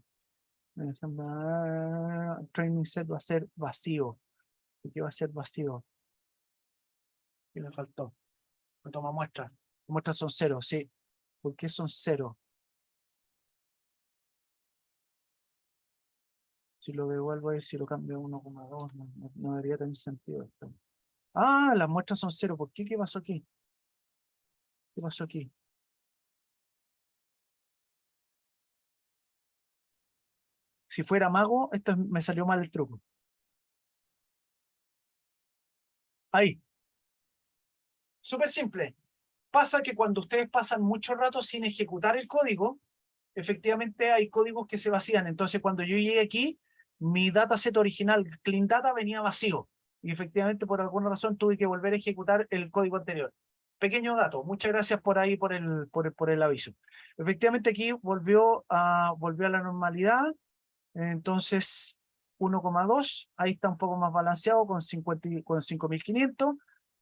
Training set va a ser vacío. ¿Por qué va a ser vacío? ¿Qué me faltó? Me toma muestras. Muestras son 0, sí. ¿Por qué son 0? Si lo devuelvo y si lo cambio a 1,2, no debería tener sentido esto. Ah, las muestras son 0. ¿Por qué? ¿Qué pasó aquí? ¿Qué pasó aquí? Si fuera mago, esto me salió mal el truco. Ahí. Súper simple. Pasa que cuando ustedes pasan mucho rato sin ejecutar el código, efectivamente hay códigos que se vacían. Entonces, cuando yo llegué aquí, mi dataset original, Clean Data, venía vacío. Y efectivamente, por alguna razón, tuve que volver a ejecutar el código anterior. Pequeño dato. Muchas gracias por ahí, por el aviso. Efectivamente, aquí volvió a la normalidad. Entonces, 1,2. Ahí está un poco más balanceado con 5.500.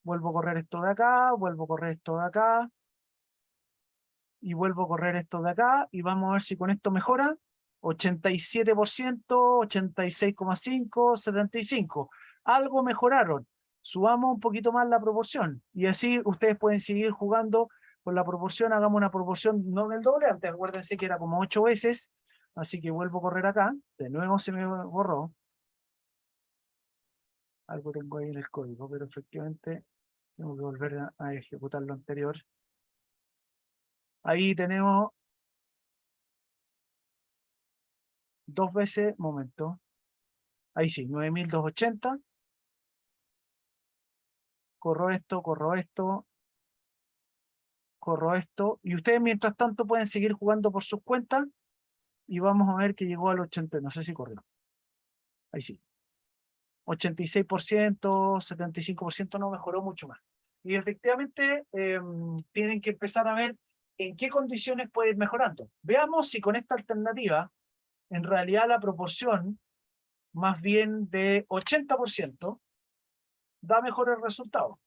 Vuelvo a correr esto de acá, vuelvo a correr esto de acá, y vuelvo a correr esto de acá, y vamos a ver si con esto mejora. 87%, 86,5, 75. Algo mejoraron. Subamos un poquito más la proporción, y así ustedes pueden seguir jugando con la proporción. Hagamos una proporción no del doble, antes acuérdense que era como 8 veces, así que vuelvo a correr acá, de nuevo se me borró. Algo tengo ahí en el código, pero efectivamente tengo que volver a ejecutar lo anterior. Ahí tenemos 2 veces, momento. Ahí sí, 9.280. Corro esto, corro esto, corro esto. Y ustedes mientras tanto pueden seguir jugando por sus cuentas. Y vamos a ver que llegó al 80, no sé si corrió. Ahí sí. 86%, 75% no mejoró mucho más. Y efectivamente tienen que empezar a ver en qué condiciones puede ir mejorando. Veamos si con esta alternativa, en realidad la proporción más bien de 80% da mejores resultados.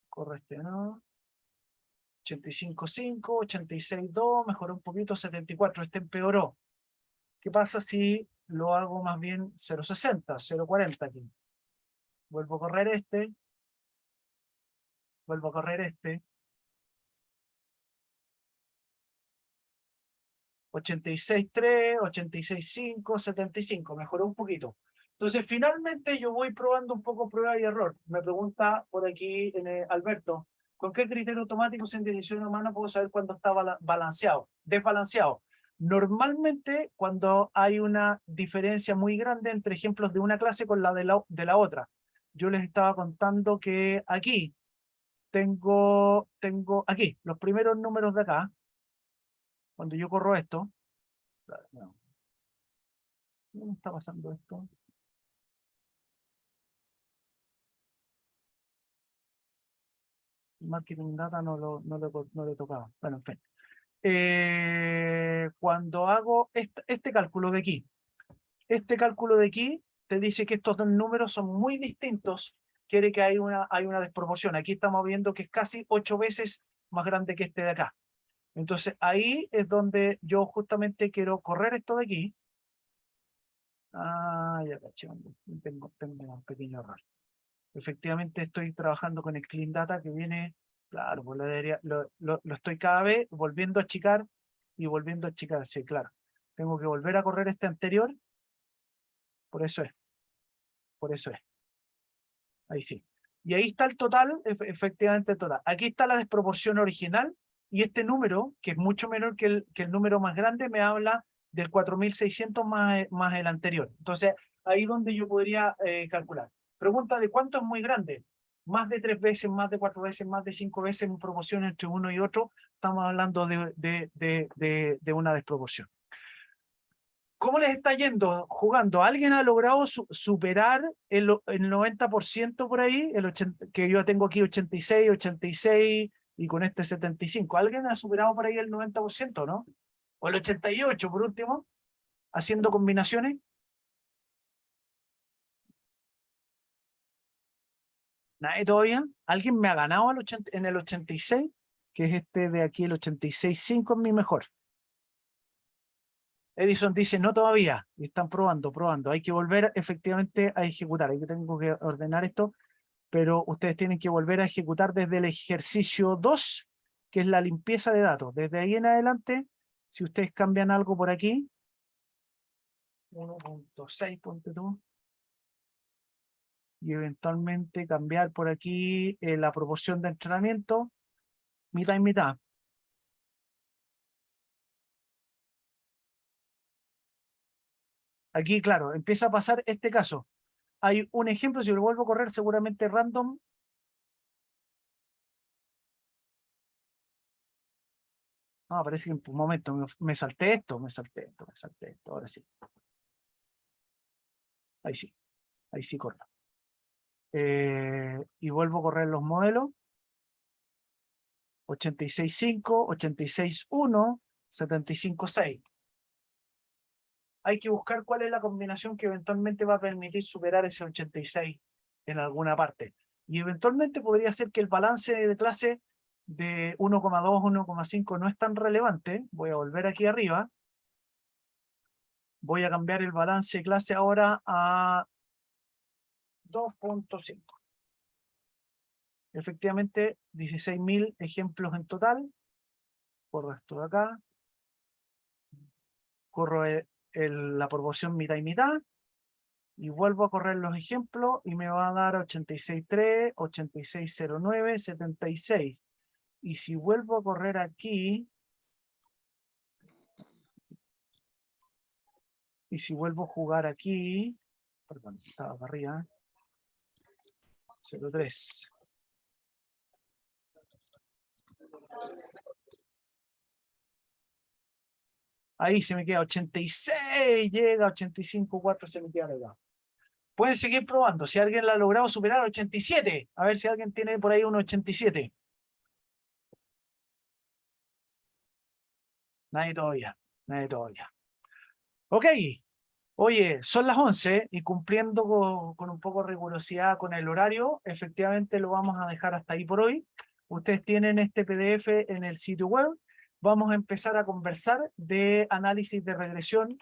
Correcto, ¿no? 85,5, 86,2, mejoró un poquito, 74, este empeoró. ¿Qué pasa si lo hago más bien 0,60, 0,40 aquí? Vuelvo a correr este, vuelvo a correr este. 86,3, 86,5, 75, mejoró un poquito. Entonces, finalmente yo voy probando un poco prueba y error. Me pregunta por aquí Alberto, ¿con qué criterio automático sin decisión humana puedo saber cuándo está balanceado, desbalanceado? Normalmente, cuando hay una diferencia muy grande entre ejemplos de una clase con la de la otra. Yo les estaba contando que aquí tengo aquí los primeros números de acá. Cuando yo corro esto, no, ¿qué me está pasando esto? Marketing data no le tocaba. Bueno, en fin. Cuando hago este cálculo de aquí, te dice que estos dos números son muy distintos, quiere que hay una desproporción. Aquí estamos viendo que es casi 8 veces más grande que este de acá. Entonces ahí es donde yo justamente quiero correr esto de aquí. Ah, ya caché, tengo un pequeño error. Efectivamente estoy trabajando con el Clean Data que viene, claro, pues lo estoy cada vez volviendo a achicar y volviendo a achicar, sí, claro. Tengo que volver a correr este anterior, por eso es, por eso es. Ahí sí. Y ahí está el total, efectivamente el total. Aquí está la desproporción original y este número, que es mucho menor que el número más grande, me habla del 4.600 más el anterior. Entonces, ahí donde yo podría calcular. Pregunta de cuánto es muy grande. Más de 3 veces, más de 4 veces, más de 5 veces en proporción entre uno y otro. Estamos hablando de una desproporción. ¿Cómo les está yendo jugando? ¿Alguien ha logrado superar el 90% por ahí? Que yo tengo aquí 86, 86 y con este 75. ¿Alguien ha superado por ahí el 90%, no? O el 88 por último, haciendo combinaciones. ¿Nadie todavía? ¿Alguien me ha ganado en el 86? Que es este de aquí, el 86.5 es mi mejor. Edison dice, no todavía. Y están probando. Hay que volver efectivamente a ejecutar. Ahí tengo que ordenar esto. Pero ustedes tienen que volver a ejecutar desde el ejercicio 2, que es la limpieza de datos. Desde ahí en adelante, si ustedes cambian algo por aquí, 1.6, ponte tú, y eventualmente cambiar por aquí la proporción de entrenamiento, mitad y mitad. Aquí, claro, empieza a pasar este caso. Hay un ejemplo, si lo vuelvo a correr, seguramente random. No, parece que en un momento me salté esto, ahora sí. Ahí sí corro. Y vuelvo a correr los modelos. 86.5, 86.1, 75.6. Hay que buscar cuál es la combinación que eventualmente va a permitir superar ese 86 en alguna parte. Y eventualmente podría ser que el balance de clase de 1,2, 1,5 no es tan relevante. Voy a volver aquí arriba. Voy a cambiar el balance de clase ahora a 2.5. Efectivamente, 16.000 ejemplos en total. Corro esto de acá. Corro la proporción mitad y mitad. Y vuelvo a correr los ejemplos y me va a dar 86.3, 86.09, 76. Y si vuelvo a correr aquí, y si vuelvo a jugar aquí, perdón, estaba para arriba, 0.3. Ahí se me queda 86, llega 85.4, se me queda pegado. Pueden seguir probando. Si alguien la ha logrado superar, 87. A ver si alguien tiene por ahí un 87. Nadie todavía. Ok. Oye, son las 11 y cumpliendo con un poco de rigurosidad con el horario, efectivamente lo vamos a dejar hasta ahí por hoy. Ustedes tienen este PDF en el sitio web. Vamos a empezar a conversar de análisis de regresión,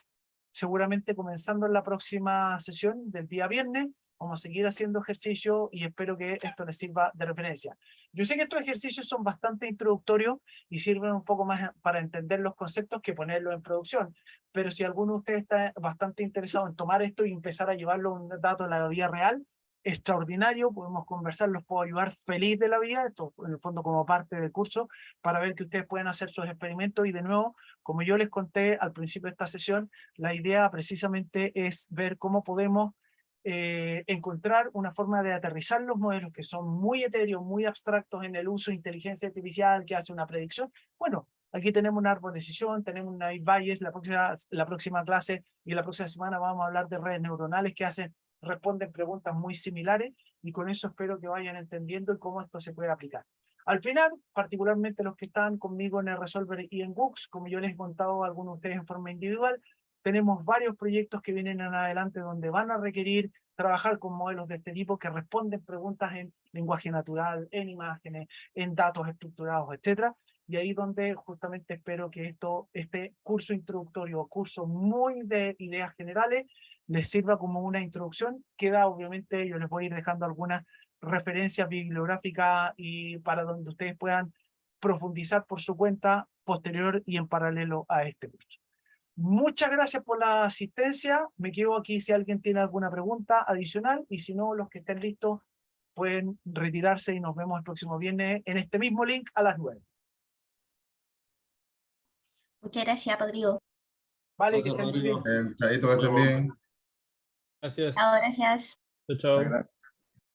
seguramente comenzando en la próxima sesión del día viernes. Vamos a seguir haciendo ejercicio y espero que esto les sirva de referencia. Yo sé que estos ejercicios son bastante introductorios y sirven un poco más para entender los conceptos que ponerlos en producción. Pero si alguno de ustedes está bastante interesado en tomar esto y empezar a llevarlo a un dato en la vida real, extraordinario, podemos conversar, los puedo ayudar feliz de la vida, esto en el fondo como parte del curso, para ver que ustedes pueden hacer sus experimentos y de nuevo, como yo les conté al principio de esta sesión, la idea precisamente es ver cómo podemos encontrar una forma de aterrizar los modelos que son muy etéreos, muy abstractos en el uso de inteligencia artificial que hace una predicción. Bueno, aquí tenemos un árbol de decisión, tenemos una Bayes, la próxima clase y la próxima semana vamos a hablar de redes neuronales que responden preguntas muy similares y con eso espero que vayan entendiendo cómo esto se puede aplicar. Al final, particularmente los que están conmigo en el Resolver y en Books, como yo les he contado a algunos de ustedes en forma individual, tenemos varios proyectos que vienen en adelante donde van a requerir trabajar con modelos de este tipo que responden preguntas en lenguaje natural, en imágenes, en datos estructurados, etcétera. Y ahí donde justamente espero que este curso introductorio, curso muy de ideas generales, les sirva como una introducción. Queda, obviamente, yo les voy a ir dejando algunas referencias bibliográficas y para donde ustedes puedan profundizar por su cuenta posterior y en paralelo a este curso. Muchas gracias por la asistencia. Me quedo aquí si alguien tiene alguna pregunta adicional y si no, los que estén listos pueden retirarse y nos vemos el próximo viernes en este mismo link a las 9. Muchas gracias, Rodrigo. Vale, Gracias, que estén muy Rodrigo. bien. Chaito, que estén bien. Gracias. Chao, gracias. Chao, chao.